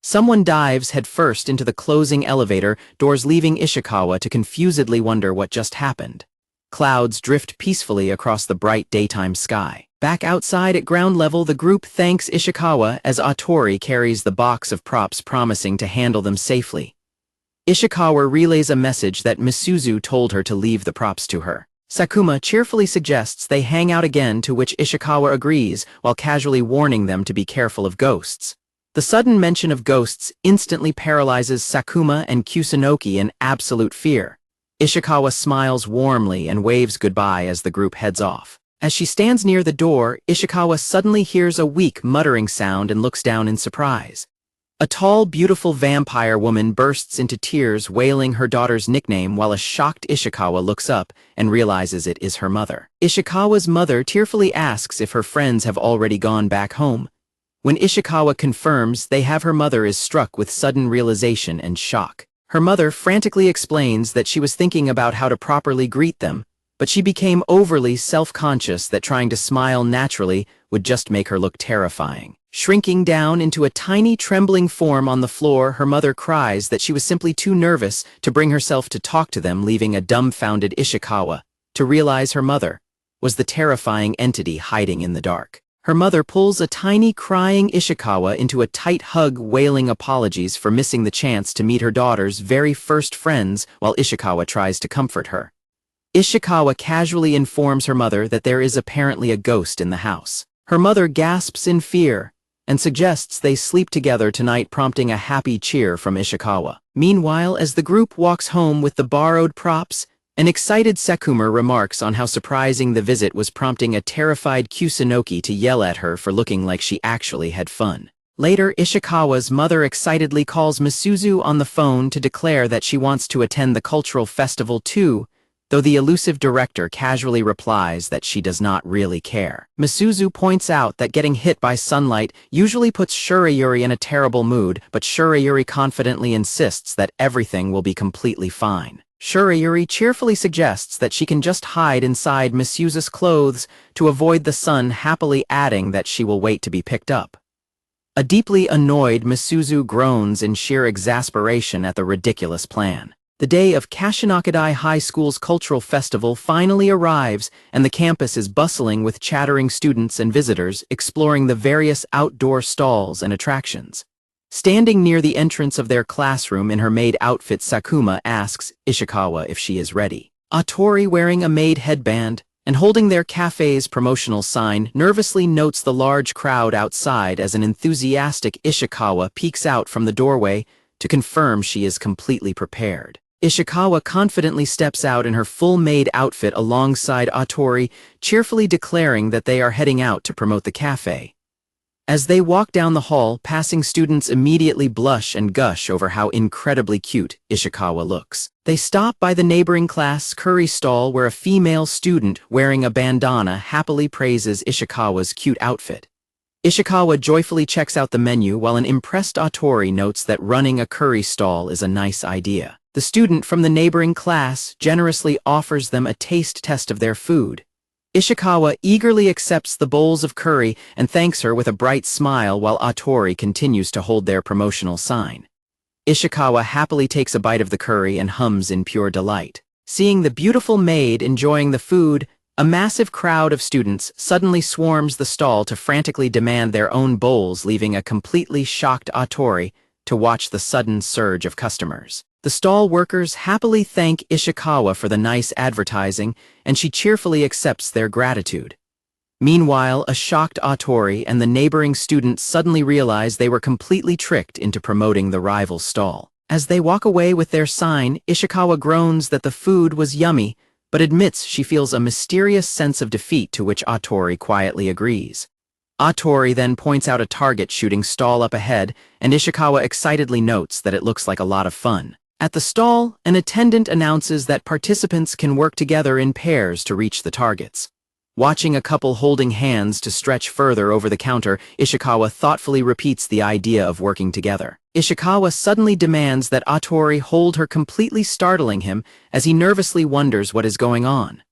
Someone dives headfirst into the closing elevator doors, leaving Ishikawa to confusedly wonder what just happened. Clouds drift peacefully across the bright daytime sky. Back outside at ground level, the group thanks Ishikawa as Atori carries the box of props, promising to handle them safely. Ishikawa relays a message that Misuzu told her to leave the props to her. Sakuma cheerfully suggests they hang out again, to which Ishikawa agrees, while casually warning them to be careful of ghosts. The sudden mention of ghosts instantly paralyzes Sakuma and Kusunoki in absolute fear. Ishikawa smiles warmly and waves goodbye as the group heads off. As she stands near the door, Ishikawa suddenly hears a weak muttering sound and looks down in surprise. A tall, beautiful vampire woman bursts into tears, wailing her daughter's nickname, while a shocked Ishikawa looks up and realizes it is her mother. Ishikawa's mother tearfully asks if her friends have already gone back home. When Ishikawa confirms they have, her mother is struck with sudden realization and shock. Her mother frantically explains that she was thinking about how to properly greet them, but she became overly self-conscious that trying to smile naturally would just make her look terrifying. Shrinking down into a tiny trembling form on the floor, her mother cries that she was simply too nervous to bring herself to talk to them, leaving a dumbfounded Ishikawa to realize her mother was the terrifying entity hiding in the dark. Her mother pulls a tiny crying Ishikawa into a tight hug, wailing apologies for missing the chance to meet her daughter's very first friends while Ishikawa tries to comfort her. Ishikawa casually informs her mother that there is apparently a ghost in the house. Her mother gasps in fear and suggests they sleep together tonight, prompting a happy cheer from Ishikawa. Meanwhile, as the group walks home with the borrowed props, an excited Sekuma remarks on how surprising the visit was, prompting a terrified Kusunoki to yell at her for looking like she actually had fun. Later, Ishikawa's mother excitedly calls Misuzu on the phone to declare that she wants to attend the cultural festival too, though the elusive director casually replies that she does not really care. Misuzu points out that getting hit by sunlight usually puts Shurayuri in a terrible mood, but Shurayuri confidently insists that everything will be completely fine. Shurayuri cheerfully suggests that she can just hide inside Misuzu's clothes to avoid the sun, happily adding that she will wait to be picked up. A deeply annoyed Misuzu groans in sheer exasperation at the ridiculous plan. The day of Kashinakadai High School's cultural festival finally arrives, and the campus is bustling with chattering students and visitors exploring the various outdoor stalls and attractions. Standing near the entrance of their classroom in her maid outfit, Sakuma asks Ishikawa if she is ready. Atori, wearing a maid headband and holding their cafe's promotional sign, nervously notes the large crowd outside as an enthusiastic Ishikawa peeks out from the doorway to confirm she is completely prepared. Ishikawa confidently steps out in her full maid outfit alongside Atori, cheerfully declaring that they are heading out to promote the cafe. As they walk down the hall, passing students immediately blush and gush over how incredibly cute Ishikawa looks. They stop by the neighboring class curry stall where a female student wearing a bandana happily praises Ishikawa's cute outfit. Ishikawa joyfully checks out the menu while an impressed Atori notes that running a curry stall is a nice idea. The student from the neighboring class generously offers them a taste test of their food. Ishikawa eagerly accepts the bowls of curry and thanks her with a bright smile while Atori continues to hold their promotional sign. Ishikawa happily takes a bite of the curry and hums in pure delight. Seeing the beautiful maid enjoying the food, a massive crowd of students suddenly swarms the stall to frantically demand their own bowls, leaving a completely shocked Atori to watch the sudden surge of customers. The stall workers happily thank Ishikawa for the nice advertising, and she cheerfully accepts their gratitude. Meanwhile, a shocked Atori and the neighboring students suddenly realize they were completely tricked into promoting the rival stall. As they walk away with their sign, Ishikawa groans that the food was yummy, but admits she feels a mysterious sense of defeat, to which Atori quietly agrees. Atori then points out a target shooting stall up ahead, and Ishikawa excitedly notes that it looks like a lot of fun. At the stall, an attendant announces that participants can work together in pairs to reach the targets. Watching a couple holding hands to stretch further over the counter, Ishikawa thoughtfully repeats the idea of working together. Ishikawa suddenly demands that Atori hold her, completely startling him as he nervously wonders what is going on.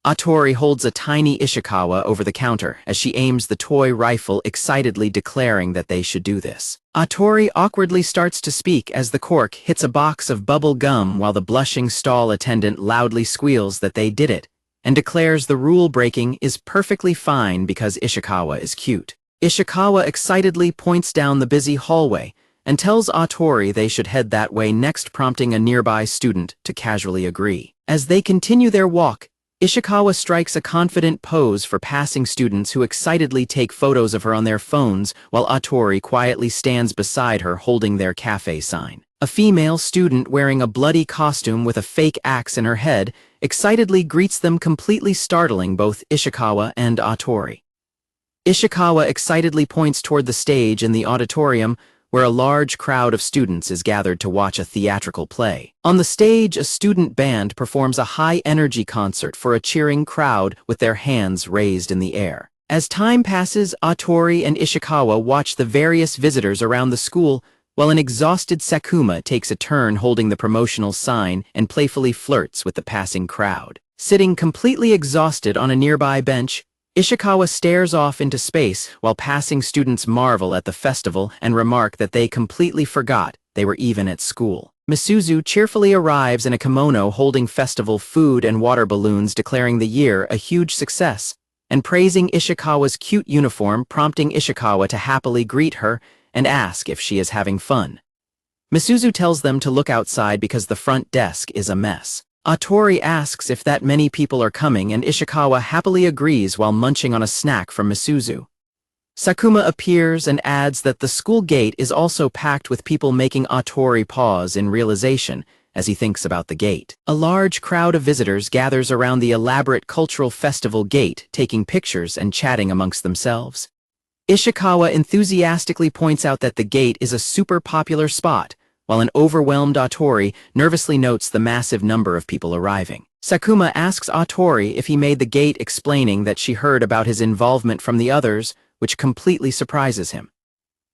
Atori holds a tiny Ishikawa over the counter as she aims the toy rifle, excitedly declaring that they should do this. Atori awkwardly starts to speak as the cork hits a box of bubble gum, while the blushing stall attendant loudly squeals that they did it and declares the rule breaking is perfectly fine because Ishikawa is cute. Ishikawa excitedly points down the busy hallway and tells Atori they should head that way next, prompting a nearby student to casually agree. As they continue their walk, Ishikawa strikes a confident pose for passing students who excitedly take photos of her on their phones, while Atori quietly stands beside her holding their cafe sign. A female student wearing a bloody costume with a fake axe in her head excitedly greets them, completely startling both Ishikawa and Atori. Ishikawa excitedly points toward the stage in the auditorium, where a large crowd of students is gathered to watch a theatrical play. On the stage, a student band performs a high-energy concert for a cheering crowd with their hands raised in the air. As time passes, Atori and Ishikawa watch the various visitors around the school, while an exhausted Sakuma takes a turn holding the promotional sign and playfully flirts with the passing crowd. Sitting completely exhausted on a nearby bench, Ishikawa stares off into space while passing students marvel at the festival and remark that they completely forgot they were even at school. Misuzu cheerfully arrives in a kimono holding festival food and water balloons, declaring the year a huge success, and praising Ishikawa's cute uniform, prompting Ishikawa to happily greet her and ask if she is having fun. Misuzu tells them to look outside because the front desk is a mess. Atori asks if that many people are coming, and Ishikawa happily agrees while munching on a snack from Misuzu. Sakuma appears and adds that the school gate is also packed with people, making Atori pause in realization as he thinks about the gate. A large crowd of visitors gathers around the elaborate cultural festival gate, taking pictures and chatting amongst themselves. Ishikawa enthusiastically points out that the gate is a super popular spot, while an overwhelmed Atori nervously notes the massive number of people arriving. Sakuma asks Atori if he made the gate, explaining that she heard about his involvement from the others, which completely surprises him.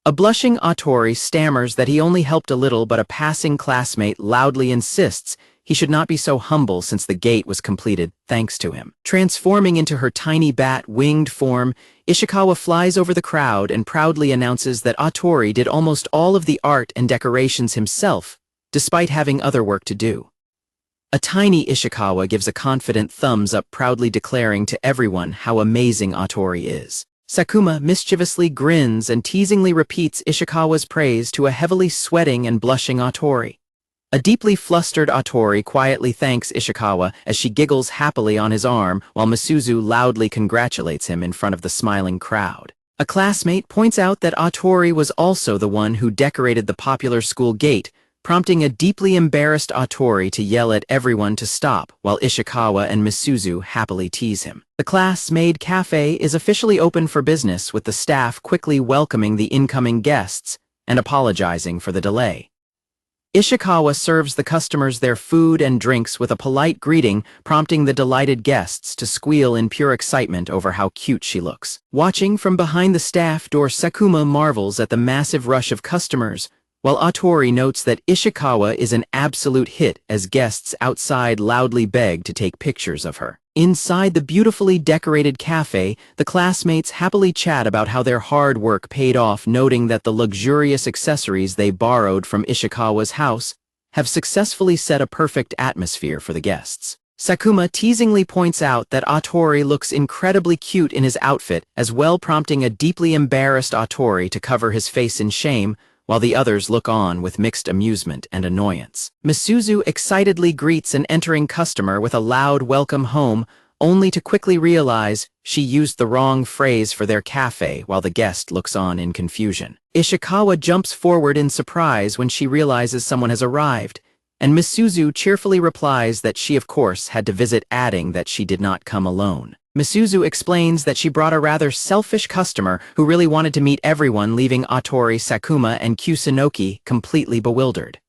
A blushing Atori stammers that he only helped a little, but a passing classmate loudly insists he should not be so humble since the gate was completed thanks to him. Transforming into her tiny bat-winged form, Ishikawa flies over the crowd and proudly announces that Atori did almost all of the art and decorations himself, despite having other work to do. A tiny Ishikawa gives a confident thumbs up, proudly declaring to everyone how amazing Atori is. Sakuma mischievously grins and teasingly repeats Ishikawa's praise to a heavily sweating and blushing Atori. A deeply flustered Atori quietly thanks Ishikawa as she giggles happily on his arm, while Misuzu loudly congratulates him in front of the smiling crowd. A classmate points out that Atori was also the one who decorated the popular school gate, prompting a deeply embarrassed Atori to yell at everyone to stop, while Ishikawa and Misuzu happily tease him. The class-made cafe is officially open for business, with the staff quickly welcoming the incoming guests and apologizing for the delay. Ishikawa serves the customers their food and drinks with a polite greeting, prompting the delighted guests to squeal in pure excitement over how cute she looks. Watching from behind the staff door, Sakuma marvels at the massive rush of customers, while Atori notes that Ishikawa is an absolute hit as guests outside loudly beg to take pictures of her. Inside the beautifully decorated cafe, the classmates happily chat about how their hard work paid off, noting that the luxurious accessories they borrowed from Ishikawa's house have successfully set a perfect atmosphere for the guests. Sakuma teasingly points out that Atori looks incredibly cute in his outfit as well, prompting a deeply embarrassed Atori to cover his face in shame, while the others look on with mixed amusement and annoyance. Misuzu excitedly greets an entering customer with a loud welcome home, only to quickly realize she used the wrong phrase for their cafe, while the guest looks on in confusion. Ishikawa jumps forward in surprise when she realizes someone has arrived, and Misuzu cheerfully replies that she of course had to visit, adding that she did not come alone. Misuzu explains that she brought a rather selfish customer who really wanted to meet everyone, leaving Atori, Sakuma, and Kusunoki completely bewildered.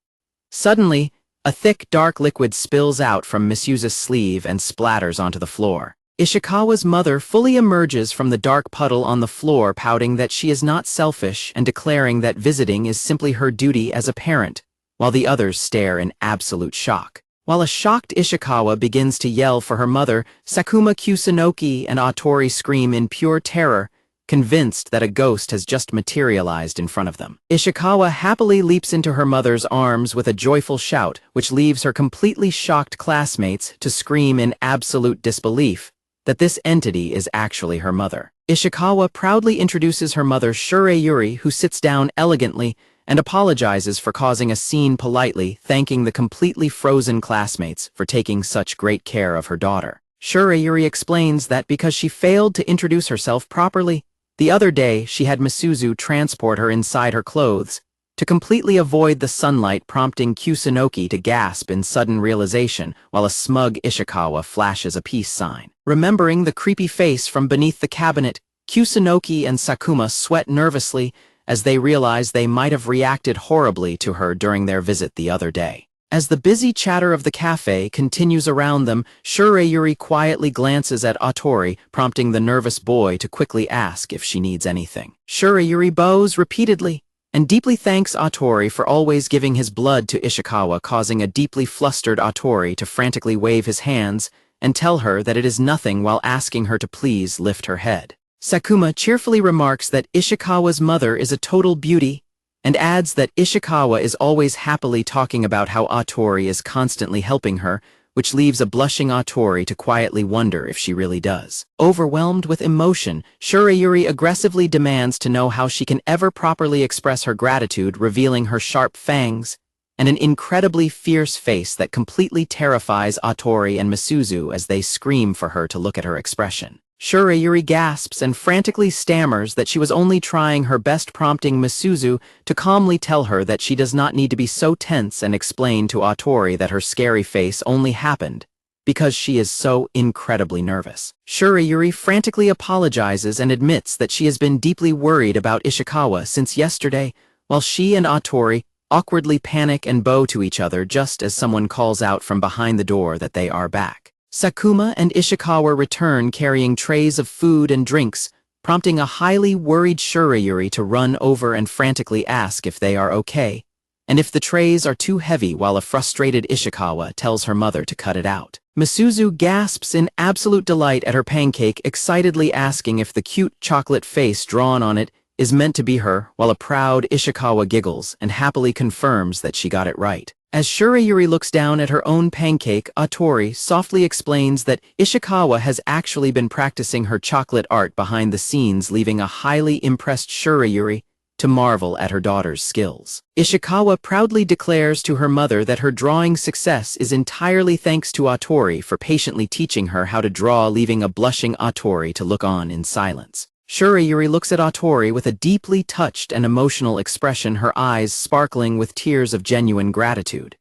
Suddenly, a thick, dark liquid spills out from Misuzu's sleeve and splatters onto the floor. Ishikawa's mother fully emerges from the dark puddle on the floor, pouting that she is not selfish and declaring that visiting is simply her duty as a parent, while the others stare in absolute shock. While a shocked Ishikawa begins to yell for her mother, Sakuma, Kusunoki, and Atori scream in pure terror, convinced that a ghost has just materialized in front of them. Ishikawa happily leaps into her mother's arms with a joyful shout, which leaves her completely shocked classmates to scream in absolute disbelief that this entity is actually her mother. Ishikawa proudly introduces her mother, Shurayuri, who sits down elegantly and apologizes for causing a scene, politely thanking the completely frozen classmates for taking such great care of her daughter. Shurayuri explains that because she failed to introduce herself properly, the other day she had Misuzu transport her inside her clothes to completely avoid the sunlight, prompting Kusunoki to gasp in sudden realization, while a smug Ishikawa flashes a peace sign. Remembering the creepy face from beneath the cabinet, Kusunoki and Sakuma sweat nervously as they realize they might have reacted horribly to her during their visit the other day. As the busy chatter of the cafe continues around them, Shurayuri quietly glances at Atori, prompting the nervous boy to quickly ask if she needs anything. Shurayuri bows repeatedly and deeply thanks Atori for always giving his blood to Ishikawa, causing a deeply flustered Atori to frantically wave his hands and tell her that it is nothing while asking her to please lift her head. Sakuma cheerfully remarks that Ishikawa's mother is a total beauty, and adds that Ishikawa is always happily talking about how Atori is constantly helping her, which leaves a blushing Atori to quietly wonder if she really does. Overwhelmed with emotion, Shurayuri aggressively demands to know how she can ever properly express her gratitude, revealing her sharp fangs and an incredibly fierce face that completely terrifies Atori and Misuzu as they scream for her to look at her expression. Shurayuri gasps and frantically stammers that she was only trying her best, prompting Misuzu to calmly tell her that she does not need to be so tense, and explain to Atori that her scary face only happened because she is so incredibly nervous. Shurayuri frantically apologizes and admits that she has been deeply worried about Ishikawa since yesterday, while she and Atori awkwardly panic and bow to each other just as someone calls out from behind the door that they are back. Sakuma and Ishikawa return carrying trays of food and drinks, prompting a highly worried Shurayuri to run over and frantically ask if they are okay, and if the trays are too heavy, while a frustrated Ishikawa tells her mother to cut it out. Misuzu gasps in absolute delight at her pancake, excitedly asking if the cute chocolate face drawn on it is meant to be her, while a proud Ishikawa giggles and happily confirms that she got it right. As Shurayuri looks down at her own pancake, Atori softly explains that Ishikawa has actually been practicing her chocolate art behind the scenes, leaving a highly impressed Shurayuri to marvel at her daughter's skills. Ishikawa proudly declares to her mother that her drawing success is entirely thanks to Atori for patiently teaching her how to draw, leaving a blushing Atori to look on in silence. Shurayuri looks at Atori with a deeply touched and emotional expression, her eyes sparkling with tears of genuine gratitude.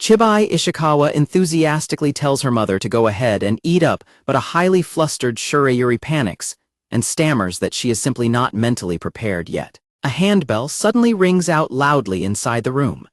Chibai Ishikawa enthusiastically tells her mother to go ahead and eat up, but a highly flustered Shurayuri panics and stammers that she is simply not mentally prepared yet. A handbell suddenly rings out loudly inside the room.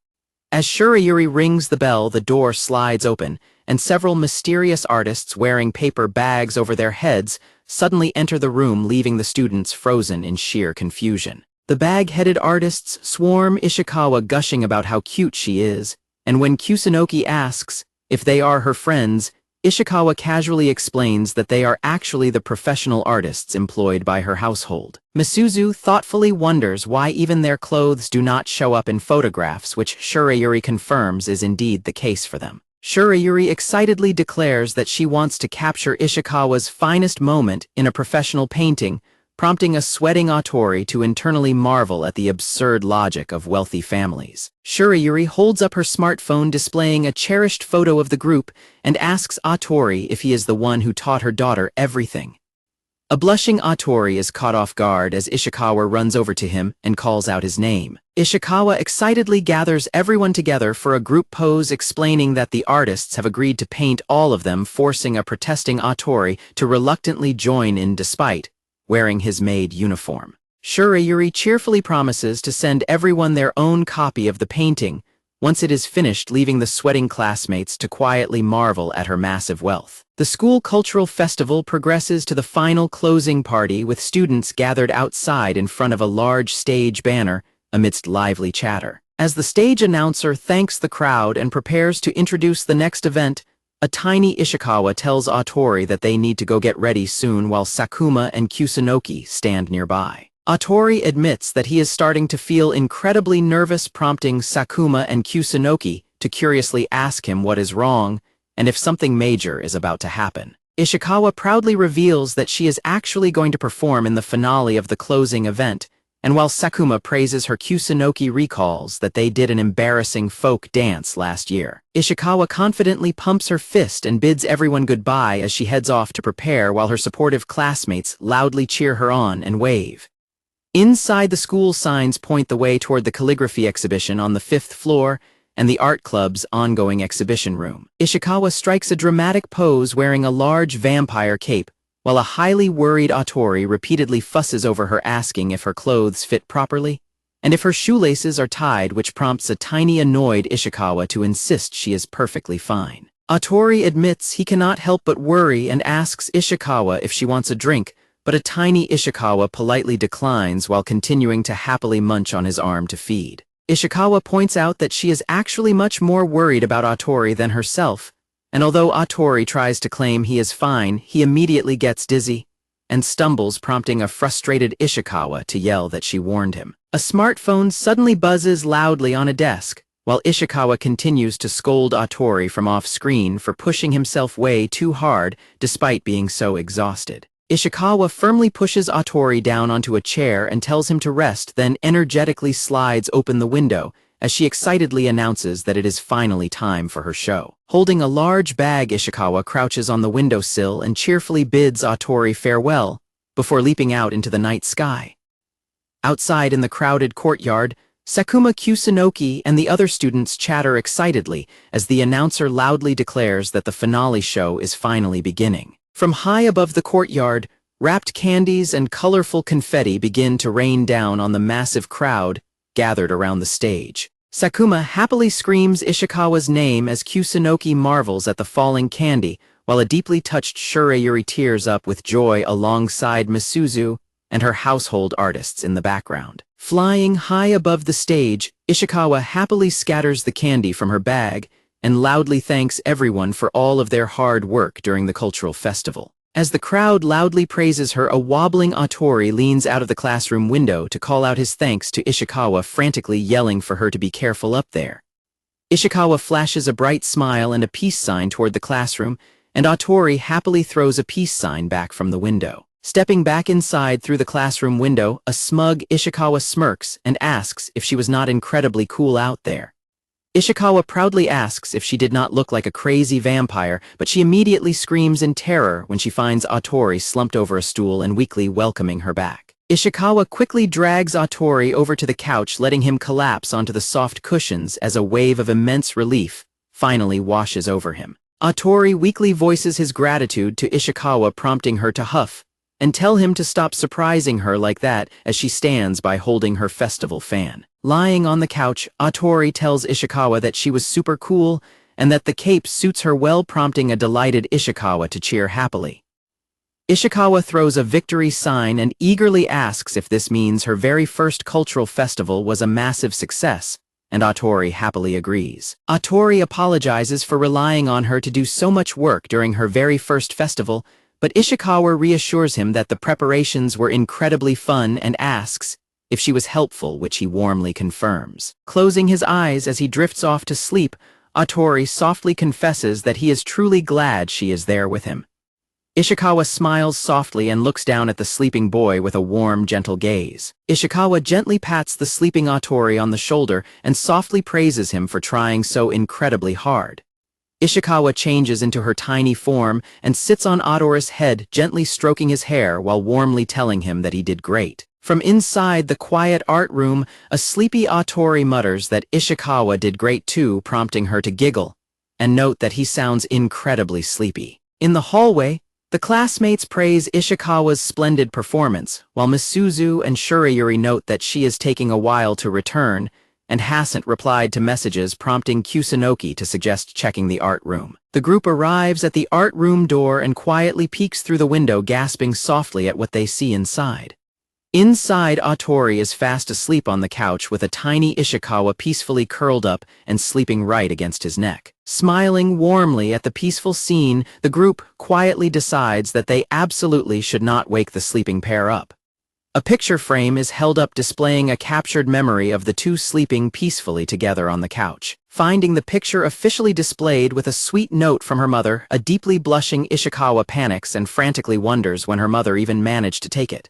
As Shurayuri rings the bell, the door slides open, and several mysterious artists wearing paper bags over their heads suddenly enter the room, leaving the students frozen in sheer confusion. The bag-headed artists swarm Ishikawa, gushing about how cute she is, and when Kusunoki asks if they are her friends, Ishikawa casually explains that they are actually the professional artists employed by her household. Misuzu thoughtfully wonders why even their clothes do not show up in photographs, which Shurayuri confirms is indeed the case for them. Shurayuri excitedly declares that she wants to capture Ishikawa's finest moment in a professional painting, prompting a sweating Atori to internally marvel at the absurd logic of wealthy families. Shurayuri holds up her smartphone, displaying a cherished photo of the group, and asks Atori if he is the one who taught her daughter everything. A blushing Atori is caught off guard as Ishikawa runs over to him and calls out his name. Ishikawa excitedly gathers everyone together for a group pose, explaining that the artists have agreed to paint all of them, forcing a protesting Atori to reluctantly join in despite wearing his maid uniform. Shurayuri cheerfully promises to send everyone their own copy of the painting once it is finished, leaving the sweating classmates to quietly marvel at her massive wealth. The school cultural festival progresses to the final closing party, with students gathered outside in front of a large stage banner amidst lively chatter. As the stage announcer thanks the crowd and prepares to introduce the next event, a tiny Ishikawa tells Atori that they need to go get ready soon, while Sakuma and Kusunoki stand nearby. Atori admits that he is starting to feel incredibly nervous, prompting Sakuma and Kusunoki to curiously ask him what is wrong and if something major is about to happen. Ishikawa proudly reveals that she is actually going to perform in the finale of the closing event, and while Sakuma praises her, Kusunoki recalls that they did an embarrassing folk dance last year. Ishikawa confidently pumps her fist and bids everyone goodbye as she heads off to prepare, while her supportive classmates loudly cheer her on and wave. Inside, the school signs point the way toward the calligraphy exhibition on the 5th floor and the art club's ongoing exhibition room. Ishikawa strikes a dramatic pose wearing a large vampire cape, while a highly worried Atori repeatedly fusses over her, asking if her clothes fit properly and if her shoelaces are tied, which prompts a tiny annoyed Ishikawa to insist she is perfectly fine. Atori admits he cannot help but worry and asks Ishikawa if she wants a drink, but a tiny Ishikawa politely declines while continuing to happily munch on his arm to feed. Ishikawa points out that she is actually much more worried about Atori than herself, and although Atori tries to claim he is fine, he immediately gets dizzy and stumbles, prompting a frustrated Ishikawa to yell that she warned him. A smartphone suddenly buzzes loudly on a desk, while Ishikawa continues to scold Atori from off-screen for pushing himself way too hard despite being so exhausted. Ishikawa firmly pushes Atori down onto a chair and tells him to rest, then energetically slides open the window as she excitedly announces that it is finally time for her show. Holding a large bag, Ishikawa crouches on the windowsill and cheerfully bids Atori farewell before leaping out into the night sky. Outside in the crowded courtyard, Sakuma Kusunoki and the other students chatter excitedly as the announcer loudly declares that the finale show is finally beginning. From high above the courtyard, wrapped candies and colorful confetti begin to rain down on the massive crowd gathered around the stage. Sakuma happily screams Ishikawa's name as Kusunoki marvels at the falling candy, while a deeply touched Shurayuri tears up with joy alongside Misuzu and her household artists in the background. Flying high above the stage, Ishikawa happily scatters the candy from her bag and loudly thanks everyone for all of their hard work during the cultural festival. As the crowd loudly praises her, a wobbling Atori leans out of the classroom window to call out his thanks to Ishikawa, frantically yelling for her to be careful up there. Ishikawa flashes a bright smile and a peace sign toward the classroom, and Atori happily throws a peace sign back from the window. Stepping back inside through the classroom window, a smug Ishikawa smirks and asks if she was not incredibly cool out there. Ishikawa proudly asks if she did not look like a crazy vampire, but she immediately screams in terror when she finds Atori slumped over a stool and weakly welcoming her back. Ishikawa quickly drags Atori over to the couch, letting him collapse onto the soft cushions as a wave of immense relief finally washes over him. Atori weakly voices his gratitude to Ishikawa, prompting her to huff and tell him to stop surprising her like that as she stands by holding her festival fan. Lying on the couch, Atori tells Ishikawa that she was super cool and that the cape suits her well, prompting a delighted Ishikawa to cheer happily. Ishikawa throws a victory sign and eagerly asks if this means her very first cultural festival was a massive success, and Atori happily agrees. Atori apologizes for relying on her to do so much work during her very first festival, but Ishikawa reassures him that the preparations were incredibly fun and asks if she was helpful, which he warmly confirms. Closing his eyes as he drifts off to sleep, Atori softly confesses that he is truly glad she is there with him. Ishikawa smiles softly and looks down at the sleeping boy with a warm, gentle gaze. Ishikawa gently pats the sleeping Atori on the shoulder and softly praises him for trying so incredibly hard. Ishikawa changes into her tiny form and sits on Atori's head, gently stroking his hair while warmly telling him that he did great. From inside the quiet art room, a sleepy Atori mutters that Ishikawa did great too, prompting her to giggle and note that he sounds incredibly sleepy. In the hallway, the classmates praise Ishikawa's splendid performance, while Misuzu and Shurayuri note that she is taking a while to return, and hasn't replied to messages, prompting Kusunoki to suggest checking the art room. The group arrives at the art room door and quietly peeks through the window, gasping softly at what they see inside. Inside, Atori is fast asleep on the couch with a tiny Ishikawa peacefully curled up and sleeping right against his neck. Smiling warmly at the peaceful scene, the group quietly decides that they absolutely should not wake the sleeping pair up. A picture frame is held up displaying a captured memory of the two sleeping peacefully together on the couch. Finding the picture officially displayed with a sweet note from her mother, a deeply blushing Ishikawa panics and frantically wonders when her mother even managed to take it.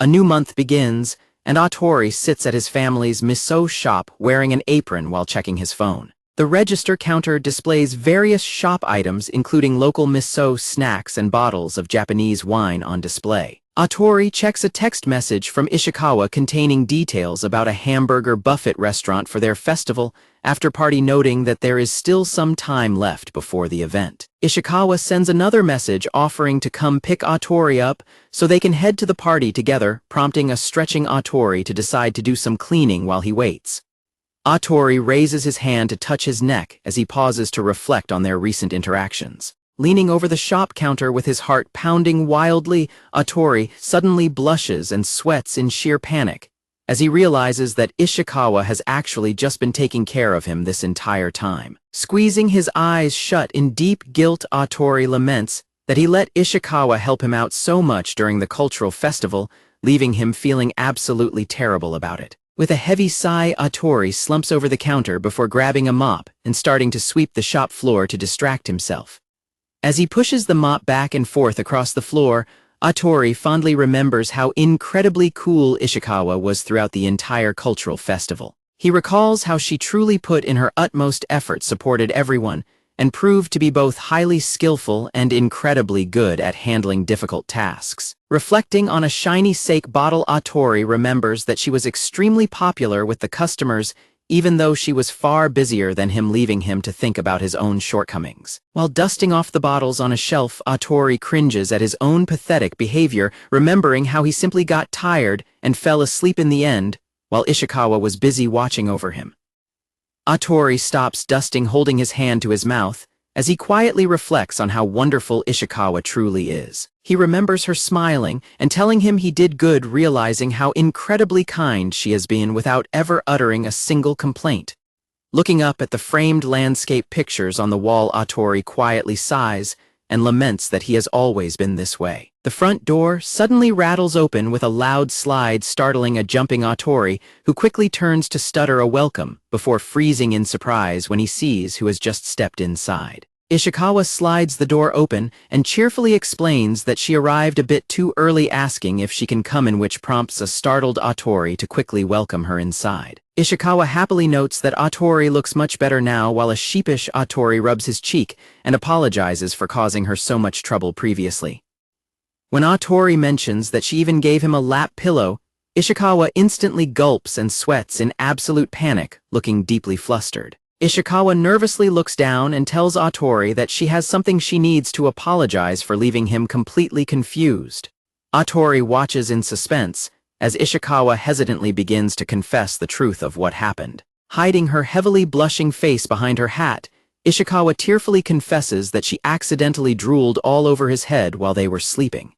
A new month begins, and Atori sits at his family's miso shop wearing an apron while checking his phone. The register counter displays various shop items, including local miso snacks and bottles of Japanese wine on display. Atori checks a text message from Ishikawa containing details about a hamburger buffet restaurant for their festival after party, noting that there is still some time left before the event. Ishikawa sends another message offering to come pick Atori up so they can head to the party together, prompting a stretching Atori to decide to do some cleaning while he waits. Atori raises his hand to touch his neck as he pauses to reflect on their recent interactions. Leaning over the shop counter with his heart pounding wildly, Atori suddenly blushes and sweats in sheer panic as he realizes that Ishikawa has actually just been taking care of him this entire time. Squeezing his eyes shut in deep guilt, Atori laments that he let Ishikawa help him out so much during the cultural festival, leaving him feeling absolutely terrible about it. With a heavy sigh, Atori slumps over the counter before grabbing a mop and starting to sweep the shop floor to distract himself. As he pushes the mop back and forth across the floor, Atori fondly remembers how incredibly cool Ishikawa was throughout the entire cultural festival. He recalls how she truly put in her utmost effort, supported everyone, and proved to be both highly skillful and incredibly good at handling difficult tasks. Reflecting on a shiny sake bottle, Atori remembers that she was extremely popular with the customers, even though she was far busier than him, leaving him to think about his own shortcomings. While dusting off the bottles on a shelf, Atori cringes at his own pathetic behavior, remembering how he simply got tired and fell asleep in the end, while Ishikawa was busy watching over him. Atori stops dusting, holding his hand to his mouth, as he quietly reflects on how wonderful Ishikawa truly is. He remembers her smiling and telling him he did good, realizing how incredibly kind she has been without ever uttering a single complaint. Looking up at the framed landscape pictures on the wall, Atori quietly sighs and laments that he has always been this way. The front door suddenly rattles open with a loud slide, startling a jumping Atori, who quickly turns to stutter a welcome before freezing in surprise when he sees who has just stepped inside. Ishikawa slides the door open and cheerfully explains that she arrived a bit too early, asking if she can come in, which prompts a startled Atori to quickly welcome her inside. Ishikawa happily notes that Atori looks much better now, while a sheepish Atori rubs his cheek and apologizes for causing her so much trouble previously. When Atori mentions that she even gave him a lap pillow, Ishikawa instantly gulps and sweats in absolute panic, looking deeply flustered. Ishikawa nervously looks down and tells Atori that she has something she needs to apologize for, leaving him completely confused. Atori watches in suspense as Ishikawa hesitantly begins to confess the truth of what happened. Hiding her heavily blushing face behind her hat, Ishikawa tearfully confesses that she accidentally drooled all over his head while they were sleeping.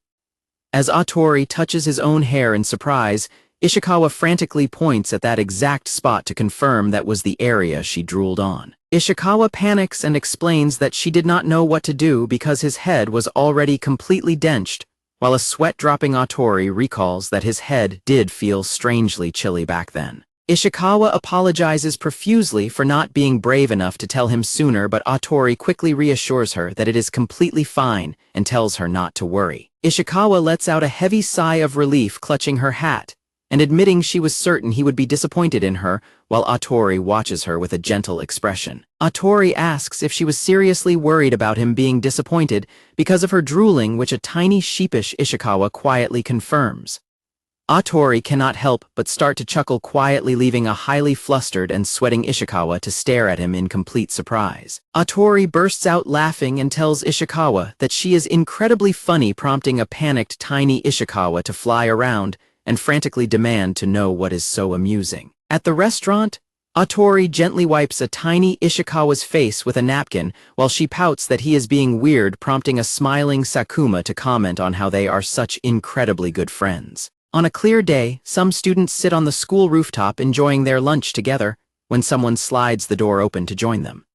As Atori touches his own hair in surprise, Ishikawa frantically points at that exact spot to confirm that was the area she drooled on. Ishikawa panics and explains that she did not know what to do because his head was already completely drenched, while a sweat-dropping Atori recalls that his head did feel strangely chilly back then. Ishikawa apologizes profusely for not being brave enough to tell him sooner, but Atori quickly reassures her that it is completely fine and tells her not to worry. Ishikawa lets out a heavy sigh of relief, clutching her hat and admitting she was certain he would be disappointed in her, while Atori watches her with a gentle expression. Atori asks if she was seriously worried about him being disappointed because of her drooling, which a tiny sheepish Ishikawa quietly confirms. Atori cannot help but start to chuckle quietly, leaving a highly flustered and sweating Ishikawa to stare at him in complete surprise. Atori bursts out laughing and tells Ishikawa that she is incredibly funny, prompting a panicked tiny Ishikawa to fly around and frantically demand to know what is so amusing. At the restaurant, Atori gently wipes a tiny Ishikawa's face with a napkin while she pouts that he is being weird, prompting a smiling Sakuma to comment on how they are such incredibly good friends. On a clear day, some students sit on the school rooftop enjoying their lunch together when someone slides the door open to join them.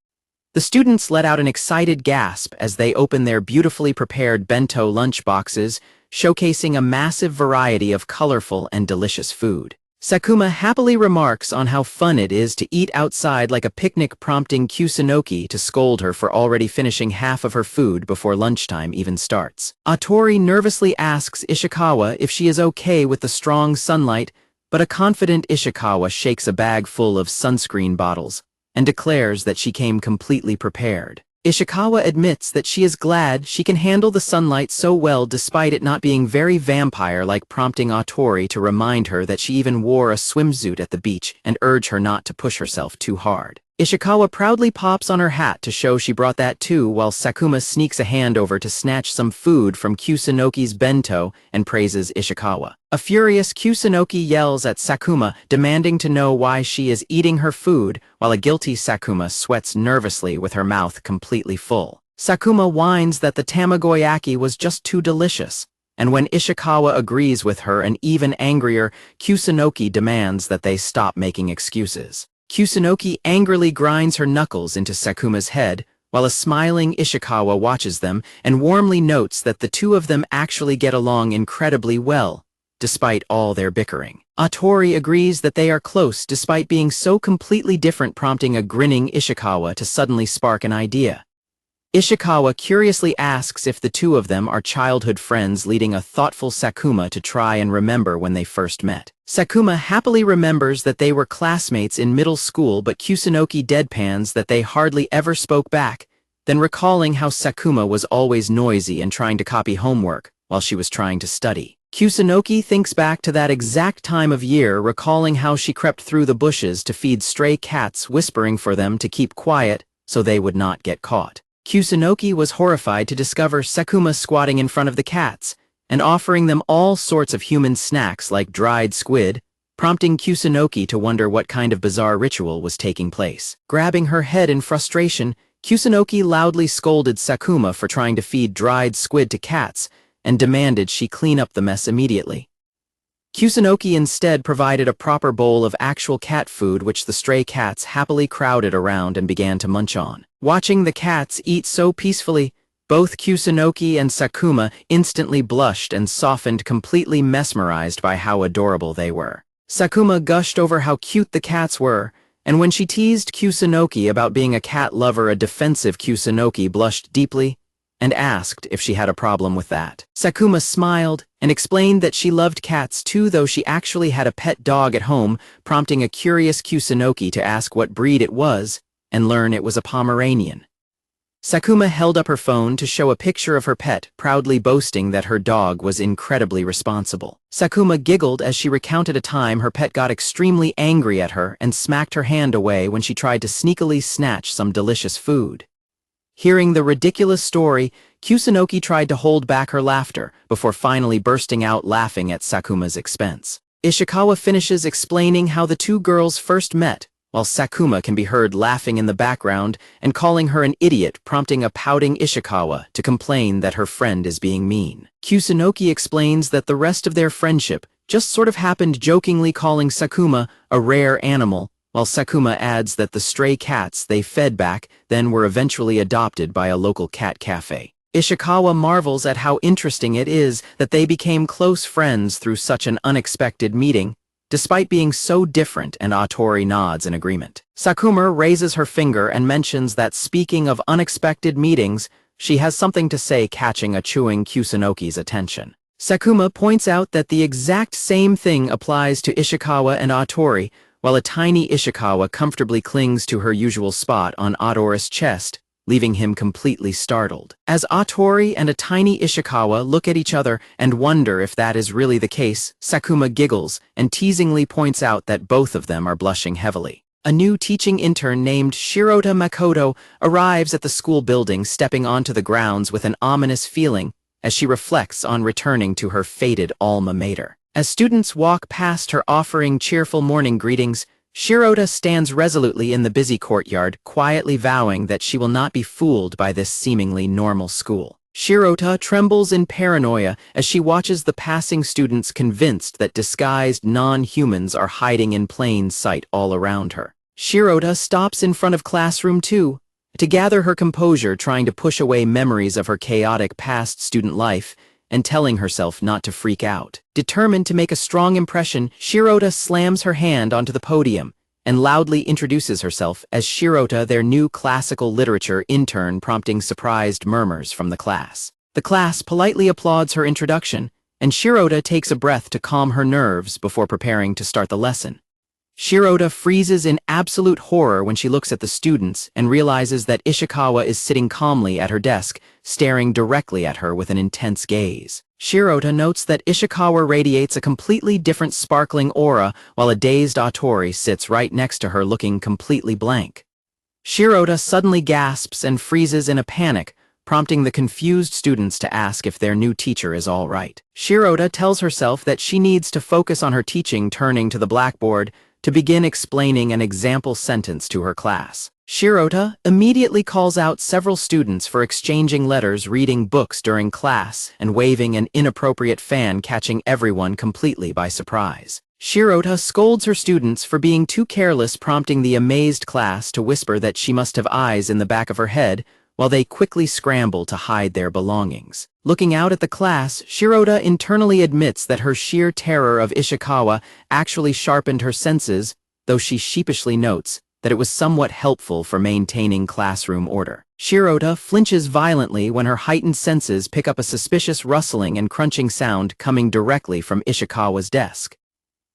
The students let out an excited gasp as they open their beautifully prepared bento lunch boxes, showcasing a massive variety of colorful and delicious food. Sakuma happily remarks on how fun it is to eat outside like a picnic, prompting Kusunoki to scold her for already finishing half of her food before lunchtime even starts. Atori nervously asks Ishikawa if she is okay with the strong sunlight, but a confident Ishikawa shakes a bag full of sunscreen bottles and declares that she came completely prepared. Ishikawa admits that she is glad she can handle the sunlight so well despite it not being very vampire-like, prompting Atori to remind her that she even wore a swimsuit at the beach and urge her not to push herself too hard. Ishikawa proudly pops on her hat to show she brought that too, while Sakuma sneaks a hand over to snatch some food from Kusunoki's bento and praises Ishikawa. A furious Kusunoki yells at Sakuma, demanding to know why she is eating her food, while a guilty Sakuma sweats nervously with her mouth completely full. Sakuma whines that the tamagoyaki was just too delicious, And when Ishikawa agrees with her, and even angrier, Kusunoki demands that they stop making excuses. Kusunoki angrily grinds her knuckles into Sakuma's head, while a smiling Ishikawa watches them and warmly notes that the two of them actually get along incredibly well, despite all their bickering. Atori agrees that they are close despite being so completely different, prompting a grinning Ishikawa to suddenly spark an idea. Ishikawa curiously asks if the two of them are childhood friends, leading a thoughtful Sakuma to try and remember when they first met. Sakuma happily remembers that they were classmates in middle school, but Kusunoki deadpans that they hardly ever spoke back, then recalling how Sakuma was always noisy and trying to copy homework while she was trying to study. Kusunoki thinks back to that exact time of year, recalling how she crept through the bushes to feed stray cats, whispering for them to keep quiet so they would not get caught. Kusunoki was horrified to discover Sakuma squatting in front of the cats and offering them all sorts of human snacks like dried squid, prompting Kusunoki to wonder what kind of bizarre ritual was taking place. Grabbing her head in frustration, Kusunoki loudly scolded Sakuma for trying to feed dried squid to cats and demanded she clean up the mess immediately. Kusunoki instead provided a proper bowl of actual cat food, which the stray cats happily crowded around and began to munch on. Watching the cats eat so peacefully, both Kusunoki and Sakuma instantly blushed and softened, completely mesmerized by how adorable they were. Sakuma gushed over how cute the cats were, and when she teased Kusunoki about being a cat lover, a defensive Kusunoki blushed deeply and asked if she had a problem with that. Sakuma smiled and explained that she loved cats too, though she actually had a pet dog at home, prompting a curious Kusunoki to ask what breed it was and learn it was a Pomeranian. Sakuma held up her phone to show a picture of her pet, proudly boasting that her dog was incredibly responsible. Sakuma giggled as she recounted a time her pet got extremely angry at her and smacked her hand away when she tried to sneakily snatch some delicious food. Hearing the ridiculous story, Kusunoki tried to hold back her laughter before finally bursting out laughing at Sakuma's expense. Ishikawa finishes explaining how the two girls first met, while Sakuma can be heard laughing in the background and calling her an idiot, prompting a pouting Ishikawa to complain that her friend is being mean. Kusunoki explains that the rest of their friendship just sort of happened, jokingly calling Sakuma a rare animal, while Sakuma adds that the stray cats they fed back then were eventually adopted by a local cat cafe. Ishikawa marvels at how interesting it is that they became close friends through such an unexpected meeting, despite being so different, and Atori nods in agreement. Sakuma raises her finger and mentions that speaking of unexpected meetings, she has something to say, catching a chewing Kusunoki's attention. Sakuma points out that the exact same thing applies to Ishikawa and Atori, while a tiny Ishikawa comfortably clings to her usual spot on Atori's chest, leaving him completely startled. As Atori and a tiny Ishikawa look at each other and wonder if that is really the case, Sakuma giggles and teasingly points out that both of them are blushing heavily. A new teaching intern named Shirota Makoto arrives at the school building, stepping onto the grounds with an ominous feeling as she reflects on returning to her fated alma mater. As students walk past her offering cheerful morning greetings, Shirota stands resolutely in the busy courtyard, quietly vowing that she will not be fooled by this seemingly normal school. Shirota trembles in paranoia as she watches the passing students, convinced that disguised non-humans are hiding in plain sight all around her. Shirota stops in front of classroom 2 to gather her composure, trying to push away memories of her chaotic past student life and telling herself not to freak out. Determined to make a strong impression, Shirota slams her hand onto the podium and loudly introduces herself as Shirota, their new classical literature intern, prompting surprised murmurs from the class. The class politely applauds her introduction, and Shirota takes a breath to calm her nerves before preparing to start the lesson. Shirota freezes in absolute horror when she looks at the students and realizes that Ishikawa is sitting calmly at her desk, staring directly at her with an intense gaze. Shirota notes that Ishikawa radiates a completely different sparkling aura, while a dazed Atori sits right next to her looking completely blank. Shirota suddenly gasps and freezes in a panic, prompting the confused students to ask if their new teacher is all right. Shirota tells herself that she needs to focus on her teaching, turning to the blackboard to begin explaining an example sentence to her class. Shirota immediately calls out several students for exchanging letters, reading books during class, and waving an inappropriate fan, catching everyone completely by surprise. Shirota scolds her students for being too careless, prompting the amazed class to whisper that she must have eyes in the back of her head, while they quickly scramble to hide their belongings. Looking out at the class, Shirota internally admits that her sheer terror of Ishikawa actually sharpened her senses, though she sheepishly notes that it was somewhat helpful for maintaining classroom order. Shirota flinches violently when her heightened senses pick up a suspicious rustling and crunching sound coming directly from Ishikawa's desk.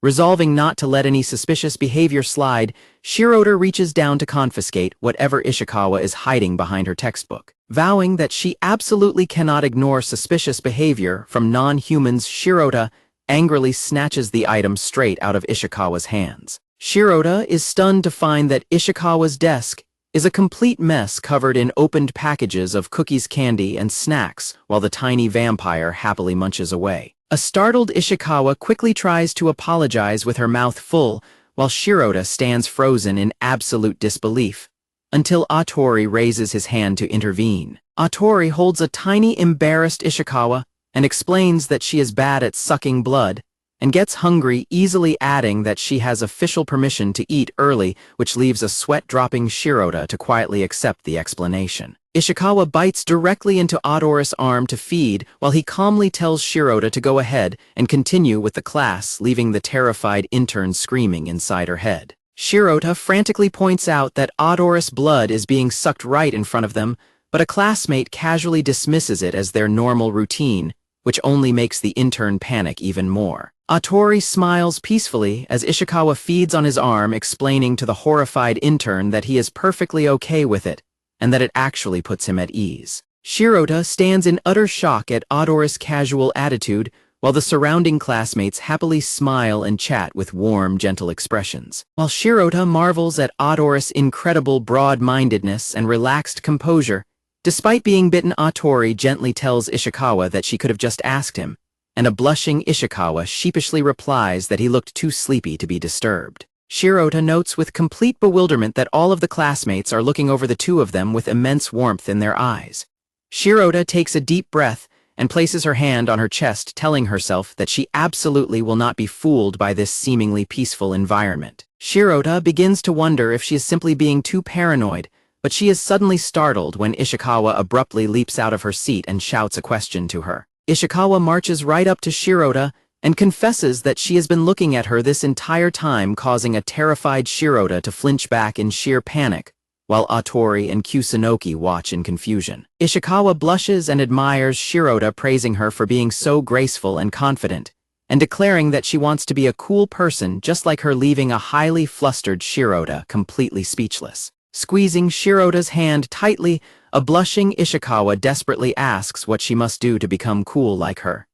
Resolving not to let any suspicious behavior slide, Shirota reaches down to confiscate whatever Ishikawa is hiding behind her textbook. Vowing that she absolutely cannot ignore suspicious behavior from non-humans, Shirota angrily snatches the item straight out of Ishikawa's hands. Shirota is stunned to find that Ishikawa's desk is a complete mess covered in opened packages of cookies, candy, and snacks, while the tiny vampire happily munches away. A startled Ishikawa quickly tries to apologize with her mouth full, while Shirota stands frozen in absolute disbelief, until Atori raises his hand to intervene. Atori holds a tiny, embarrassed Ishikawa and explains that she is bad at sucking blood, and gets hungry, easily adding that she has official permission to eat early, which leaves a sweat-dropping Shirota to quietly accept the explanation. Ishikawa bites directly into Atori's arm to feed, while he calmly tells Shirota to go ahead and continue with the class, leaving the terrified intern screaming inside her head. Shirota frantically points out that Atori's blood is being sucked right in front of them, but a classmate casually dismisses it as their normal routine, which only makes the intern panic even more. Atori smiles peacefully as Ishikawa feeds on his arm, explaining to the horrified intern that he is perfectly okay with it, and that it actually puts him at ease. Shirota stands in utter shock at Atori's casual attitude, while the surrounding classmates happily smile and chat with warm, gentle expressions. While Shirota marvels at Atori's incredible broad-mindedness and relaxed composure, despite being bitten, Atori gently tells Ishikawa that she could have just asked him, and a blushing Ishikawa sheepishly replies that he looked too sleepy to be disturbed. Shirota notes with complete bewilderment that all of the classmates are looking over the two of them with immense warmth in their eyes. Shirota takes a deep breath and places her hand on her chest, telling herself that she absolutely will not be fooled by this seemingly peaceful environment. Shirota begins to wonder if she is simply being too paranoid, but she is suddenly startled when Ishikawa abruptly leaps out of her seat and shouts a question to her. Ishikawa marches right up to Shirota and confesses that she has been looking at her this entire time, causing a terrified Shirota to flinch back in sheer panic, while Atori and Kusunoki watch in confusion. Ishikawa blushes and admires Shirota, praising her for being so graceful and confident, and declaring that she wants to be a cool person just like her, leaving a highly flustered Shirota completely speechless. Squeezing Shirota's hand tightly, a blushing Ishikawa desperately asks what she must do to become cool like her.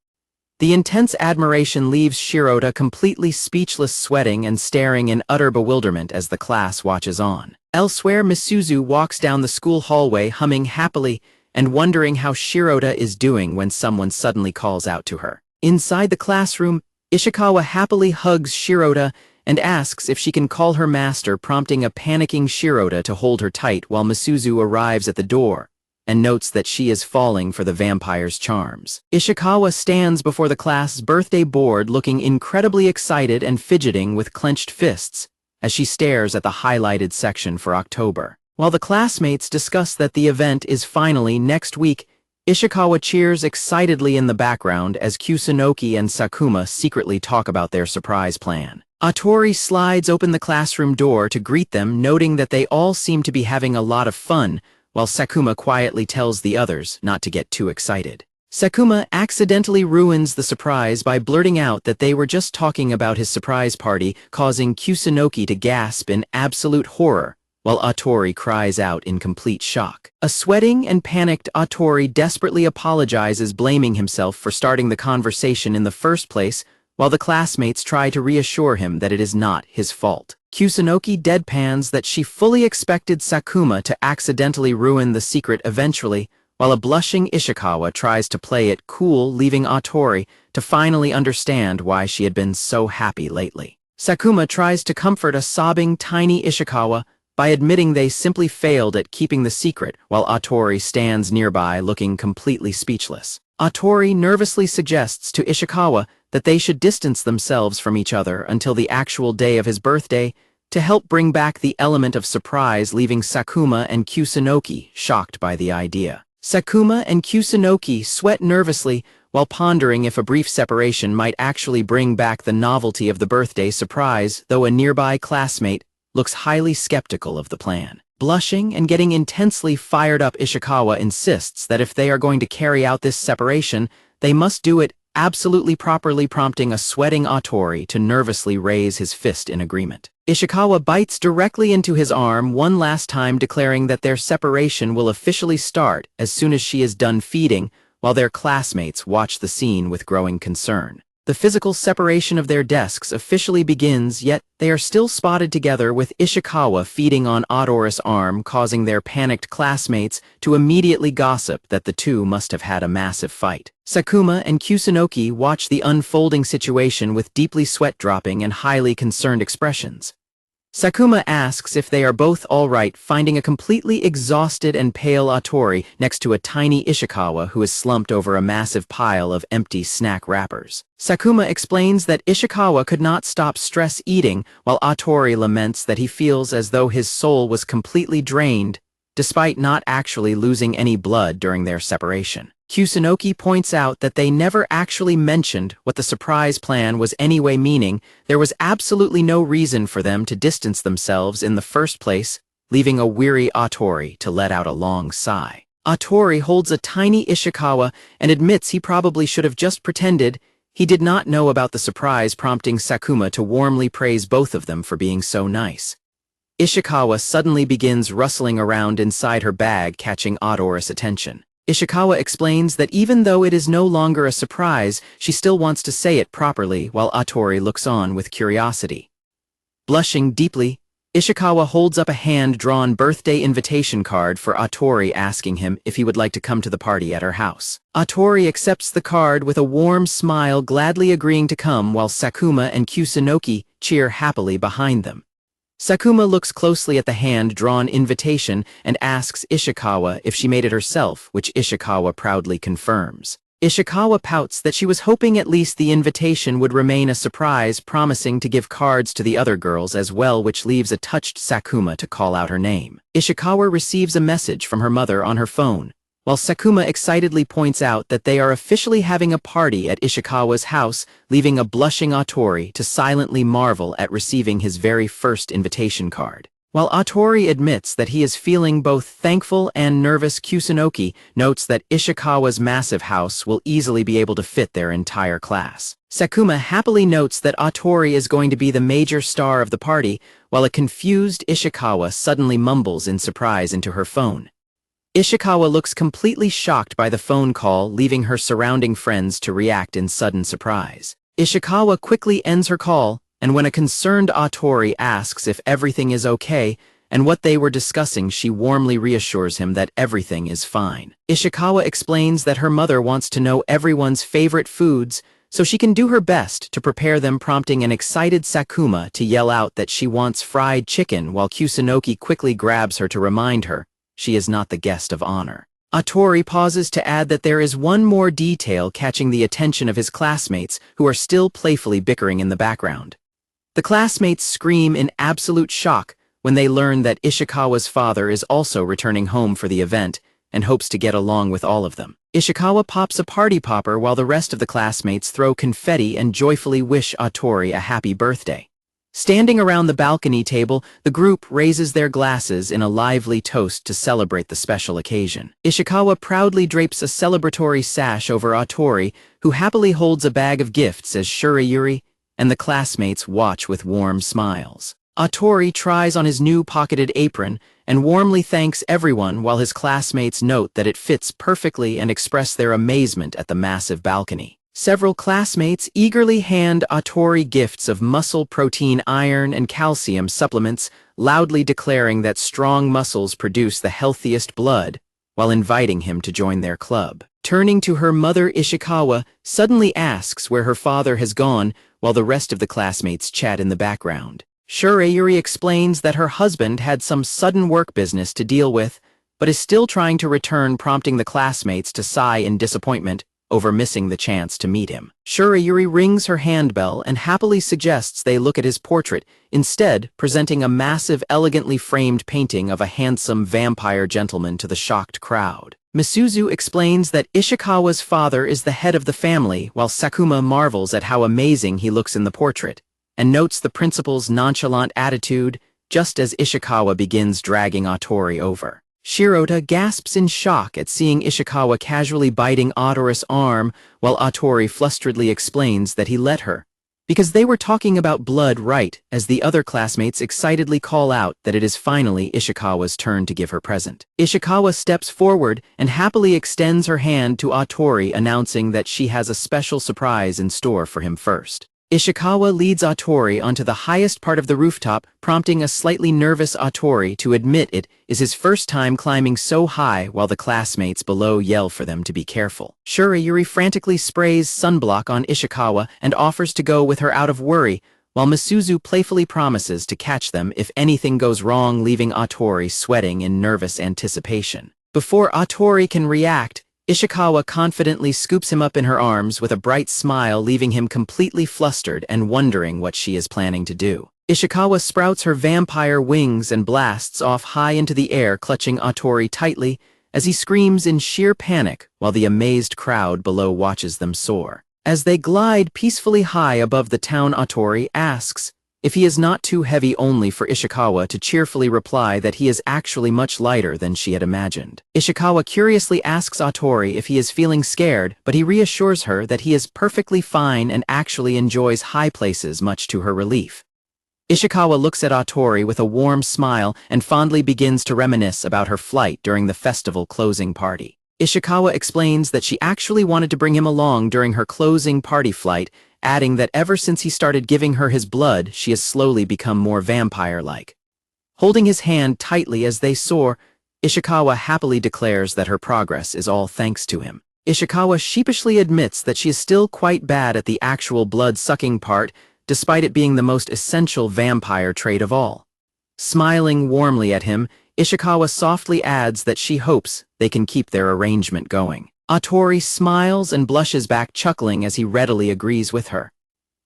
The intense admiration leaves Shirota completely speechless, sweating and staring in utter bewilderment as the class watches on. Elsewhere, Misuzu walks down the school hallway humming happily and wondering how Shirota is doing when someone suddenly calls out to her. Inside the classroom, Ishikawa happily hugs Shirota and asks if she can call her master, prompting a panicking Shirota to hold her tight, while Misuzu arrives at the door and notes that she is falling for the vampire's charms. Ishikawa stands before the class's birthday board looking incredibly excited and fidgeting with clenched fists as she stares at the highlighted section for October. While the classmates discuss that the event is finally next week, Ishikawa cheers excitedly in the background as Kusunoki and Sakuma secretly talk about their surprise plan. Atori slides open the classroom door to greet them, noting that they all seem to be having a lot of fun, while Sakuma quietly tells the others not to get too excited. Sakuma accidentally ruins the surprise by blurting out that they were just talking about his surprise party, causing Kusunoki to gasp in absolute horror, while Atori cries out in complete shock. A sweating and panicked Atori desperately apologizes, blaming himself for starting the conversation in the first place, while the classmates try to reassure him that it is not his fault. Kusunoki deadpans that she fully expected Sakuma to accidentally ruin the secret eventually, while a blushing Ishikawa tries to play it cool, leaving Atori to finally understand why she had been so happy lately. Sakuma tries to comfort a sobbing tiny Ishikawa, by admitting they simply failed at keeping the secret while Atori stands nearby looking completely speechless. Atori nervously suggests to Ishikawa that they should distance themselves from each other until the actual day of his birthday to help bring back the element of surprise, leaving Sakuma and Kusunoki shocked by the idea. Sakuma and Kusunoki sweat nervously while pondering if a brief separation might actually bring back the novelty of the birthday surprise, though a nearby classmate looks highly skeptical of the plan. Blushing and getting intensely fired up, Ishikawa insists that if they are going to carry out this separation, they must do it absolutely properly, prompting a sweating Atori to nervously raise his fist in agreement. Ishikawa bites directly into his arm one last time, declaring that their separation will officially start as soon as she is done feeding, while their classmates watch the scene with growing concern. The physical separation of their desks officially begins, yet they are still spotted together with Ishikawa feeding on Atori's arm, causing their panicked classmates to immediately gossip that the two must have had a massive fight. Sakuma and Kusunoki watch the unfolding situation with deeply sweat-dropping and highly concerned expressions. Sakuma asks if they are both all right, finding a completely exhausted and pale Atori next to a tiny Ishikawa who is slumped over a massive pile of empty snack wrappers. Sakuma explains that Ishikawa could not stop stress eating, while Atori laments that he feels as though his soul was completely drained, despite not actually losing any blood during their separation. Kusunoki points out that they never actually mentioned what the surprise plan was anyway, meaning there was absolutely no reason for them to distance themselves in the first place, leaving a weary Atori to let out a long sigh. Atori holds a tiny Ishikawa and admits he probably should have just pretended he did not know about the surprise, prompting Sakuma to warmly praise both of them for being so nice. Ishikawa suddenly begins rustling around inside her bag, catching Atori's attention. Ishikawa explains that even though it is no longer a surprise, she still wants to say it properly, while Atori looks on with curiosity. Blushing deeply, Ishikawa holds up a hand-drawn birthday invitation card for Atori, asking him if he would like to come to the party at her house. Atori accepts the card with a warm smile, gladly agreeing to come, while Sakuma and Kusunoki cheer happily behind them. Sakuma looks closely at the hand-drawn invitation and asks Ishikawa if she made it herself, which Ishikawa proudly confirms. Ishikawa pouts that she was hoping at least the invitation would remain a surprise, promising to give cards to the other girls as well, which leaves a touched Sakuma to call out her name. Ishikawa receives a message from her mother on her phone, while Sakuma excitedly points out that they are officially having a party at Ishikawa's house, leaving a blushing Atori to silently marvel at receiving his very first invitation card. While Atori admits that he is feeling both thankful and nervous, Kusunoki notes that Ishikawa's massive house will easily be able to fit their entire class. Sakuma happily notes that Atori is going to be the major star of the party, while a confused Ishikawa suddenly mumbles in surprise into her phone. Ishikawa looks completely shocked by the phone call, leaving her surrounding friends to react in sudden surprise. Ishikawa quickly ends her call, and when a concerned Atori asks if everything is okay and what they were discussing, she warmly reassures him that everything is fine. Ishikawa explains that her mother wants to know everyone's favorite foods so she can do her best to prepare them, prompting an excited Sakuma to yell out that she wants fried chicken, while Kusunoki quickly grabs her to remind her she is not the guest of honor. Atori pauses to add that there is one more detail catching the attention of his classmates, who are still playfully bickering in the background. The classmates scream in absolute shock when they learn that Ishikawa's father is also returning home for the event and hopes to get along with all of them. Ishikawa pops a party popper while the rest of the classmates throw confetti and joyfully wish Atori a happy birthday. Standing around the balcony table, the group raises their glasses in a lively toast to celebrate the special occasion. Ishikawa proudly drapes a celebratory sash over Atori, who happily holds a bag of gifts as shurayuri, and the classmates watch with warm smiles. Atori tries on his new pocketed apron and warmly thanks everyone, while his classmates note that it fits perfectly and express their amazement at the massive balcony. Several classmates eagerly hand Atori gifts of muscle protein, iron, and calcium supplements, loudly declaring that strong muscles produce the healthiest blood, while inviting him to join their club. Turning to her mother, Ishikawa suddenly asks where her father has gone, while the rest of the classmates chat in the background. Shurayuri explains that her husband had some sudden work business to deal with, but is still trying to return, prompting the classmates to sigh in disappointment over missing the chance to meet him. Shurayuri rings her handbell and happily suggests they look at his portrait, instead presenting a massive, elegantly framed painting of a handsome vampire gentleman to the shocked crowd. Misuzu explains that Ishikawa's father is the head of the family, while Sakuma marvels at how amazing he looks in the portrait, and notes the principal's nonchalant attitude just as Ishikawa begins dragging Atori over. Shirota gasps in shock at seeing Ishikawa casually biting Atori's arm, while Atori flustredly explains that he let her, because they were talking about blood right as the other classmates excitedly call out that it is finally Ishikawa's turn to give her present. Ishikawa steps forward and happily extends her hand to Atori, announcing that she has a special surprise in store for him first. Ishikawa leads Atori onto the highest part of the rooftop, prompting a slightly nervous Atori to admit it is his first time climbing so high, while the classmates below yell for them to be careful. Shurayuri frantically sprays sunblock on Ishikawa and offers to go with her out of worry, while Misuzu playfully promises to catch them if anything goes wrong, leaving Atori sweating in nervous anticipation. Before Atori can react, Ishikawa confidently scoops him up in her arms with a bright smile, leaving him completely flustered and wondering what she is planning to do. Ishikawa sprouts her vampire wings and blasts off high into the air, clutching Atori tightly as he screams in sheer panic while the amazed crowd below watches them soar. As they glide peacefully high above the town, Atori asks if he is not too heavy, only for Ishikawa to cheerfully reply that he is actually much lighter than she had imagined. Ishikawa curiously asks Atori if he is feeling scared, but he reassures her that he is perfectly fine and actually enjoys high places, much to her relief. Ishikawa looks at Atori with a warm smile and fondly begins to reminisce about her flight during the festival closing party. Ishikawa explains that she actually wanted to bring him along during her closing party flight, adding that ever since he started giving her his blood, she has slowly become more vampire-like. Holding his hand tightly as they soar, Ishikawa happily declares that her progress is all thanks to him. Ishikawa sheepishly admits that she is still quite bad at the actual blood-sucking part, despite it being the most essential vampire trait of all. Smiling warmly at him, Ishikawa softly adds that she hopes they can keep their arrangement going. Atori smiles and blushes back, chuckling as he readily agrees with her.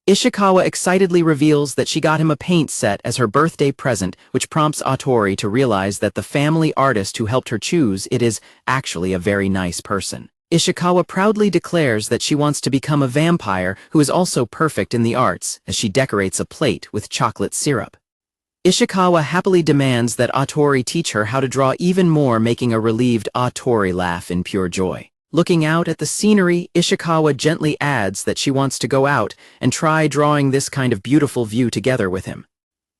Ishikawa excitedly reveals that she got him a paint set as her birthday present, which prompts Atori to realize that the family artist who helped her choose it is actually a very nice person. Ishikawa proudly declares that she wants to become a vampire who is also perfect in the arts, as she decorates a plate with chocolate syrup. Ishikawa happily demands that Atori teach her how to draw even more, making a relieved Atori laugh in pure joy. Looking out at the scenery, Ishikawa gently adds that she wants to go out and try drawing this kind of beautiful view together with him.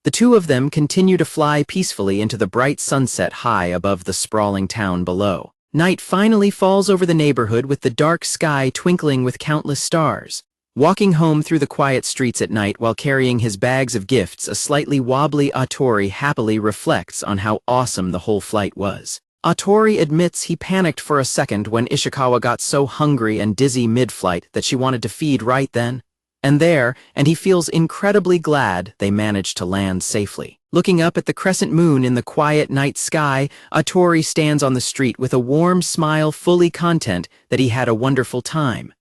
The two of them continue to fly peacefully into the bright sunset high above the sprawling town below. Night finally falls over the neighborhood, with the dark sky twinkling with countless stars. Walking home through the quiet streets at night while carrying his bags of gifts, a slightly wobbly Atori happily reflects on how awesome the whole flight was. Atori admits he panicked for a second when Ishikawa got so hungry and dizzy mid-flight that she wanted to feed right then and there, and he feels incredibly glad they managed to land safely. Looking up at the crescent moon in the quiet night sky, Atori stands on the street with a warm smile, fully content that he had a wonderful time.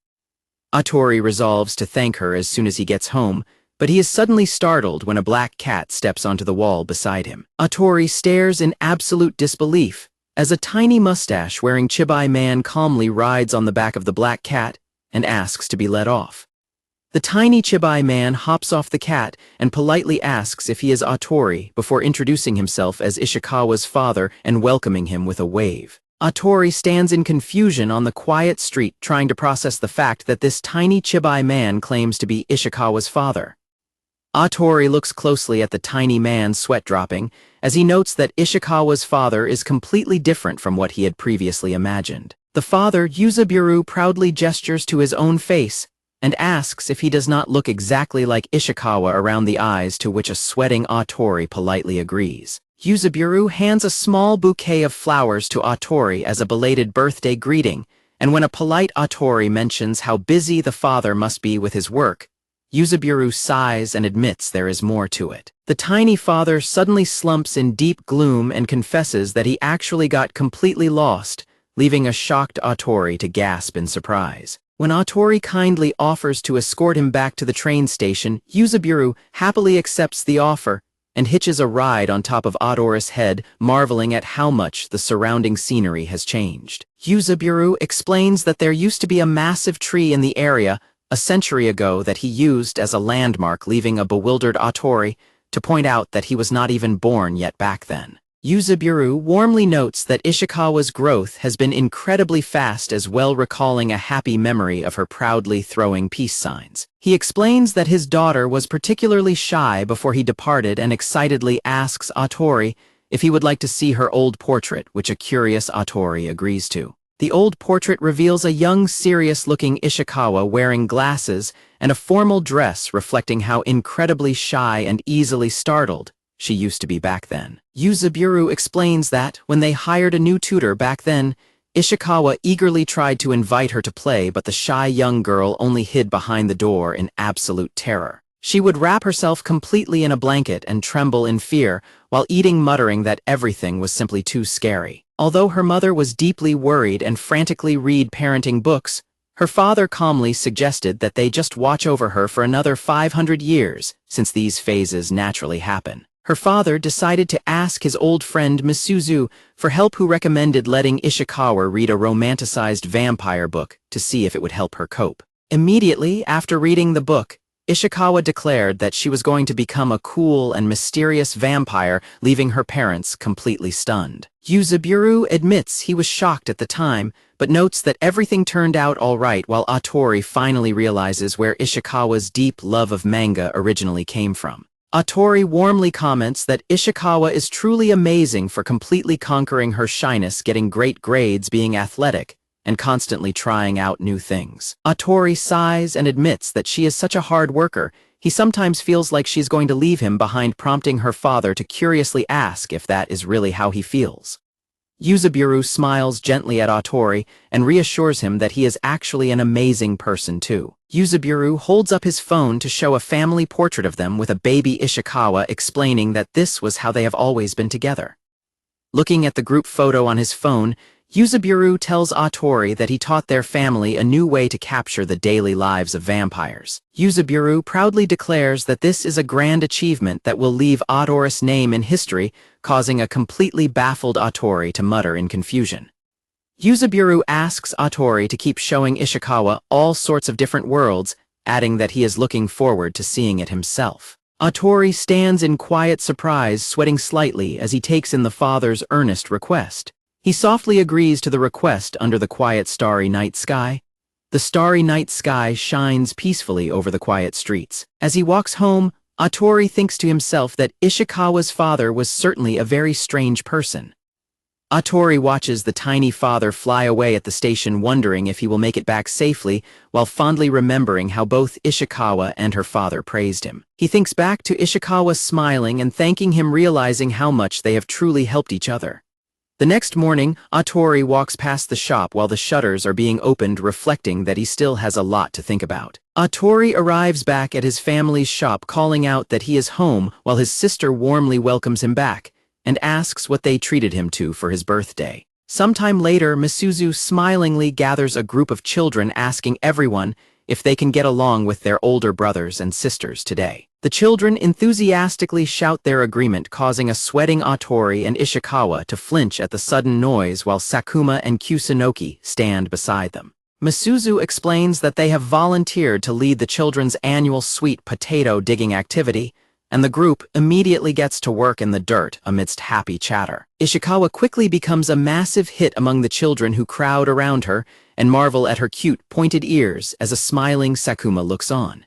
Atori resolves to thank her as soon as he gets home, but he is suddenly startled when a black cat steps onto the wall beside him. Atori stares in absolute disbelief as a tiny mustache-wearing chibai man calmly rides on the back of the black cat and asks to be let off. The tiny chibai man hops off the cat and politely asks if he is Atori before introducing himself as Ishikawa's father and welcoming him with a wave. Atori stands in confusion on the quiet street, trying to process the fact that this tiny chibai man claims to be Ishikawa's father. Atori looks closely at the tiny man, sweat dropping, as he notes that Ishikawa's father is completely different from what he had previously imagined. The father, Yuzaburo, proudly gestures to his own face and asks if he does not look exactly like Ishikawa around the eyes, to which a sweating Atori politely agrees. Yuzaburo hands a small bouquet of flowers to Atori as a belated birthday greeting, and when a polite Atori mentions how busy the father must be with his work, Yuzaburo sighs and admits there is more to it. The The tiny father suddenly slumps in deep gloom and confesses that he actually got completely lost, leaving a shocked Atori to gasp in surprise. When Atori kindly offers to escort him back to the train station, Yuzaburo happily accepts the offer and hitches a ride on top of Atori's head, marveling at how much the surrounding scenery has changed. Yuzaburo explains that there used to be a massive tree in the area a century ago that he used as a landmark, leaving a bewildered Atori to point out that he was not even born yet back then. Yuzaburo warmly notes that Ishikawa's growth has been incredibly fast, as well, recalling a happy memory of her proudly throwing peace signs. He explains that his daughter was particularly shy before he departed and excitedly asks Atori if he would like to see her old portrait, which a curious Atori agrees to. The old portrait reveals a young, serious-looking Ishikawa wearing glasses and a formal dress, reflecting how incredibly shy and easily startled she used to be back then. Yuzaburo explains that, when they hired a new tutor back then, Ishikawa eagerly tried to invite her to play, but the shy young girl only hid behind the door in absolute terror. She would wrap herself completely in a blanket and tremble in fear, while muttering that everything was simply too scary. Although her mother was deeply worried and frantically read parenting books, her father calmly suggested that they just watch over her for another 500 years, since these phases naturally happen. Her father decided to ask his old friend Misuzu for help, who recommended letting Ishikawa read a romanticized vampire book to see if it would help her cope. Immediately after reading the book, Ishikawa declared that she was going to become a cool and mysterious vampire, leaving her parents completely stunned. Yuzaburo admits he was shocked at the time, but notes that everything turned out all right, while Atori finally realizes where Ishikawa's deep love of manga originally came from. Atori warmly comments that Ishikawa is truly amazing for completely conquering her shyness, getting great grades, being athletic, and constantly trying out new things. Atori sighs and admits that she is such a hard worker, he sometimes feels like she's going to leave him behind, prompting her father to curiously ask if that is really how he feels. Yuzaburo smiles gently at Atori and reassures him that he is actually an amazing person too. Yuzaburo holds up his phone to show a family portrait of them with a baby Ishikawa, explaining that this was how they have always been together. Looking at the group photo on his phone, Yuzaburo tells Atori that he taught their family a new way to capture the daily lives of vampires. Yuzaburo proudly declares that this is a grand achievement that will leave Atori's name in history, causing a completely baffled Atori to mutter in confusion. Yuzaburo asks Atori to keep showing Ishikawa all sorts of different worlds, adding that he is looking forward to seeing it himself. Atori stands in quiet surprise, sweating slightly as he takes in the father's earnest request. He softly agrees to the request under the quiet starry night sky. The starry night sky shines peacefully over the quiet streets. As he walks home, Atori thinks to himself that Ishikawa's father was certainly a very strange person. Atori watches the tiny father fly away at the station, wondering if he will make it back safely, while fondly remembering how both Ishikawa and her father praised him. He thinks back to Ishikawa smiling and thanking him, realizing how much they have truly helped each other. The next morning, Atori walks past the shop while the shutters are being opened, reflecting that he still has a lot to think about. Atori arrives back at his family's shop, calling out that he is home, while his sister warmly welcomes him back and asks what they treated him to for his birthday. Sometime later, Misuzu smilingly gathers a group of children, asking everyone if they can get along with their older brothers and sisters today. The children enthusiastically shout their agreement, causing a sweating Atori and Ishikawa to flinch at the sudden noise, while Sakuma and Kusunoki stand beside them. Misuzu explains that they have volunteered to lead the children's annual sweet potato digging activity, and the group immediately gets to work in the dirt amidst happy chatter. Ishikawa quickly becomes a massive hit among the children, who crowd around her and marvel at her cute, pointed ears as a smiling Sakuma looks on.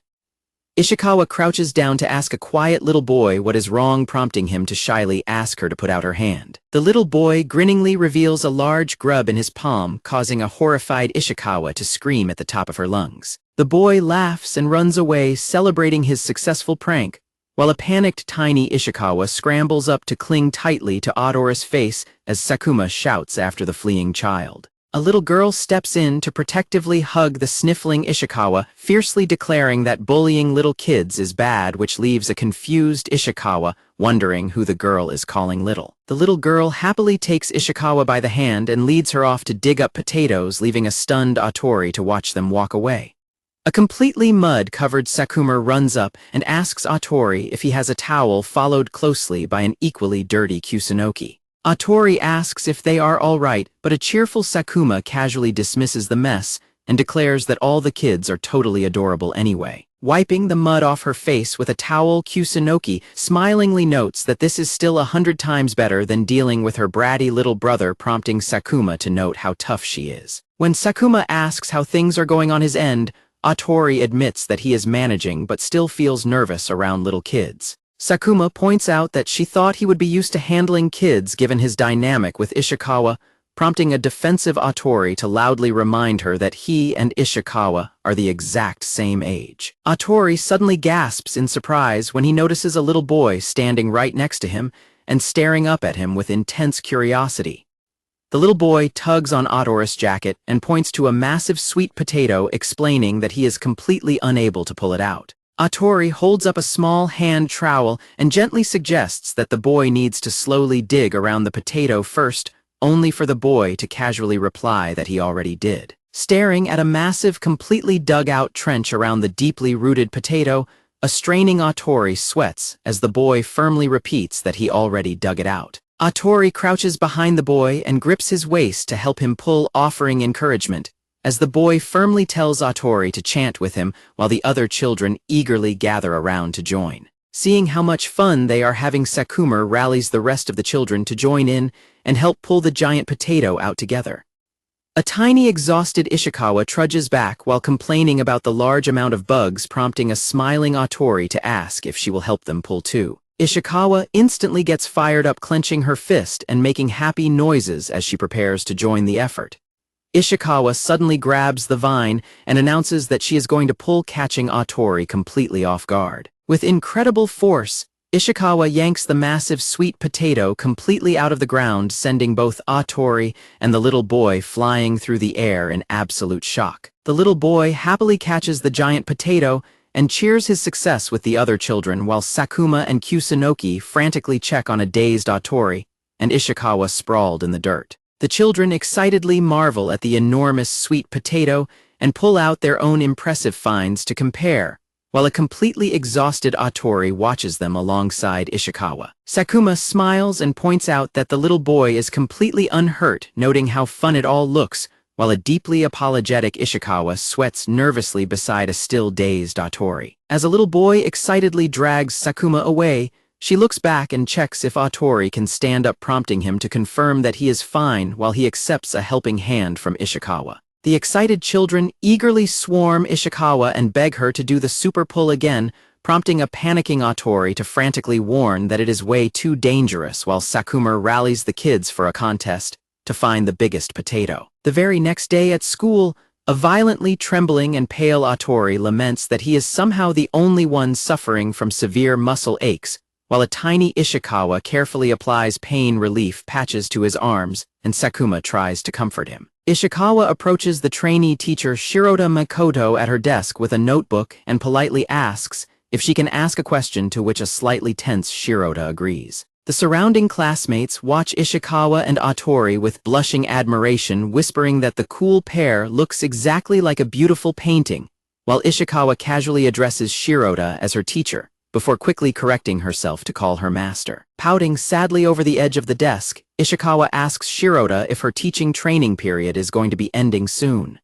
Ishikawa crouches down to ask a quiet little boy what is wrong, prompting him to shyly ask her to put out her hand. The little boy grinningly reveals a large grub in his palm, causing a horrified Ishikawa to scream at the top of her lungs. The boy laughs and runs away, celebrating his successful prank, while a panicked tiny Ishikawa scrambles up to cling tightly to Atori's face as Sakuma shouts after the fleeing child. A little girl steps in to protectively hug the sniffling Ishikawa, fiercely declaring that bullying little kids is bad, which leaves a confused Ishikawa wondering who the girl is calling little. The little girl happily takes Ishikawa by the hand and leads her off to dig up potatoes, leaving a stunned Atori to watch them walk away. A completely mud-covered Sakuma runs up and asks Atori if he has a towel, followed closely by an equally dirty Kusunoki. Atori asks if they are all right, but a cheerful Sakuma casually dismisses the mess and declares that all the kids are totally adorable anyway. Wiping the mud off her face with a towel, Kusunoki smilingly notes that this is still 100 times better than dealing with her bratty little brother, prompting Sakuma to note how tough she is. When Sakuma asks how things are going on his end, Atori admits that he is managing but still feels nervous around little kids. Sakuma points out that she thought he would be used to handling kids given his dynamic with Ishikawa, prompting a defensive Atori to loudly remind her that he and Ishikawa are the exact same age. Atori suddenly gasps in surprise when he notices a little boy standing right next to him and staring up at him with intense curiosity. The little boy tugs on Atori's jacket and points to a massive sweet potato, explaining that he is completely unable to pull it out. Atori holds up a small hand trowel and gently suggests that the boy needs to slowly dig around the potato first, only for the boy to casually reply that he already did. Staring at a massive, completely dug-out trench around the deeply rooted potato, a straining Atori sweats as the boy firmly repeats that he already dug it out. Atori crouches behind the boy and grips his waist to help him pull, offering encouragement, as the boy firmly tells Atori to chant with him while the other children eagerly gather around to join. Seeing how much fun they are having, Sakuma rallies the rest of the children to join in and help pull the giant potato out together. A tiny, exhausted Ishikawa trudges back while complaining about the large amount of bugs, prompting a smiling Atori to ask if she will help them pull too. Ishikawa instantly gets fired up, clenching her fist and making happy noises as she prepares to join the effort. Ishikawa suddenly grabs the vine and announces that she is going to pull, catching Atori completely off guard. With incredible force, Ishikawa yanks the massive sweet potato completely out of the ground, sending both Atori and the little boy flying through the air in absolute shock. The little boy happily catches the giant potato and cheers his success with the other children, while Sakuma and Kusunoki frantically check on a dazed Atori and Ishikawa sprawled in the dirt. The children excitedly marvel at the enormous sweet potato and pull out their own impressive finds to compare, while a completely exhausted Atori watches them alongside Ishikawa. Sakuma smiles and points out that the little boy is completely unhurt, noting how fun it all looks, while a deeply apologetic Ishikawa sweats nervously beside a still dazed Atori. As a little boy excitedly drags Sakuma away, she looks back and checks if Atori can stand up, prompting him to confirm that he is fine while he accepts a helping hand from Ishikawa. The excited children eagerly swarm Ishikawa and beg her to do the super pull again, prompting a panicking Atori to frantically warn that it is way too dangerous, while Sakuma rallies the kids for a contest to find the biggest potato. The very next day at school, a violently trembling and pale Atori laments that he is somehow the only one suffering from severe muscle aches, while a tiny Ishikawa carefully applies pain relief patches to his arms and Sakuma tries to comfort him. Ishikawa approaches the trainee teacher Shirota Makoto at her desk with a notebook and politely asks if she can ask a question, to which a slightly tense Shirota agrees. The surrounding classmates watch Ishikawa and Atori with blushing admiration, whispering that the cool pair looks exactly like a beautiful painting, while Ishikawa casually addresses Shirota as her teacher, before quickly correcting herself to call her master. Pouting sadly over the edge of the desk, Ishikawa asks Shirota if her teaching training period is going to be ending soon.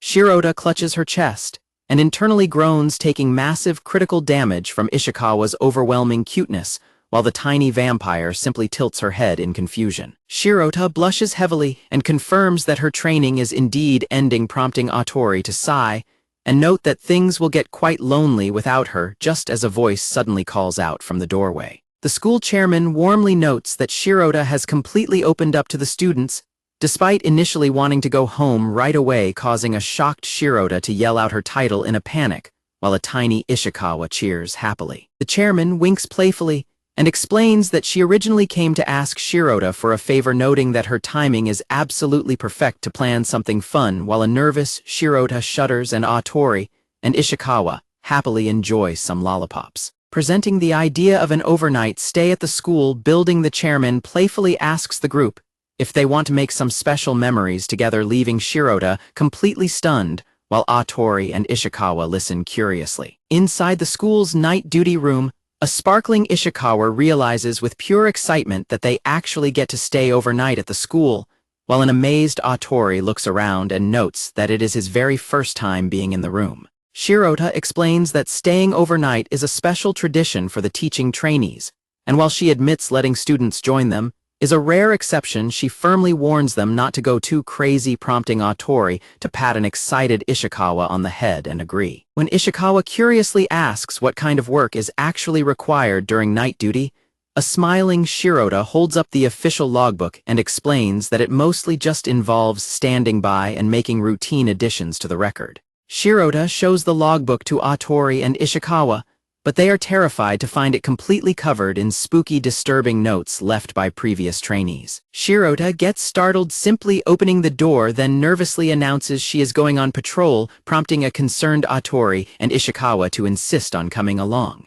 Shirota clutches her chest and internally groans, taking massive critical damage from Ishikawa's overwhelming cuteness, while the tiny vampire simply tilts her head in confusion. Shirota blushes heavily and confirms that her training is indeed ending, prompting Atori to sigh and note that things will get quite lonely without her, just as a voice suddenly calls out from the doorway. The school chairman warmly notes that Shirota has completely opened up to the students, despite initially wanting to go home right away, causing a shocked Shirota to yell out her title in a panic, while a tiny Ishikawa cheers happily. The chairman winks playfully and explains that she originally came to ask Shirota for a favor, noting that her timing is absolutely perfect to plan something fun, while a nervous Shirota shudders and Atori and Ishikawa happily enjoy some lollipops. Presenting the idea of an overnight stay at the school building, the chairman playfully asks the group if they want to make some special memories together, leaving Shirota completely stunned, while Atori and Ishikawa listen curiously. Inside the school's night duty room, a sparkling Ishikawa realizes with pure excitement that they actually get to stay overnight at the school, while an amazed Atori looks around and notes that it is his very first time being in the room. Shirota explains that staying overnight is a special tradition for the teaching trainees, and while she admits letting students join them is a rare exception, she firmly warns them not to go too crazy, prompting Atori to pat an excited Ishikawa on the head and agree. When Ishikawa curiously asks what kind of work is actually required during night duty, a smiling Shirota holds up the official logbook and explains that it mostly just involves standing by and making routine additions to the record. Shirota shows the logbook to Atori and Ishikawa, but they are terrified to find it completely covered in spooky, disturbing notes left by previous trainees. Shirota gets startled simply opening the door, then nervously announces she is going on patrol, prompting a concerned Atori and Ishikawa to insist on coming along.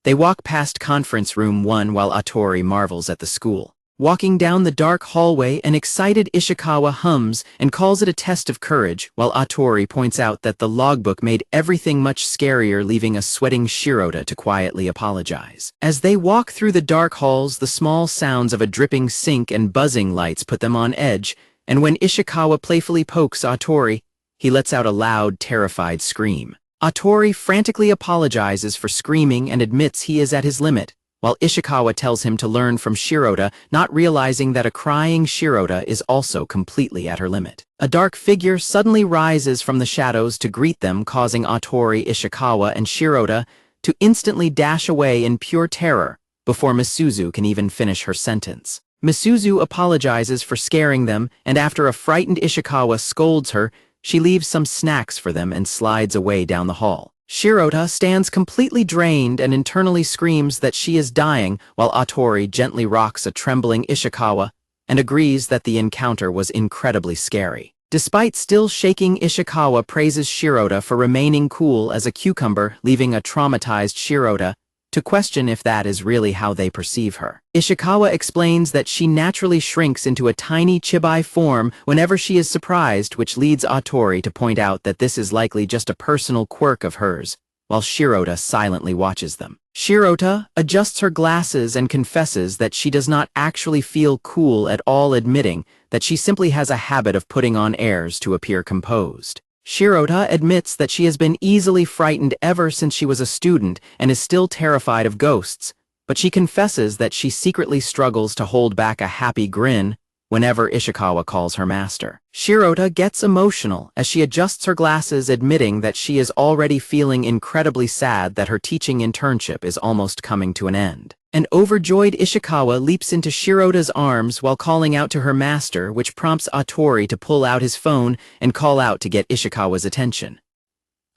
They walk past Conference Room 1 while Atori marvels at the school. Walking down the dark hallway, an excited Ishikawa hums and calls it a test of courage, while Atori points out that the logbook made everything much scarier, leaving a sweating Shirota to quietly apologize. As they walk through the dark halls, the small sounds of a dripping sink and buzzing lights put them on edge, and when Ishikawa playfully pokes Atori, he lets out a loud, terrified scream. Atori frantically apologizes for screaming and admits he is at his limit, while Ishikawa tells him to learn from Shirota, not realizing that a crying Shirota is also completely at her limit. A dark figure suddenly rises from the shadows to greet them, causing Atori, Ishikawa, and Shirota to instantly dash away in pure terror before Misuzu can even finish her sentence. Misuzu apologizes for scaring them, and after a frightened Ishikawa scolds her, she leaves some snacks for them and slides away down the hall. Shirota stands completely drained and internally screams that she is dying, while Atori gently rocks a trembling Ishikawa and agrees that the encounter was incredibly scary. Despite still shaking, Ishikawa praises Shirota for remaining cool as a cucumber, leaving a traumatized Shirota to question if that is really how they perceive her. Ishikawa explains that she naturally shrinks into a tiny chibi form whenever she is surprised, which leads Atori to point out that this is likely just a personal quirk of hers, while Shirota silently watches them. Shirota adjusts her glasses and confesses that she does not actually feel cool at all, admitting that she simply has a habit of putting on airs to appear composed. Shirota admits that she has been easily frightened ever since she was a student and is still terrified of ghosts, but she confesses that she secretly struggles to hold back a happy grin whenever Ishikawa calls her master. Shirota gets emotional as she adjusts her glasses, admitting that she is already feeling incredibly sad that her teaching internship is almost coming to an end. An overjoyed Ishikawa leaps into Shirota's arms while calling out to her master, which prompts Atori to pull out his phone and call out to get Ishikawa's attention.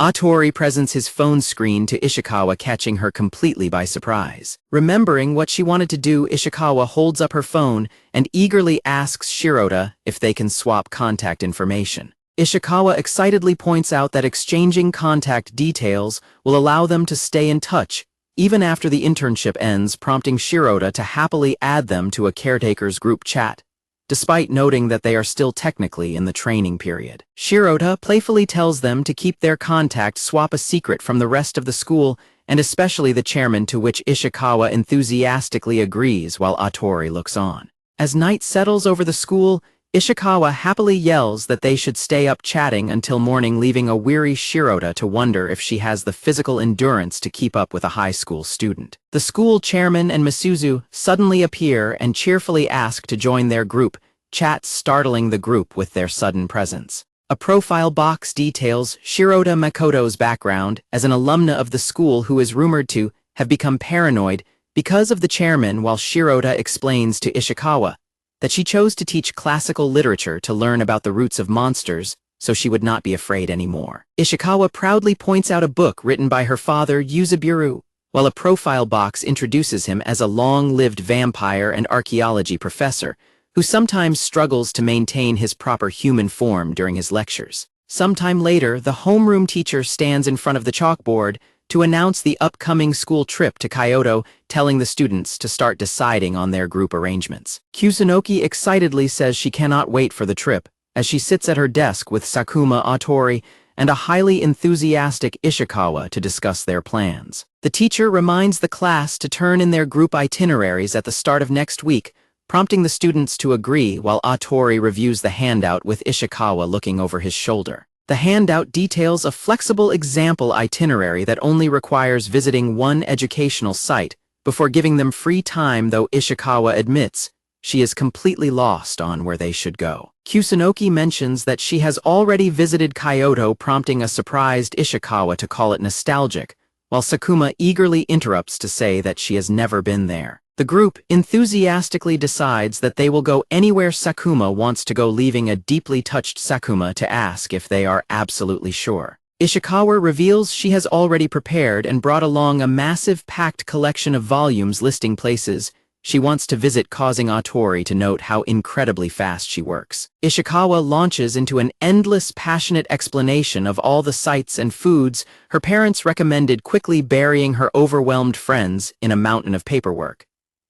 Atori presents his phone screen to Ishikawa, catching her completely by surprise. Remembering what she wanted to do, Ishikawa holds up her phone and eagerly asks Shirota if they can swap contact information. Ishikawa excitedly points out that exchanging contact details will allow them to stay in touch even after the internship ends, prompting Shirota to happily add them to a caretaker's group chat, despite noting that they are still technically in the training period. Shirota playfully tells them to keep their contact swap a secret from the rest of the school, and especially the chairman, to which Ishikawa enthusiastically agrees while Atori looks on. As night settles over the school, Ishikawa happily yells that they should stay up chatting until morning, leaving a weary Shirota to wonder if she has the physical endurance to keep up with a high school student. The school chairman and Misuzu suddenly appear and cheerfully ask to join their group chat, startling the group with their sudden presence. A profile box details Shirota Makoto's background as an alumna of the school who is rumored to have become paranoid because of the chairman, while Shirota explains to Ishikawa that she chose to teach classical literature to learn about the roots of monsters so she would not be afraid anymore. Ishikawa proudly points out a book written by her father, Yuzaburo, while a profile box introduces him as a long-lived vampire and archaeology professor, who sometimes struggles to maintain his proper human form during his lectures. Sometime later, the homeroom teacher stands in front of the chalkboard to announce the upcoming school trip to Kyoto, telling the students to start deciding on their group arrangements. Kusunoki excitedly says she cannot wait for the trip, as she sits at her desk with Sakuma Atori and a highly enthusiastic Ishikawa to discuss their plans. The teacher reminds the class to turn in their group itineraries at the start of next week, prompting the students to agree while Atori reviews the handout with Ishikawa looking over his shoulder. The handout details a flexible example itinerary that only requires visiting one educational site before giving them free time, though Ishikawa admits she is completely lost on where they should go. Kusunoki mentions that she has already visited Kyoto, prompting a surprised Ishikawa to call it nostalgic, while Sakuma eagerly interrupts to say that she has never been there. The group enthusiastically decides that they will go anywhere Sakuma wants to go, leaving a deeply touched Sakuma to ask if they are absolutely sure. Ishikawa reveals she has already prepared and brought along a massive packed collection of volumes listing places she wants to visit, causing Atori to note how incredibly fast she works. Ishikawa launches into an endless, passionate explanation of all the sights and foods her parents recommended, quickly burying her overwhelmed friends in a mountain of paperwork,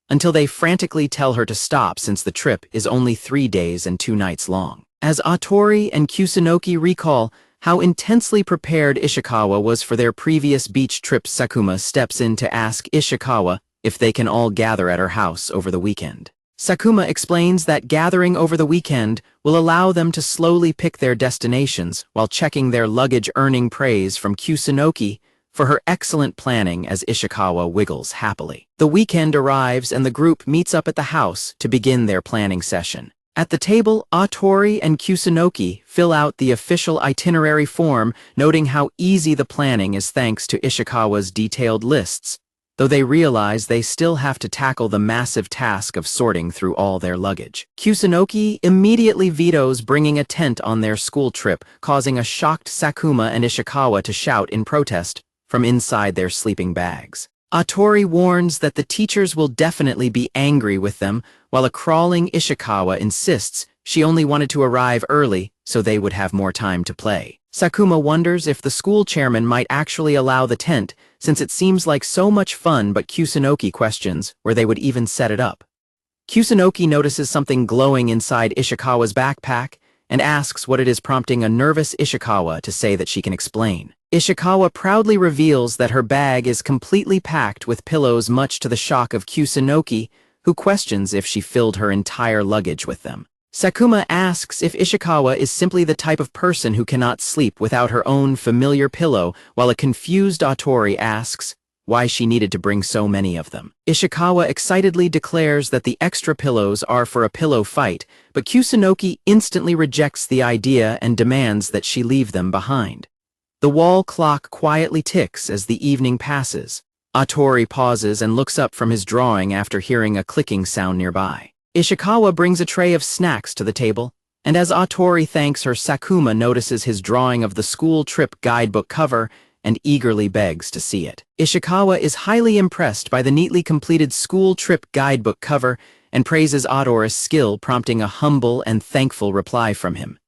until they frantically tell her to stop since the trip is only 3 days and 2 nights long. As Atori and Kusunoki recall how intensely prepared Ishikawa was for their previous beach trip, Sakuma steps in to ask Ishikawa if they can all gather at her house over the weekend. Sakuma explains that gathering over the weekend will allow them to slowly pick their destinations while checking their luggage, earning praise from Kusunoki for her excellent planning as Ishikawa wiggles happily. The weekend arrives and the group meets up at the house to begin their planning session. At the table, Atori and Kusunoki fill out the official itinerary form, noting how easy the planning is thanks to Ishikawa's detailed lists, though they realize they still have to tackle the massive task of sorting through all their luggage. Kusunoki immediately vetoes bringing a tent on their school trip, causing a shocked Sakuma and Ishikawa to shout in protest from inside their sleeping bags. Atori warns that the teachers will definitely be angry with them, while a crawling Ishikawa insists she only wanted to arrive early so they would have more time to play. Sakuma wonders if the school chairman might actually allow the tent, since it seems like so much fun, but Kusunoki questions where they would even set it up. Kusunoki notices something glowing inside Ishikawa's backpack and asks what it is, prompting a nervous Ishikawa to say that she can explain. Ishikawa proudly reveals that her bag is completely packed with pillows, much to the shock of Kusunoki, who questions if she filled her entire luggage with them. Sakuma asks if Ishikawa is simply the type of person who cannot sleep without her own familiar pillow, while a confused Atori asks why she needed to bring so many of them. Ishikawa excitedly declares that the extra pillows are for a pillow fight, but Kusunoki instantly rejects the idea and demands that she leave them behind. The wall clock quietly ticks as the evening passes. Atori pauses and looks up from his drawing after hearing a clicking sound nearby. Ishikawa brings a tray of snacks to the table, and as Atori thanks her, Sakuma notices his drawing of the school trip guidebook cover and eagerly begs to see it. Ishikawa is highly impressed by the neatly completed school trip guidebook cover and praises Atori's skill, prompting a humble and thankful reply from him.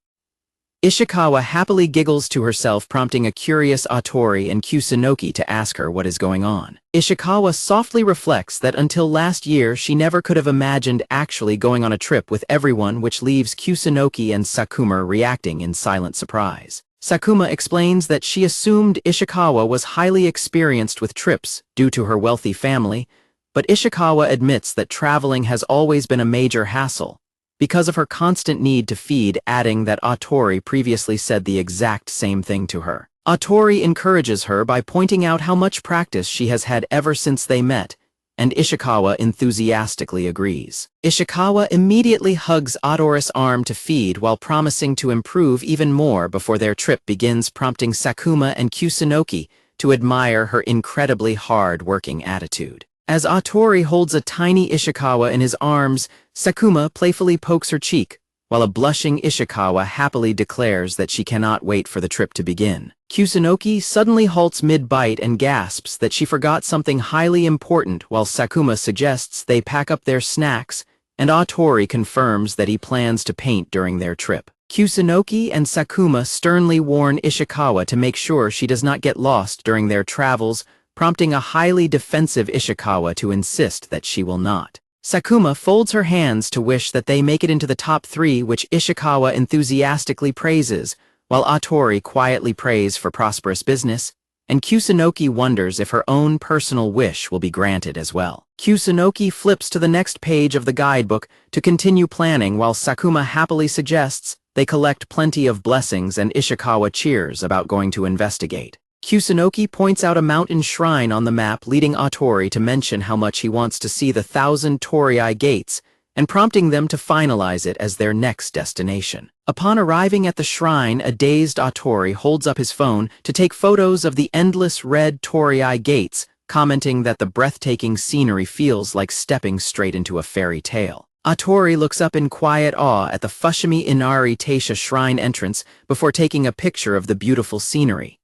Ishikawa happily giggles to herself, prompting a curious Atori and Kusunoki to ask her what is going on. Ishikawa softly reflects that until last year she never could have imagined actually going on a trip with everyone, which leaves Kusunoki and Sakuma reacting in silent surprise. Sakuma explains that she assumed Ishikawa was highly experienced with trips due to her wealthy family, but Ishikawa admits that traveling has always been a major hassle because of her constant need to feed, adding that Atori previously said the exact same thing to her. Atori encourages her by pointing out how much practice she has had ever since they met, and Ishikawa enthusiastically agrees. Ishikawa immediately hugs Atori's arm to feed while promising to improve even more before their trip begins, prompting Sakuma and Kusunoki to admire her incredibly hard-working attitude. As Atori holds a tiny Ishikawa in his arms, Sakuma playfully pokes her cheek, while a blushing Ishikawa happily declares that she cannot wait for the trip to begin. Kusunoki suddenly halts mid-bite and gasps that she forgot something highly important, while Sakuma suggests they pack up their snacks, and Atori confirms that he plans to paint during their trip. Kusunoki and Sakuma sternly warn Ishikawa to make sure she does not get lost during their travels, prompting a highly defensive Ishikawa to insist that she will not. Sakuma folds her hands to wish that they make it into the top 3, which Ishikawa enthusiastically praises, while Atori quietly prays for prosperous business, and Kusunoki wonders if her own personal wish will be granted as well. Kusunoki flips to the next page of the guidebook to continue planning, while Sakuma happily suggests they collect plenty of blessings and Ishikawa cheers about going to investigate. Kusunoki points out a mountain shrine on the map, leading Atori to mention how much he wants to see the 1,000 Torii gates, and prompting them to finalize it as their next destination. Upon arriving at the shrine, a dazed Atori holds up his phone to take photos of the endless red Torii gates, commenting that the breathtaking scenery feels like stepping straight into a fairy tale. Atori looks up in quiet awe at the Fushimi Inari Taisha shrine entrance before taking a picture of the beautiful scenery.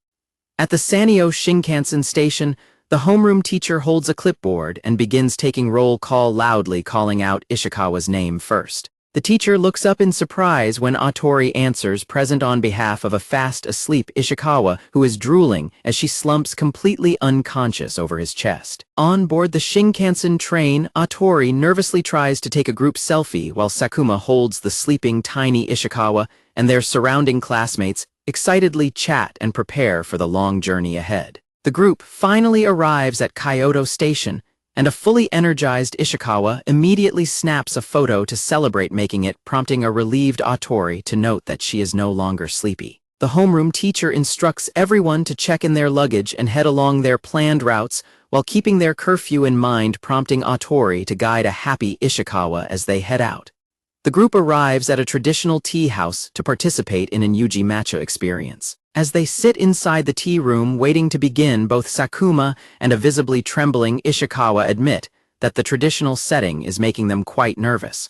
At the Sanyo Shinkansen station, the homeroom teacher holds a clipboard and begins taking roll call, loudly calling out Ishikawa's name first. The teacher looks up in surprise when Atori answers, present on behalf of a fast-asleep Ishikawa who is drooling as she slumps completely unconscious over his chest. On board the Shinkansen train, Atori nervously tries to take a group selfie while Sakuma holds the sleeping tiny Ishikawa, and their surrounding classmates excitedly chat and prepare for the long journey ahead. The group finally arrives at Kyoto Station, and a fully energized Ishikawa immediately snaps a photo to celebrate making it, prompting a relieved Atori to note that she is no longer sleepy. The homeroom teacher instructs everyone to check in their luggage and head along their planned routes while keeping their curfew in mind, prompting Atori to guide a happy Ishikawa as they head out. The group arrives at a traditional tea house to participate in an Yuji matcha experience. As they sit inside the tea room waiting to begin, both Sakuma and a visibly trembling Ishikawa admit that the traditional setting is making them quite nervous.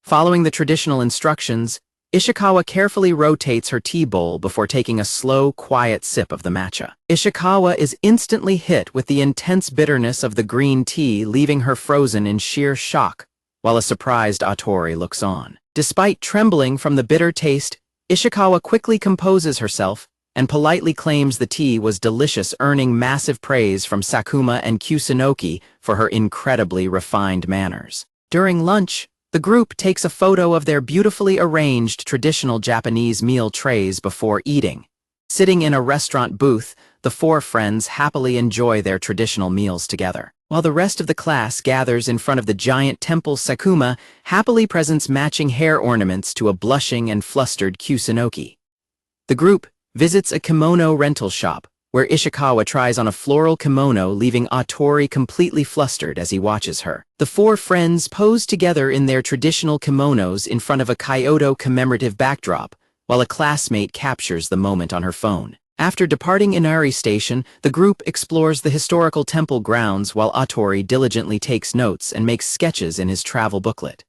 Following the traditional instructions, Ishikawa carefully rotates her tea bowl before taking a slow, quiet sip of the matcha. Ishikawa is instantly hit with the intense bitterness of the green tea, leaving her frozen in sheer shock, while a surprised Atori looks on. Despite trembling from the bitter taste, Ishikawa quickly composes herself and politely claims the tea was delicious, earning massive praise from Sakuma and Kusunoki for her incredibly refined manners. During lunch, the group takes a photo of their beautifully arranged traditional Japanese meal trays before eating. Sitting in a restaurant booth, the 4 friends happily enjoy their traditional meals together. While the rest of the class gathers in front of the giant temple, Sakuma happily presents matching hair ornaments to a blushing and flustered Kusunoki. The group visits a kimono rental shop, where Ishikawa tries on a floral kimono, leaving Atori completely flustered as he watches her. The 4 friends pose together in their traditional kimonos in front of a Kyoto commemorative backdrop, while a classmate captures the moment on her phone. After departing Inari Station, the group explores the historical temple grounds while Atori diligently takes notes and makes sketches in his travel booklet.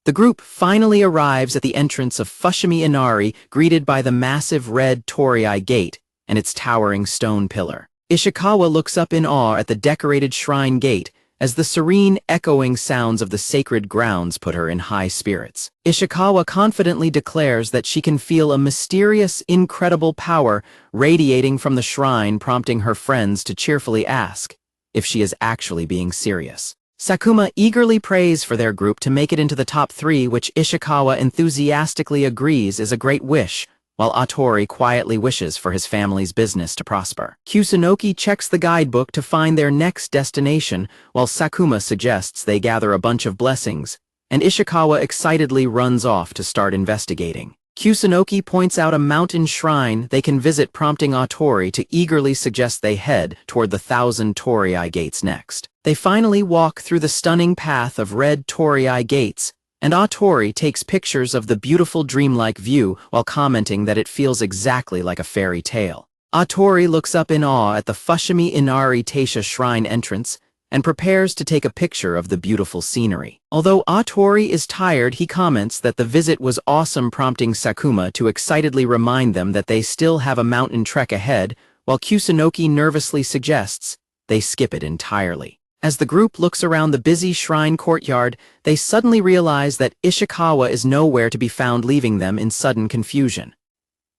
The group finally arrives at the entrance of Fushimi Inari, greeted by the massive red Torii gate and its towering stone pillar. Ishikawa looks up in awe at the decorated shrine gate, as the serene, echoing sounds of the sacred grounds put her in high spirits. Ishikawa confidently declares that she can feel a mysterious, incredible power radiating from the shrine, prompting her friends to cheerfully ask if she is actually being serious. Sakuma eagerly prays for their group to make it into the top 3, which Ishikawa enthusiastically agrees is a great wish, while Atori quietly wishes for his family's business to prosper. Kusunoki checks the guidebook to find their next destination, while Sakuma suggests they gather a bunch of blessings, and Ishikawa excitedly runs off to start investigating. Kusunoki points out a mountain shrine they can visit, prompting Atori to eagerly suggest they head toward the 1,000 Torii gates next. They finally walk through the stunning path of red Torii gates, and Atori takes pictures of the beautiful dreamlike view while commenting that it feels exactly like a fairy tale. Atori looks up in awe at the Fushimi Inari Taisha shrine entrance, and prepares to take a picture of the beautiful scenery. Although Atori is tired, he comments that the visit was awesome, prompting Sakuma to excitedly remind them that they still have a mountain trek ahead, while Kusunoki nervously suggests they skip it entirely. As the group looks around the busy shrine courtyard, they suddenly realize that Ishikawa is nowhere to be found, leaving them in sudden confusion.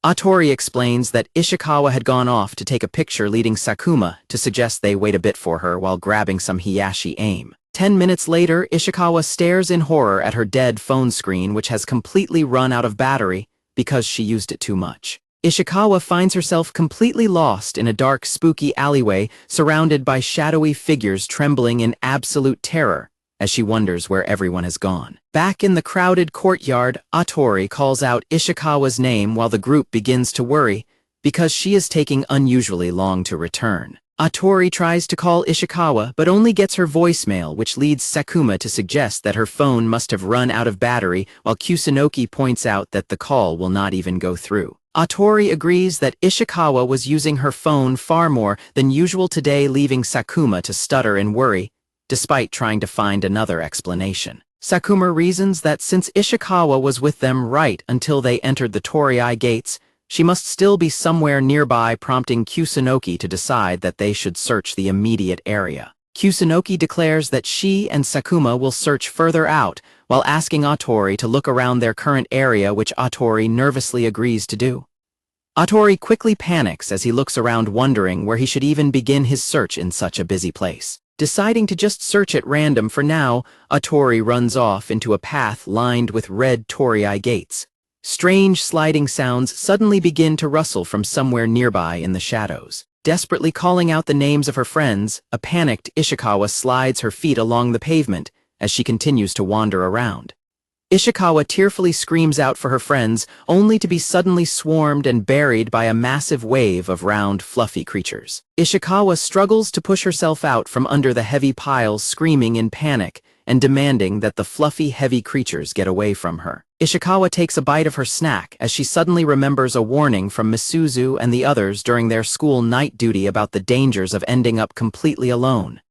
Atori explains that Ishikawa had gone off to take a picture, leading Sakuma to suggest they wait a bit for her while grabbing some hiyashi aim. 10 minutes later, Ishikawa stares in horror at her dead phone screen, which has completely run out of battery because she used it too much. Ishikawa finds herself completely lost in a dark, spooky alleyway surrounded by shadowy figures, trembling in absolute terror as she wonders where everyone has gone. Back in the crowded courtyard, Atori calls out Ishikawa's name while the group begins to worry because she is taking unusually long to return. Atori tries to call Ishikawa but only gets her voicemail, which leads Sakuma to suggest that her phone must have run out of battery, while Kusunoki points out that the call will not even go through. Atori agrees that Ishikawa was using her phone far more than usual today, leaving Sakuma to stutter and worry, despite trying to find another explanation. Sakuma reasons that since Ishikawa was with them right until they entered the Torii gates, she must still be somewhere nearby, prompting Kusunoki to decide that they should search the immediate area. Kusunoki declares that she and Sakuma will search further out, while asking Atori to look around their current area, which Atori nervously agrees to do. Atori quickly panics as he looks around, wondering where he should even begin his search in such a busy place. Deciding to just search at random for now, Atori runs off into a path lined with red Torii gates. Strange sliding sounds suddenly begin to rustle from somewhere nearby in the shadows. Desperately calling out the names of her friends, a panicked Ishikawa slides her feet along the pavement as she continues to wander around. Ishikawa tearfully screams out for her friends, only to be suddenly swarmed and buried by a massive wave of round, fluffy creatures. Ishikawa struggles to push herself out from under the heavy piles, screaming in panic and demanding that the fluffy, heavy creatures get away from her. Ishikawa takes a bite of her snack as she suddenly remembers a warning from Misuzu and the others during their school night duty about the dangers of ending up completely alone.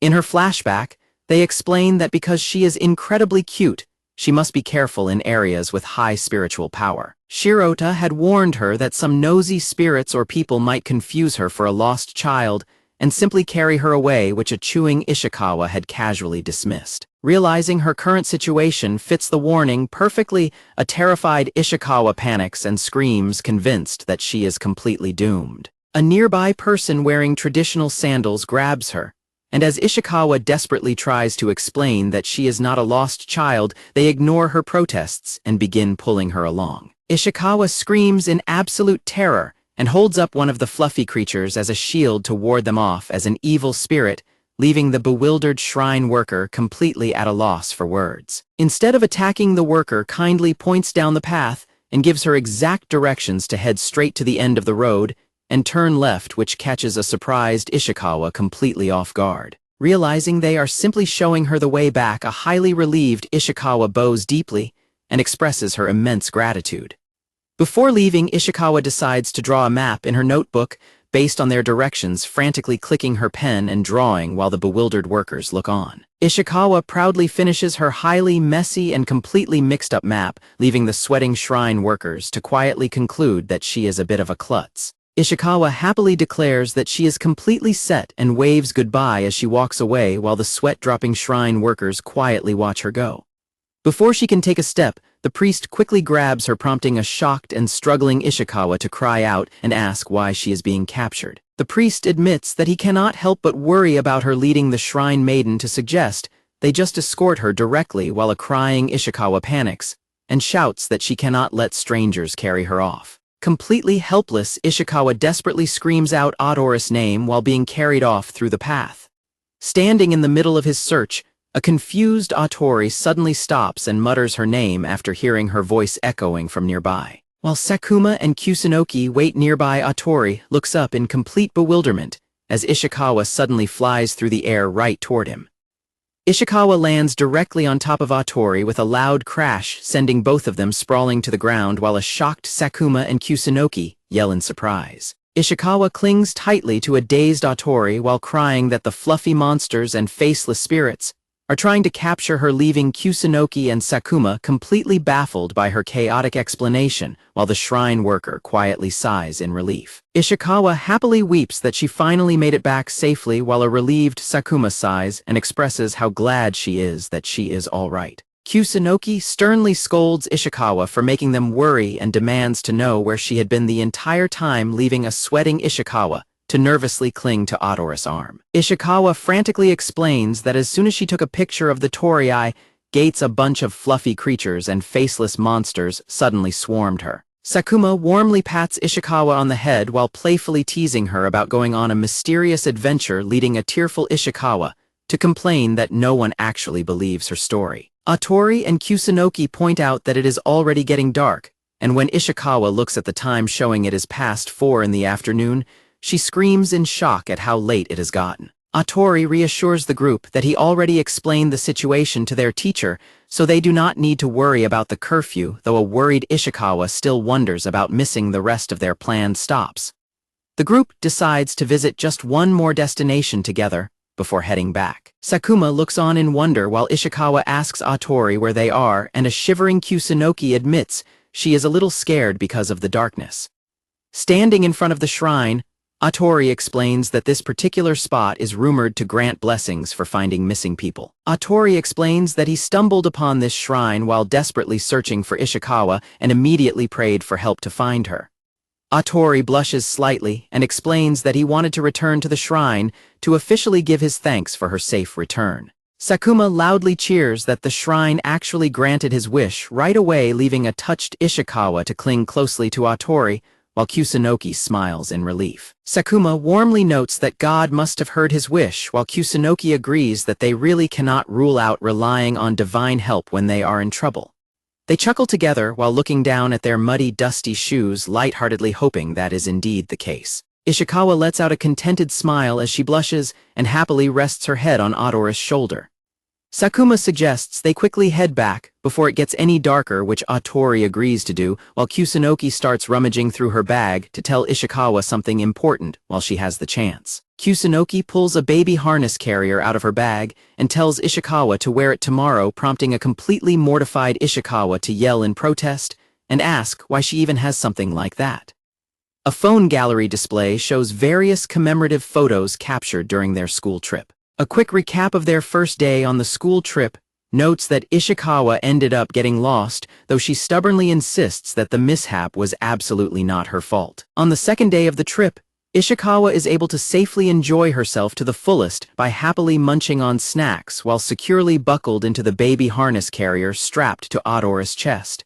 In her flashback, they explain that because she is incredibly cute, she must be careful in areas with high spiritual power. Shirota had warned her that some nosy spirits or people might confuse her for a lost child and simply carry her away, which a chewing Ishikawa had casually dismissed. Realizing her current situation fits the warning perfectly, a terrified Ishikawa panics and screams, convinced that she is completely doomed. A nearby person wearing traditional sandals grabs her, and as Ishikawa desperately tries to explain that she is not a lost child, they ignore her protests and begin pulling her along. Ishikawa screams in absolute terror and holds up one of the fluffy creatures as a shield to ward them off as an evil spirit, leaving the bewildered shrine worker completely at a loss for words. Instead of attacking, the worker kindly points down the path and gives her exact directions to head straight to the end of the road and turn left, which catches a surprised Ishikawa completely off guard. Realizing they are simply showing her the way back, a highly relieved Ishikawa bows deeply and expresses her immense gratitude. Before leaving, Ishikawa decides to draw a map in her notebook based on their directions, frantically clicking her pen and drawing while the bewildered workers look on. Ishikawa proudly finishes her highly messy and completely mixed up map, leaving the sweating shrine workers to quietly conclude that she is a bit of a klutz. Ishikawa happily declares that she is completely set and waves goodbye as she walks away, while the sweat-dropping shrine workers quietly watch her go. Before she can take a step, the priest quickly grabs her, prompting a shocked and struggling Ishikawa to cry out and ask why she is being captured. The priest admits that he cannot help but worry about her, leading the shrine maiden to suggest they just escort her directly, while a crying Ishikawa panics and shouts that she cannot let strangers carry her off. Completely helpless, Ishikawa desperately screams out Atori's name while being carried off through the path. Standing in the middle of his search, a confused Atori suddenly stops and mutters her name after hearing her voice echoing from nearby. While Sakuma and Kusunoki wait nearby, Atori looks up in complete bewilderment as Ishikawa suddenly flies through the air right toward him. Ishikawa lands directly on top of Atori with a loud crash, sending both of them sprawling to the ground, while a shocked Sakuma and Kusunoki yell in surprise. Ishikawa clings tightly to a dazed Atori while crying that the fluffy monsters and faceless spirits are trying to capture her, leaving Kusunoki and Sakuma completely baffled by her chaotic explanation, while the shrine worker quietly sighs in relief. Ishikawa happily weeps that she finally made it back safely, while a relieved Sakuma sighs and expresses how glad she is that she is all right. Kusunoki sternly scolds Ishikawa for making them worry and demands to know where she had been the entire time, leaving a sweating Ishikawa to nervously cling to Atori's arm. Ishikawa frantically explains that as soon as she took a picture of the Torii gates, a bunch of fluffy creatures and faceless monsters suddenly swarmed her. Sakuma warmly pats Ishikawa on the head while playfully teasing her about going on a mysterious adventure, leading a tearful Ishikawa to complain that no one actually believes her story. Atori and Kusunoki point out that it is already getting dark, and when Ishikawa looks at the time showing it is past 4 in the afternoon, she screams in shock at how late it has gotten. Atori reassures the group that he already explained the situation to their teacher, so they do not need to worry about the curfew, though a worried Ishikawa still wonders about missing the rest of their planned stops. The group decides to visit just one more destination together before heading back. Sakuma looks on in wonder while Ishikawa asks Atori where they are, and a shivering Kusunoki admits she is a little scared because of the darkness. Standing in front of the shrine, Atori explains that this particular spot is rumored to grant blessings for finding missing people. Atori explains that he stumbled upon this shrine while desperately searching for Ishikawa and immediately prayed for help to find her. Atori blushes slightly and explains that he wanted to return to the shrine to officially give his thanks for her safe return. Sakuma loudly cheers that the shrine actually granted his wish right away, leaving a touched Ishikawa to cling closely to Atori, while Kusunoki smiles in relief. Sakuma warmly notes that God must have heard his wish, while Kusunoki agrees that they really cannot rule out relying on divine help when they are in trouble. They chuckle together while looking down at their muddy, dusty shoes, lightheartedly hoping that is indeed the case. Ishikawa lets out a contented smile as she blushes and happily rests her head on Atori's shoulder. Sakuma suggests they quickly head back before it gets any darker, which Atori agrees to do, while Kusunoki starts rummaging through her bag to tell Ishikawa something important while she has the chance. Kusunoki pulls a baby harness carrier out of her bag and tells Ishikawa to wear it tomorrow, prompting a completely mortified Ishikawa to yell in protest and ask why she even has something like that. A phone gallery display shows various commemorative photos captured during their school trip. A quick recap of their first day on the school trip notes that Ishikawa ended up getting lost, though she stubbornly insists that the mishap was absolutely not her fault. On the second day of the trip, Ishikawa is able to safely enjoy herself to the fullest by happily munching on snacks while securely buckled into the baby harness carrier strapped to Atori's chest.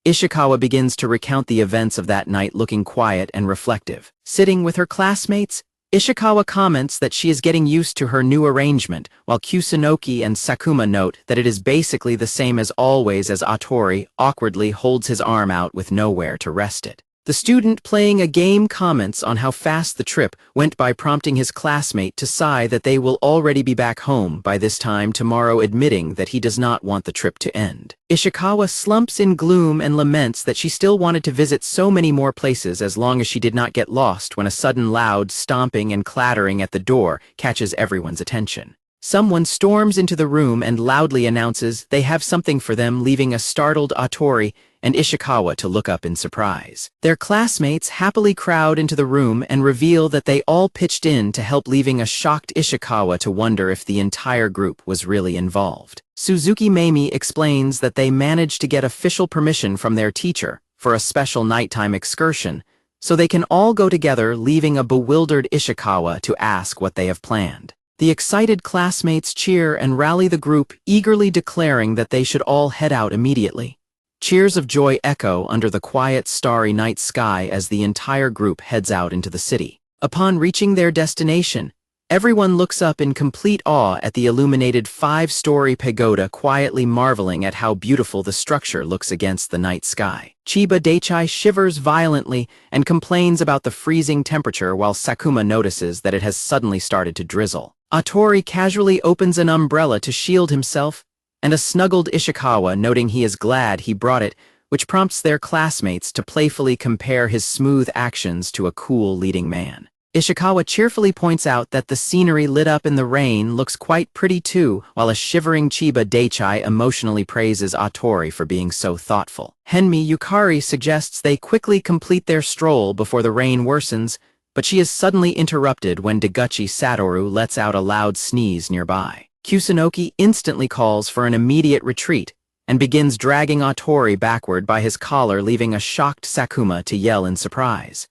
Ishikawa begins to recount the events of that night, looking quiet and reflective. Sitting with her classmates, Ishikawa comments that she is getting used to her new arrangement, while Kusunoki and Sakuma note that it is basically the same as always, as Atori awkwardly holds his arm out with nowhere to rest it. The student playing a game comments on how fast the trip went by, prompting his classmate to sigh that they will already be back home by this time tomorrow, admitting that he does not want the trip to end. Ishikawa slumps in gloom and laments that she still wanted to visit so many more places as long as she did not get lost, when a sudden loud stomping and clattering at the door catches everyone's attention. Someone storms into the room and loudly announces they have something for them, leaving a startled Atori and Ishikawa to look up in surprise. Their classmates happily crowd into the room and reveal that they all pitched in to help, leaving a shocked Ishikawa to wonder if the entire group was really involved. Suzuki Mamie explains that they managed to get official permission from their teacher for a special nighttime excursion, so they can all go together, leaving a bewildered Ishikawa to ask what they have planned. The excited classmates cheer and rally the group, eagerly declaring that they should all head out immediately. Cheers of joy echo under the quiet, starry night sky as the entire group heads out into the city. Upon reaching their destination, everyone looks up in complete awe at the illuminated 5-story pagoda, quietly marveling at how beautiful the structure looks against the night sky. Chiba Daichai shivers violently and complains about the freezing temperature, while Sakuma notices that it has suddenly started to drizzle. Atori casually opens an umbrella to shield himself, and a snuggled Ishikawa, noting he is glad he brought it, which prompts their classmates to playfully compare his smooth actions to a cool leading man. Ishikawa cheerfully points out that the scenery lit up in the rain looks quite pretty too, while a shivering Chiba Daichai emotionally praises Atori for being so thoughtful. Henmi Yukari suggests they quickly complete their stroll before the rain worsens, but she is suddenly interrupted when Deguchi Satoru lets out a loud sneeze nearby. Kusunoki instantly calls for an immediate retreat and begins dragging Atori backward by his collar, leaving a shocked Sakuma to yell in surprise.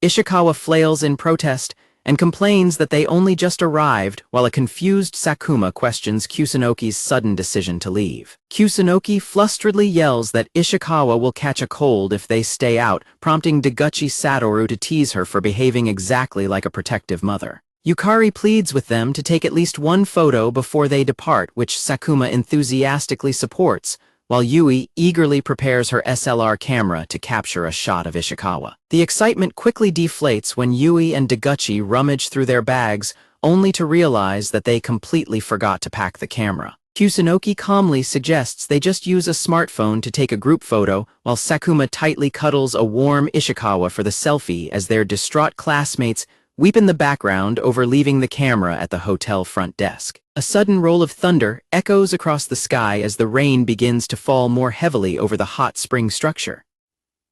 Ishikawa flails in protest and complains that they only just arrived, while a confused Sakuma questions Kusunoki's sudden decision to leave. Kusunoki flustredly yells that Ishikawa will catch a cold if they stay out, prompting Deguchi Satoru to tease her for behaving exactly like a protective mother. Yukari pleads with them to take at least one photo before they depart, which Sakuma enthusiastically supports, while Yui eagerly prepares her SLR camera to capture a shot of Ishikawa. The excitement quickly deflates when Yui and Deguchi rummage through their bags, only to realize that they completely forgot to pack the camera. Kusunoki calmly suggests they just use a smartphone to take a group photo, while Sakuma tightly cuddles a warm Ishikawa for the selfie as their distraught classmates weep in the background over leaving the camera at the hotel front desk. A sudden roll of thunder echoes across the sky as the rain begins to fall more heavily over the hot spring structure.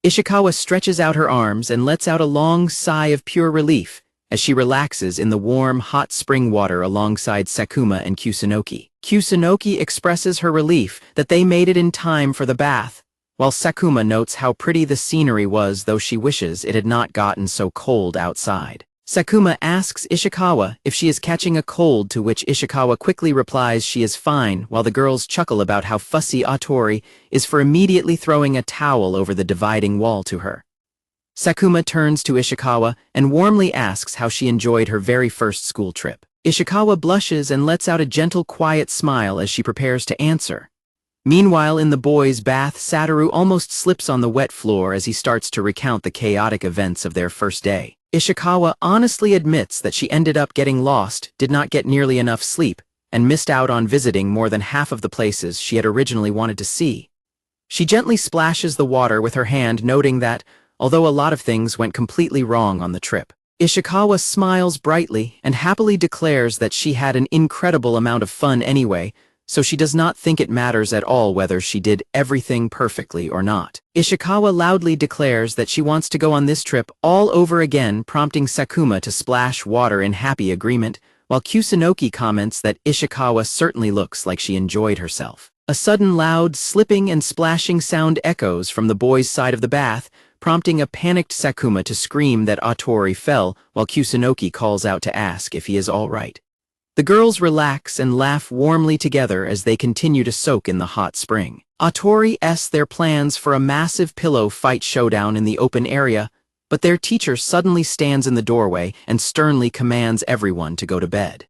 Ishikawa stretches out her arms and lets out a long sigh of pure relief as she relaxes in the warm, hot spring water alongside Sakuma and Kusunoki. Kusunoki expresses her relief that they made it in time for the bath, while Sakuma notes how pretty the scenery was, though she wishes it had not gotten so cold outside. Sakuma asks Ishikawa if she is catching a cold, to which Ishikawa quickly replies she is fine, while the girls chuckle about how fussy Atori is for immediately throwing a towel over the dividing wall to her. Sakuma turns to Ishikawa and warmly asks how she enjoyed her very first school trip. Ishikawa blushes and lets out a gentle, quiet smile as she prepares to answer. Meanwhile, in the boys' bath, Satoru almost slips on the wet floor as he starts to recount the chaotic events of their first day. Ishikawa honestly admits that she ended up getting lost, did not get nearly enough sleep, and missed out on visiting more than half of the places she had originally wanted to see. She gently splashes the water with her hand, noting that, although a lot of things went completely wrong on the trip, Ishikawa smiles brightly and happily declares that she had an incredible amount of fun anyway, so she does not think it matters at all whether she did everything perfectly or not. Ishikawa loudly declares that she wants to go on this trip all over again, prompting Sakuma to splash water in happy agreement, while Kusunoki comments that Ishikawa certainly looks like she enjoyed herself. A sudden loud slipping and splashing sound echoes from the boys' side of the bath, prompting a panicked Sakuma to scream that Atori fell, while Kusunoki calls out to ask if he is all right. The girls relax and laugh warmly together as they continue to soak in the hot spring. Atori asks their plans for a massive pillow fight showdown in the open area, but their teacher suddenly stands in the doorway and sternly commands everyone to go to bed.